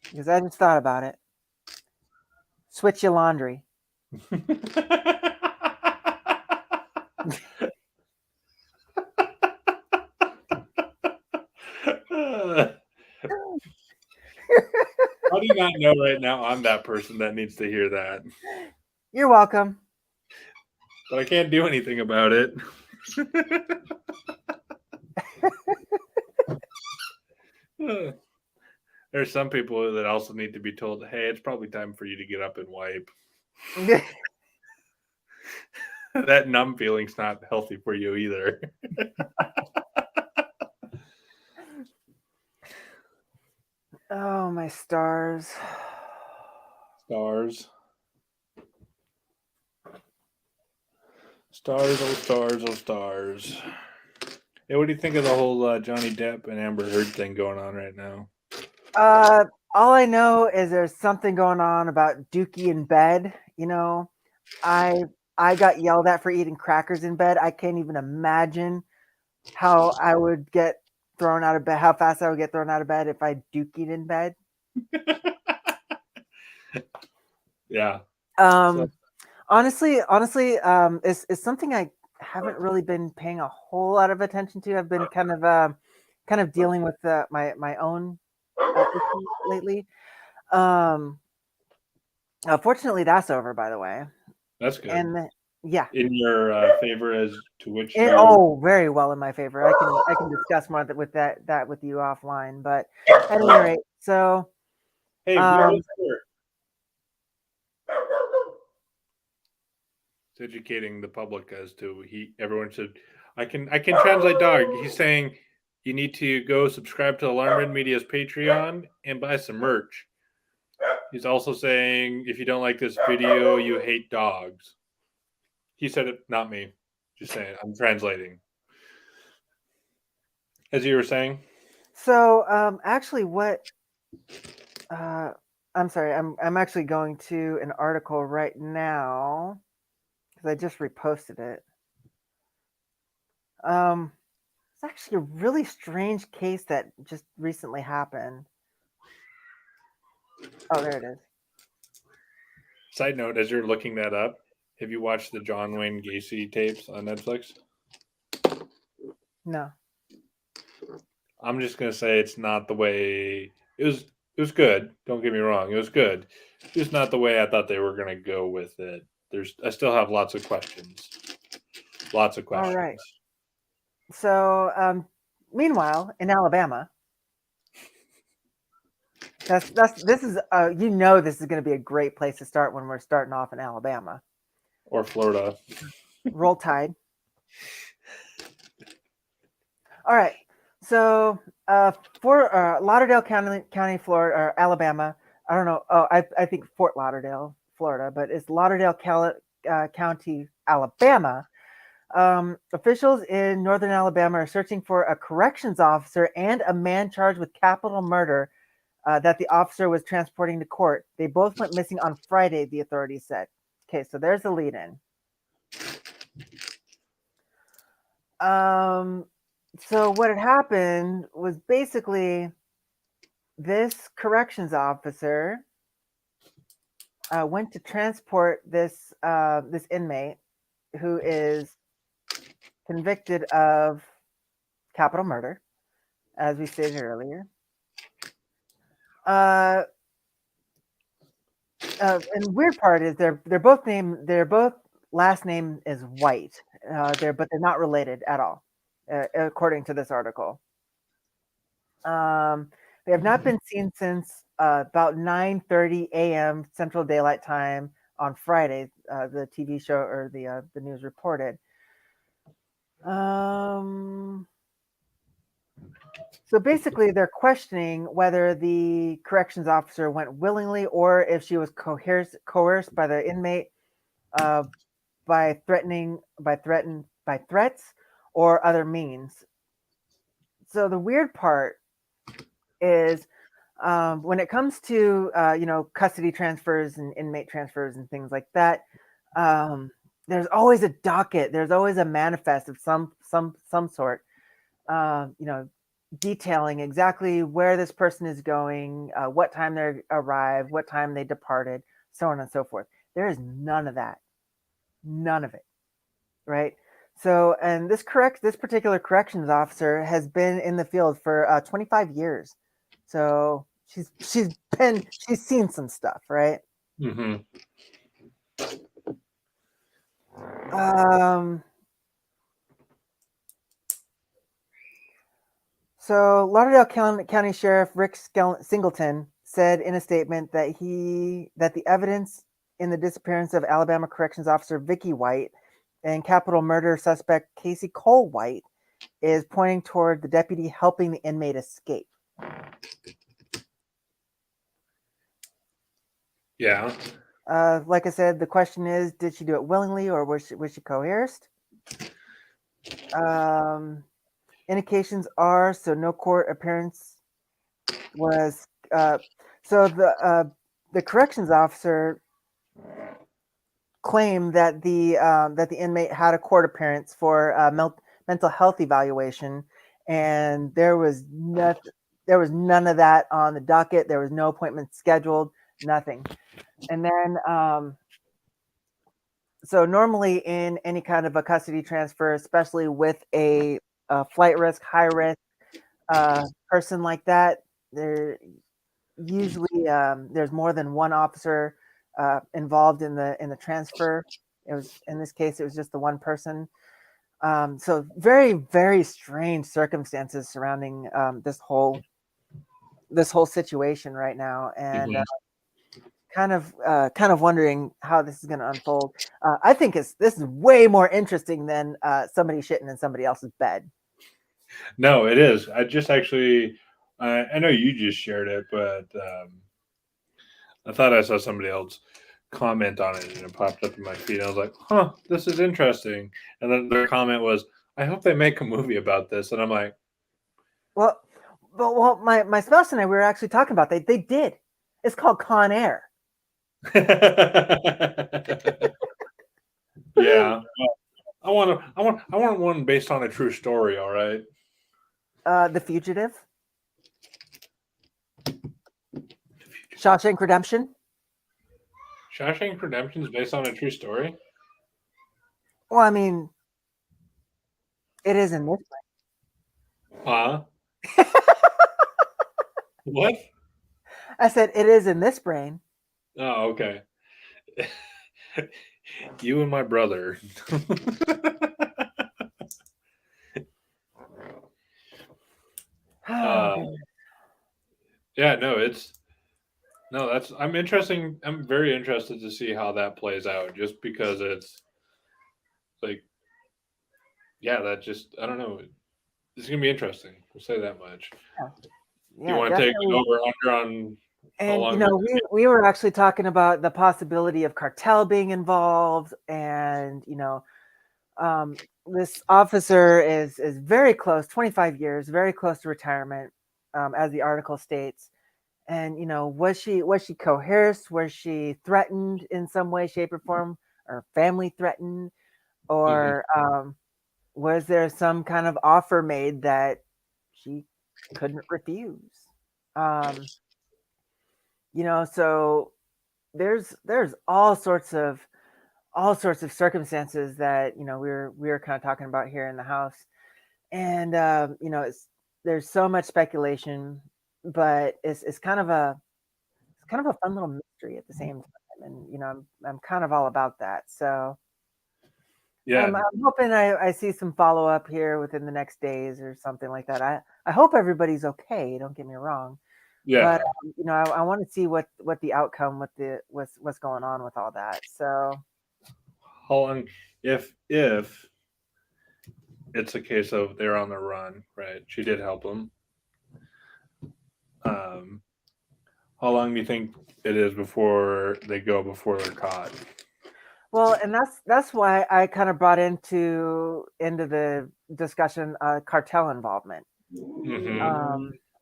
because I just thought about it. switch your laundry. How do you not know right now I'm that person that needs to hear that? You're welcome. But I can't do anything about it. There's some people that also need to be told, hey, it's probably time for you to get up and wipe. That numb feeling's not healthy for you either. Oh, my stars. Stars. Stars, oh stars, oh stars. Hey, what do you think of the whole Johnny Depp and Amber Heard thing going on right now? All I know is there's something going on about Dookie in bed. You know, I got yelled at for eating crackers in bed. I can't even imagine how I would get thrown out of bed, how fast I would get thrown out of bed if I dookied in bed. Yeah. Honestly, it's something I haven't really been paying a whole lot of attention to. I've been kind of dealing with my own issues lately. Fortunately, that's over, by the way. That's good. And yeah, in your favor as to which you... very well in my favor. I can discuss more with that with you offline. But at any rate, so hey, it's educating the public as to everyone should... I can translate dog. He's saying you need to go subscribe to Alarmrid Media's Patreon and buy some merch. He's also saying if you don't like this video, you hate dogs. He said it, not me. Just saying. I'm translating. As you were saying. So actually, what? I'm sorry. I'm actually going to an article right now because I just reposted it. It's actually a really strange case that just recently happened. Oh, there it is. Side note, as you're looking that up, have you watched the John Wayne Gacy tapes on Netflix? No. I'm just gonna say it's not the way it was. It was good. Don't get me wrong. It was good. It's not the way I thought they were gonna go with it. I still have lots of questions. Lots of questions. All right. So, meanwhile, in Alabama, this is this is going to be a great place to start when we're starting off in Alabama or Florida. Roll Tide. All right. So for Lauderdale County, Florida, or Alabama. I don't know. Oh, I think Fort Lauderdale, Florida, but it's Lauderdale County, Alabama. Officials in northern Alabama are searching for a corrections officer and a man charged with capital murder that the officer was transporting to court. They both went missing on Friday, the authorities said. Okay, so there's the lead in. So what had happened was basically this corrections officer went to transport this this inmate who is convicted of capital murder, as we stated earlier. And the weird part is they're both last name is White. But they're not related at all, according to this article. They have not been seen since about 9:30 a.m. Central Daylight Time on Friday. The TV show or the news reported. So basically, they're questioning whether the corrections officer went willingly or if she was coerced by the inmate by threats or other means. So the weird part is when it comes to custody transfers and inmate transfers and things like that. There's always a docket. There's always a manifest of some sort. Detailing exactly where this person is going, what time they arrived, what time they departed, so on and so forth. There is none of that. None of it. Right. So, and this particular corrections officer has been in the field for 25 years. So she's seen some stuff, right? Mm-hmm. So Lauderdale County Sheriff Rick Singleton said in a statement that the evidence in the disappearance of Alabama corrections officer Vicky White and capital murder suspect Casey Cole White is pointing toward the deputy helping the inmate escape. Yeah. Like I said, the question is, did she do it willingly or was she coerced? Indications are so no court appearance was. So the corrections officer claimed that the inmate had a court appearance for mental health evaluation, and there was none of that on the docket. There was no appointment scheduled, nothing. And then so normally in any kind of a custody transfer, especially with a flight risk, high risk person like that, there usually there's more than one officer involved in the transfer. It was, in this case, it was just the one person. So very, very strange circumstances surrounding this whole situation right now, and kind of wondering how this is going to unfold. I think this is way more interesting than somebody shitting in somebody else's bed. No, it is. I just actually, I know you just shared it, but I thought I saw somebody else comment on it and it popped up in my feed. I was like, huh, this is interesting. And then their comment was, I hope they make a movie about this. And I'm like, well, my spouse and I, we were actually talking about they did. It's called Con Air. Yeah. I want one based on a true story, all right? The Fugitive. Shawshank Redemption. Shawshank Redemption is based on a true story? Well, I mean, it is in this way. Huh? What? I said it is in this brain. Oh, okay. You and my brother. Yeah, I'm interesting. I'm very interested to see how that plays out, just because it's like, yeah, I don't know. It's gonna be interesting. We'll say that much. Yeah, you want to take it over under on how long? And we were actually talking about the possibility of cartel being involved, and this officer is very close, 25 years, very close to retirement, as the article states. And was she coerced? Was she threatened in some way, shape, or form, or family threatened, or was there some kind of offer made that she couldn't refuse? So there's all sorts of circumstances that we're kind of talking about here in the house, and there's so much speculation, but it's kind of a fun little mystery at the same time, and I'm kind of all about that. So yeah, I'm hoping I see some follow up here within the next days or something like that. I hope everybody's okay. Don't get me wrong. yeah. But I want to see what the outcome what's going on with all that. So How long, if it's a case of they're on the run, right? She did help them. How long do you think it is before they're caught? Well, and that's why I kind of brought into the discussion cartel involvement,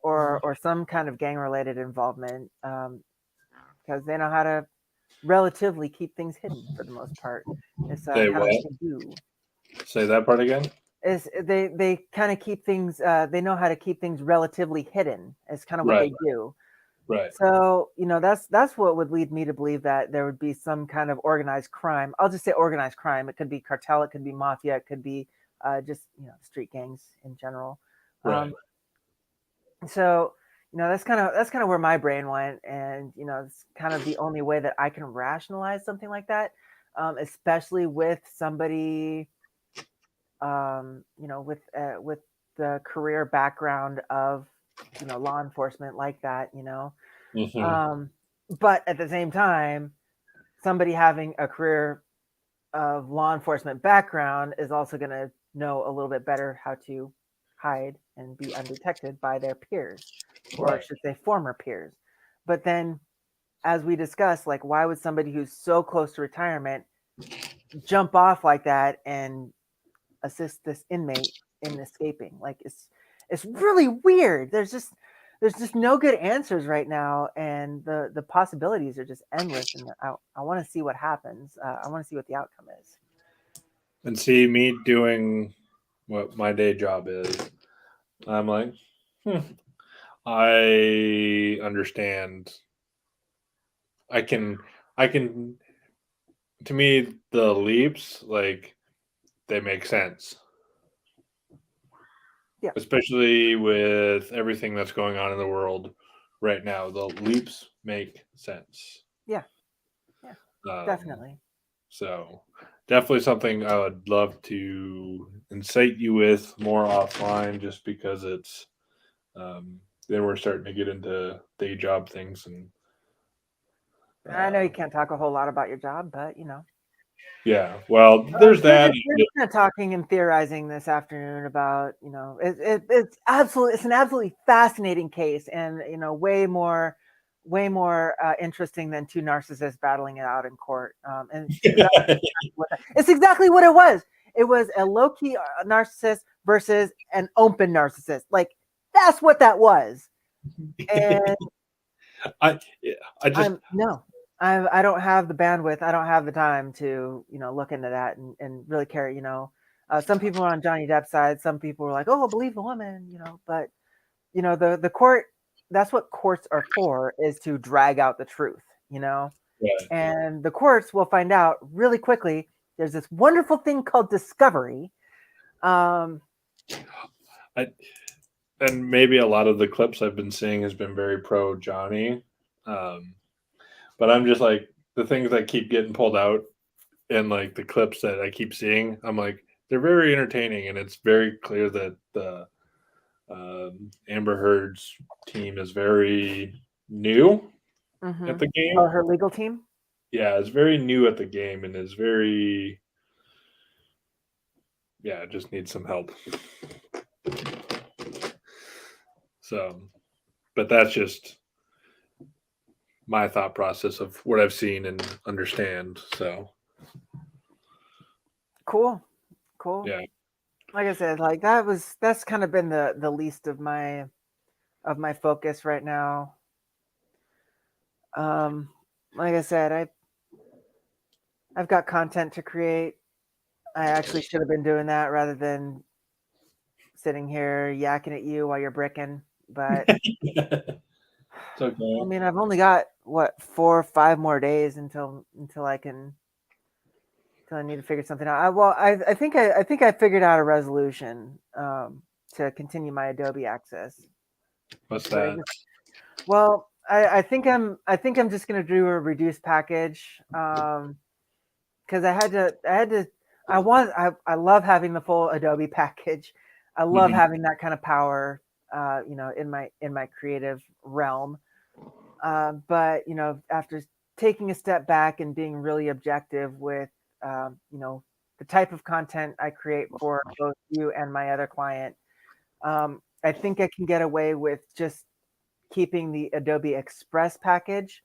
or some kind of gang related involvement, because they know how to relatively keep things hidden for the most part. It's They kind what? of what they do. Say that part again. Is they kind of keep things. They know how to keep things relatively hidden. It's kind of what they do. Right. So, that's what would lead me to believe that there would be some kind of organized crime. I'll just say organized crime. It could be cartel, it could be mafia, it could be just street gangs in general. Right. So, that's kind of where my brain went, and it's kind of the only way that I can rationalize something like that, especially with somebody, with the career background of law enforcement like that. Hmm. Um, but at the same time, somebody having a career of law enforcement background is also going to know a little bit better how to hide and be undetected by their peers, or I Right. should say former peers. But then, as we discussed, like, why would somebody who's so close to retirement jump off like that and assist this inmate in escaping? Like, it's really weird. There's just no good answers right now, and the possibilities are just endless. And I want to see what happens. I want to see what the outcome is. And see me doing what my day job is. I'm like, hmm, I understand. I can, I can. To me, the leaps like they make sense, Yeah, especially with everything that's going on in the world right now. The leaps make sense. yeah, yeah, Um, definitely. so definitely something I would love to incite you with more offline, just because it's then we're starting to get into day job things and I know you uh, can't talk a whole lot about your job, but yeah. Well, there's that. we're just kind of talking and theorizing this afternoon about it's an absolutely fascinating case, and way more interesting than two narcissists battling it out in court. And it's exactly what it was. It was a low key narcissist versus an open narcissist. Like, that's what that was. And I I just I'm no, I don't have the bandwidth. I don't have the time to look into that and really care. Some people are on Johnny Depp's side. Some people are like, oh, believe the woman. But the court. That's what courts are for, is to drag out the truth. yeah, And the courts will find out really quickly. There's this wonderful thing called discovery. Um, I and maybe a lot of the clips I've been seeing has been very pro Johnny, um, but I'm just like the things that keep getting pulled out and like the clips that I keep seeing. I'm like they're very entertaining, and it's very clear that the Amber Heard's team is very new at mhm. the game. Oh, her legal team. Yeah, is very new at the game and is very yeah, just needs some help. So, but that's just my thought process of what I've seen and understand. So, Cool, cool. yeah, Like I said, like that's kind of been the least of my focus right now. Um, like I said, I've got content to create. I actually should have been doing that rather than sitting here yakking at you while you're bricking. But it's I okay. mean, I've only got what 4 or 5 more days until I need to figure something out. I think I figured out a resolution to continue my Adobe access. What's But that? I think I'm just gonna do a reduced package, because I love having the full Adobe package. I love Hmm. having that kind of power, in my creative realm. But after taking a step back and being really objective with, the type of content I create for both you and my other client, I think I can get away with just keeping the Adobe Express package,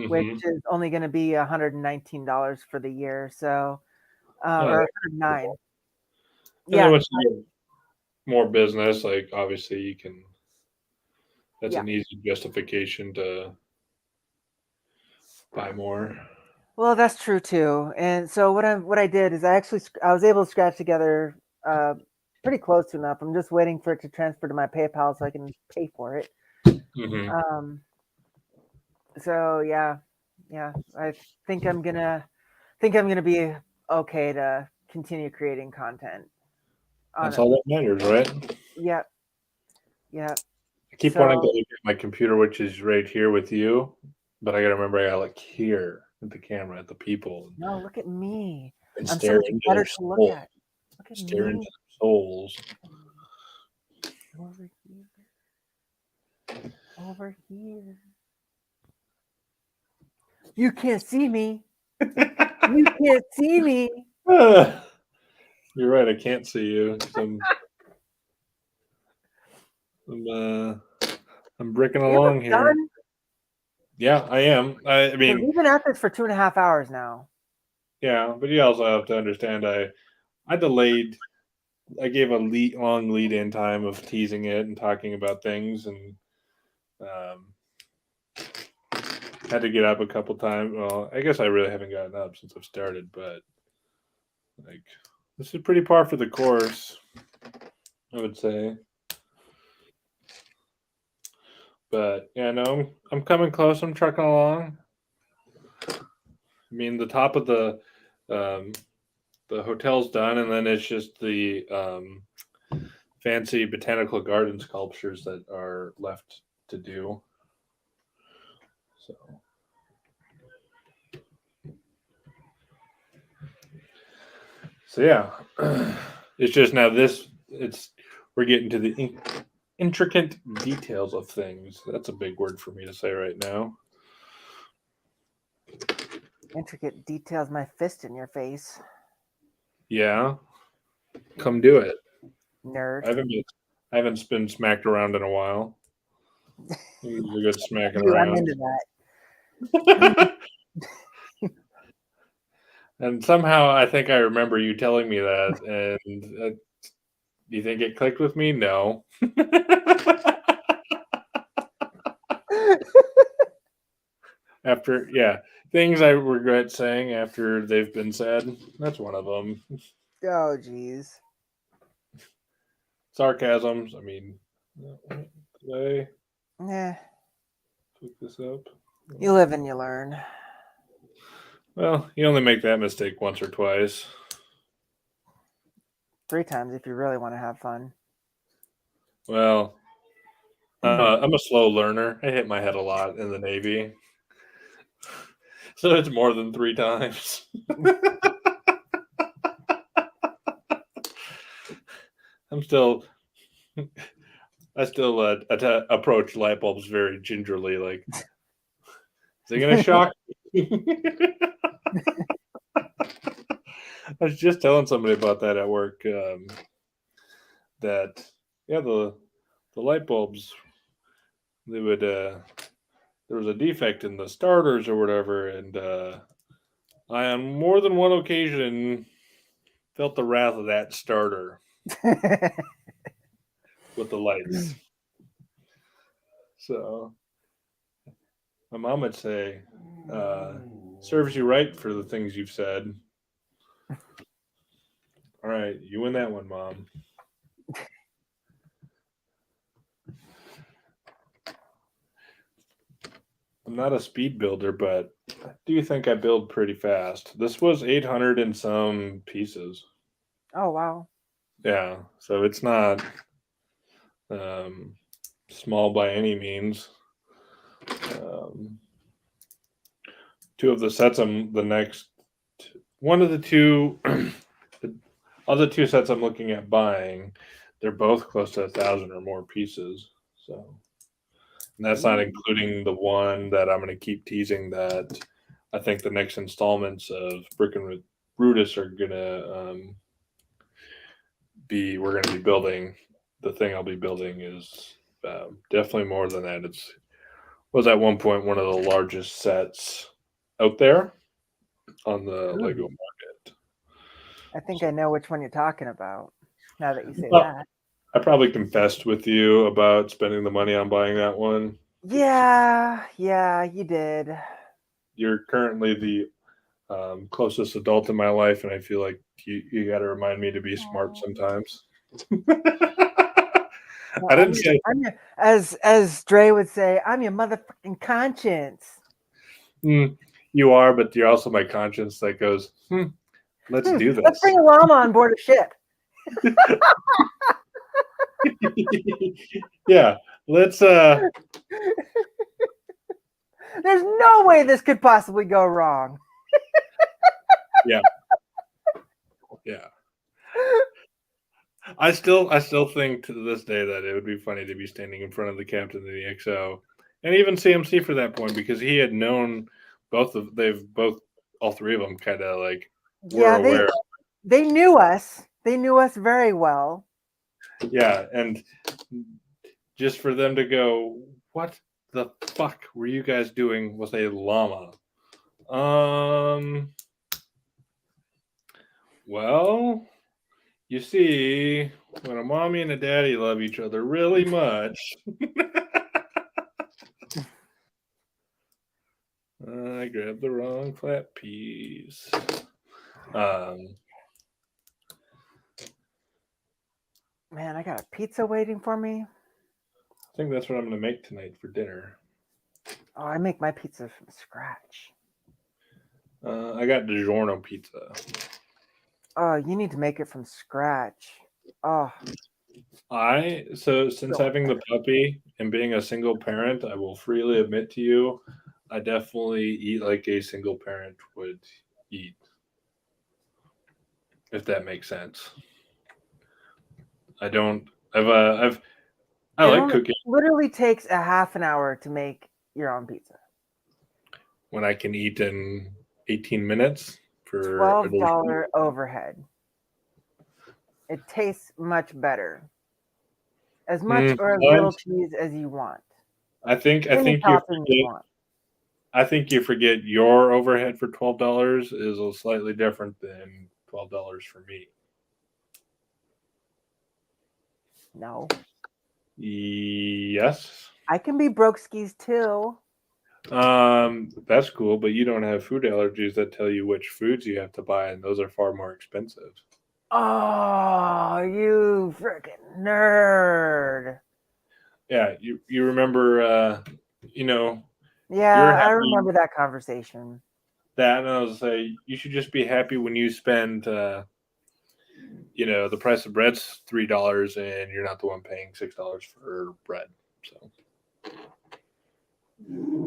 which Hmm. is only going to be $119 for the year. So, Oh, or that's 109. cool. And then Yeah, once you get more business, like obviously you can. That's yeah. an easy justification to buy more. Well, that's true too. And so what I did is I was able to scratch together uh, pretty close to enough. I'm just waiting for it to transfer to my PayPal so I can pay for it. Hmm. Um, So yeah, I think I'm gonna be okay to continue creating content on That's it. all that matters, right? Yep, yep. I keep wanting to So look at my computer, which is right here with you, but I gotta remember I gotta look here at the camera, at the people, no, look at me. and I'm so stare much into better their to look soul, at. Look at stare into me. their souls. Over here. Over here. You can't see me. You can't see me. Ah, you're right. I can't see you. 'Cause I'm bricking You almost along here. done? Yeah, I am. I Because mean, we've been at this for 2.5 hours now. yeah, but you also have to understand. I delayed. I gave a long lead in time of teasing it and talking about things, and um, had to get up a couple times. Well, I guess I really haven't gotten up since I've started, but like this is pretty par for the course, I would say. But yeah, no, I'm coming close. I'm trucking along. I mean, the top of um, the hotel's done, and then it's just the fancy botanical garden sculptures that are left to do. So, yeah, it's just now this. It's we're getting to the intricate details of things. That's a big word for me to say right now. Intricate details, my fist in your face. Yeah, come do it. Nerd. I haven't been smacked around in a while. It's a good smacking Dude, I'm around. into that. And somehow I think I remember you telling me that. And do you think it clicked with me? No. After, yeah, things I regret saying after they've been said. That's one of them. Oh, jeez. Sarcasms. I mean, did I Yeah. pick this up? You live and you learn. Well, you only make that mistake once or twice. 3 times if you really want to have fun. Well, I'm a slow learner. I hit my head a lot in the Navy. So it's more than 3 times. I'm still, I still approach light bulbs very gingerly. Like, is it going to shock me? I was just telling somebody about that at work. That yeah, the light bulbs, they would there was a defect in the starters or whatever, and I on more than one occasion felt the wrath of that starter with the lights. So my mom would say, serves you right for the things you've said. All right, you win that one, Mom. I'm not a speed builder, but I do think I build pretty fast. This was 800 and some pieces. Oh, wow. Yeah, so it's not um, small by any means. Um, two of the sets I'm the next one of the two the other two sets I'm looking at buying, they're both close to 1,000 or more pieces. So and that's not including the one that I'm going to keep teasing that I think the next installments of Brick and Brutus are going to we're going to be building. The thing I'll be building is definitely more than that. It's was at one point one of the largest sets out there on the Lego Ooh. market. I think I know which one you're talking about now that you say Well, that. I probably confessed with you about spending the money on buying that one. Yeah, you did. You're currently the closest adult in my life, and I feel like you got to remind me to be smart Aw. sometimes. No, I didn't say as Dre would say, I'm your motherfucking conscience. You are, but you're also my conscience that goes, let's do Let's this. bring a llama on board a ship. Yeah, let's. There's no way this could possibly go wrong. Yeah. I still think to this day that it would be funny to be standing in front of the captain of the XO, and even CMC for that point, because he had known all three of them kind of like were Yeah, aware. they knew us. They knew us very well. Yeah, and just for them to go, what the fuck were you guys doing with a llama? Well, you see, when a mommy and a daddy love each other really much. I grabbed the wrong flat piece. Man, I got a pizza waiting for me. I think that's what I'm going to make tonight for dinner. Oh, I make my pizza from scratch. I got DiGiorno pizza. Oh, you need to make it from scratch. Oh, Since having the puppy and being a single parent, I will freely admit to you, I definitely eat like a single parent would eat, if that makes sense. I don't. I like cooking literally takes a half an hour to make your own pizza. when I can eat in 18 minutes for $12 overhead. It tastes much better. As much or as little cheese as you want. I think Any you topping forget. you want. I think you forget your overhead for $12 is a slightly different than $12 for me. No. Yes. I can be broke skis too. That's cool, but you don't have food allergies that tell you which foods you have to buy, and those are far more expensive. Oh, you freaking nerd. Yeah, you remember Yeah, I remember that conversation. That, and I was say you should just be happy when you spend the price of bread's $3 and you're not the one paying $6 for bread. So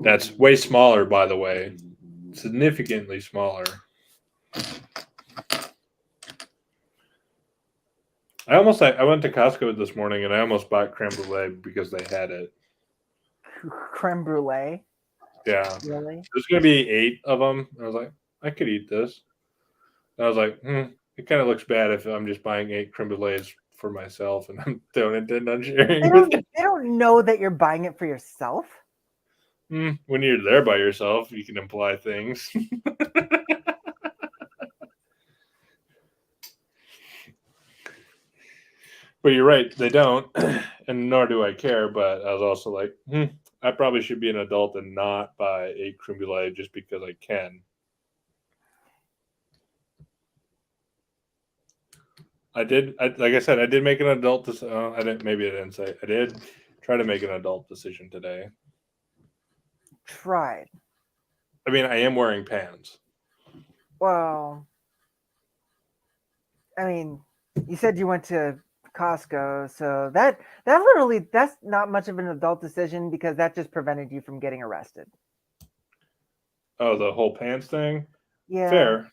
that's way smaller, by the way. Significantly smaller. I went to Costco this morning and I almost bought creme brulee because they had it. Creme brulee? Yeah. Really? There's going to be 8 of them. I was like, I could eat this. And I was like, it kind of looks bad if I'm just buying 8 creme brulees for myself and I don't intend on sharing with you. They don't know that you're buying it for yourself? When you're there by yourself, you can imply things. But you're right, they don't, and nor do I care. But I was also like, I probably should be an adult and not buy 8 creme brulee just because I can. Like I said, I did make an adult decision. I didn't. Maybe I didn't say. I did try to make an adult decision today. Tried. I mean, I am wearing pants. Well, I mean, you said you went to Costco, so that's not much of an adult decision because that just prevented you from getting arrested. Oh, the whole pants thing? Yeah. Fair.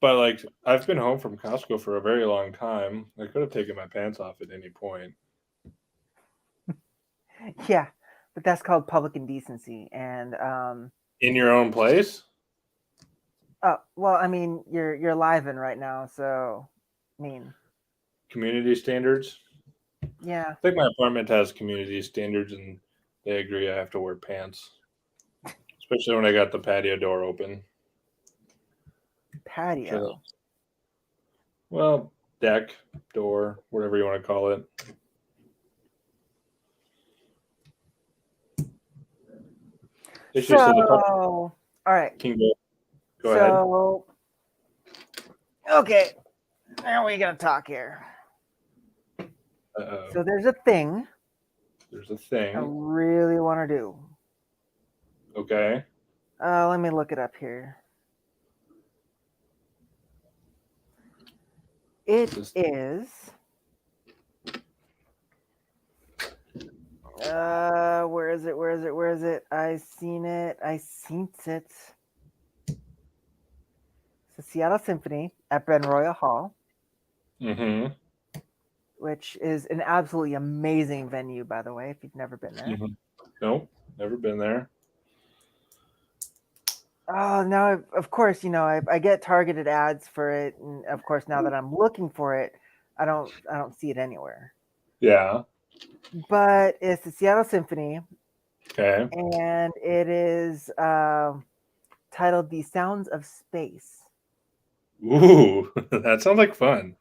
But like I've been home from Costco for a very long time. I could have taken my pants off at any point. Yeah, but that's called public indecency and in your own place? Oh, well, I mean, you're live in right now, so I mean, community standards? Yeah. I think my apartment has community standards and they agree I have to wear pants. Especially when I got the patio door open. Patio. Well, deck, door, whatever you want to call it. All right. Can go ahead. Okay, now we're gonna talk here. So there's a thing. There's a thing I really want to do. Okay. Let me look it up here. It is. Where is it? Where is it? Where is it? I seen it. It's the Seattle Symphony at Ben Royal Hall, Mm-hmm. which is an absolutely amazing venue, by the way, if you've never been there. Mm-hmm. Nope, never been there. Oh, now of course, I get targeted ads for it, and of course, now that I'm looking for it, I don't see it anywhere. Yeah. But it's the Seattle Symphony, Okay. and it is titled "The Sounds of Space." Ooh, that sounds like fun.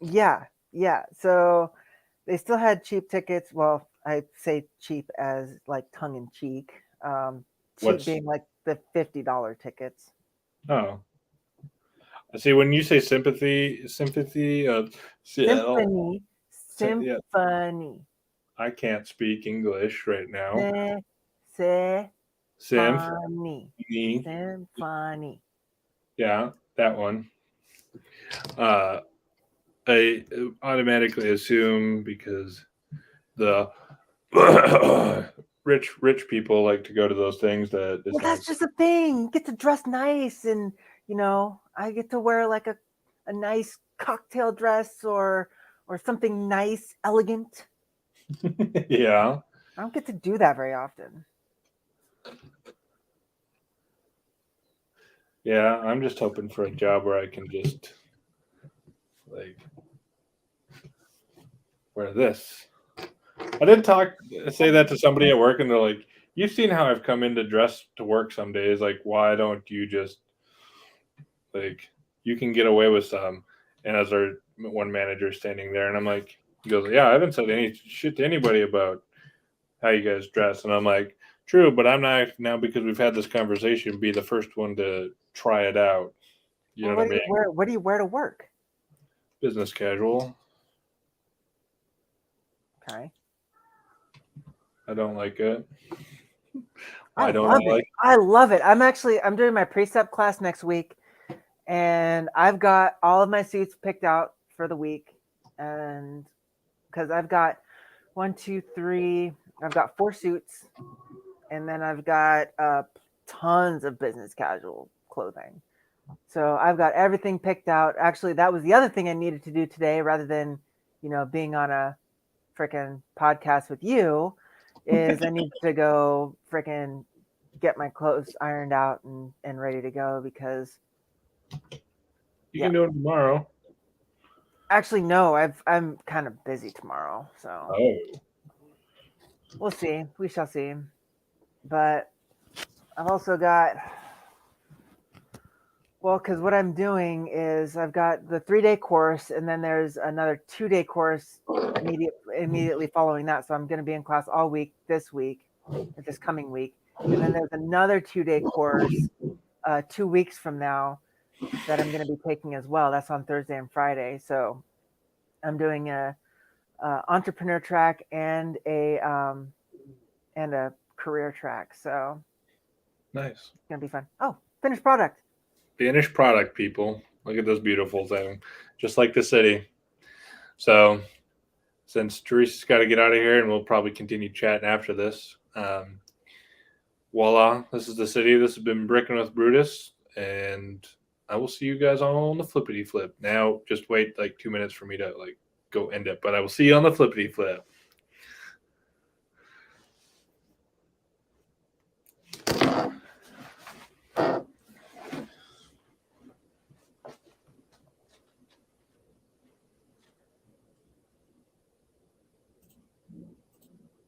Yeah. So they still had cheap tickets. Well, I say cheap as like tongue in cheek. Cheap being like the $50 tickets. Oh, I see. When you say sympathy of Seattle, yeah, Symphony. I can't speak English right now. Symphony. Symphony. Symphony. Yeah, that one. I automatically assume because the rich people like to go to those things that it's Well, that's just a thing. You get to dress nice, and I get to wear like a nice cocktail dress or something nice, elegant. Yeah. I don't get to do that very often. Yeah, I'm just hoping for a job where I can just like wear this. I did say that to somebody at work, and they're like, "You've seen how I've come into dress to work some days. Like, why don't you just like you can get away with some?" And as our one manager standing there, and I'm like, he goes, "Yeah, I haven't said any shit to anybody about how you guys dress," and I'm like, "True, but I'm not now because we've had this conversation. Be the first one to try it out. You know what I mean? What do you wear to work? Business casual. Okay. I don't like it. I love it. I'm doing my precept class next week, and I've got all of my suits picked out for the week, and because I've got 4 suits, and then I've got tons of business casual clothing. So I've got everything picked out. Actually, that was the other thing I needed to do today, rather than being on a freaking podcast with you, is I need to go freaking get my clothes ironed out and ready to go, because You can do it tomorrow. actually no, I'm kind of busy tomorrow, so we'll see. We shall see. But I've also got, well, because what I'm doing is I've got the 3-day course, and then there's another 2-day course immediately following that. So I'm going to be in class all week this coming week. And then there's another 2-day course 2 weeks from now that I'm going to be taking as well. That's on Thursday and Friday. So I'm doing a entrepreneur track and a career track. So nice. It's going to be fun. Oh, finished product. Finished product, people. Look at this beautiful thing. Just like the city. So since Teresa's got to get out of here, and we'll probably continue chatting after this. Voila, this is the city. This has been Bricking with Brutus, and I will see you guys on the flippity flip. Now, just wait like 2 minutes for me to like go end it, but I will see you on the flippity flip.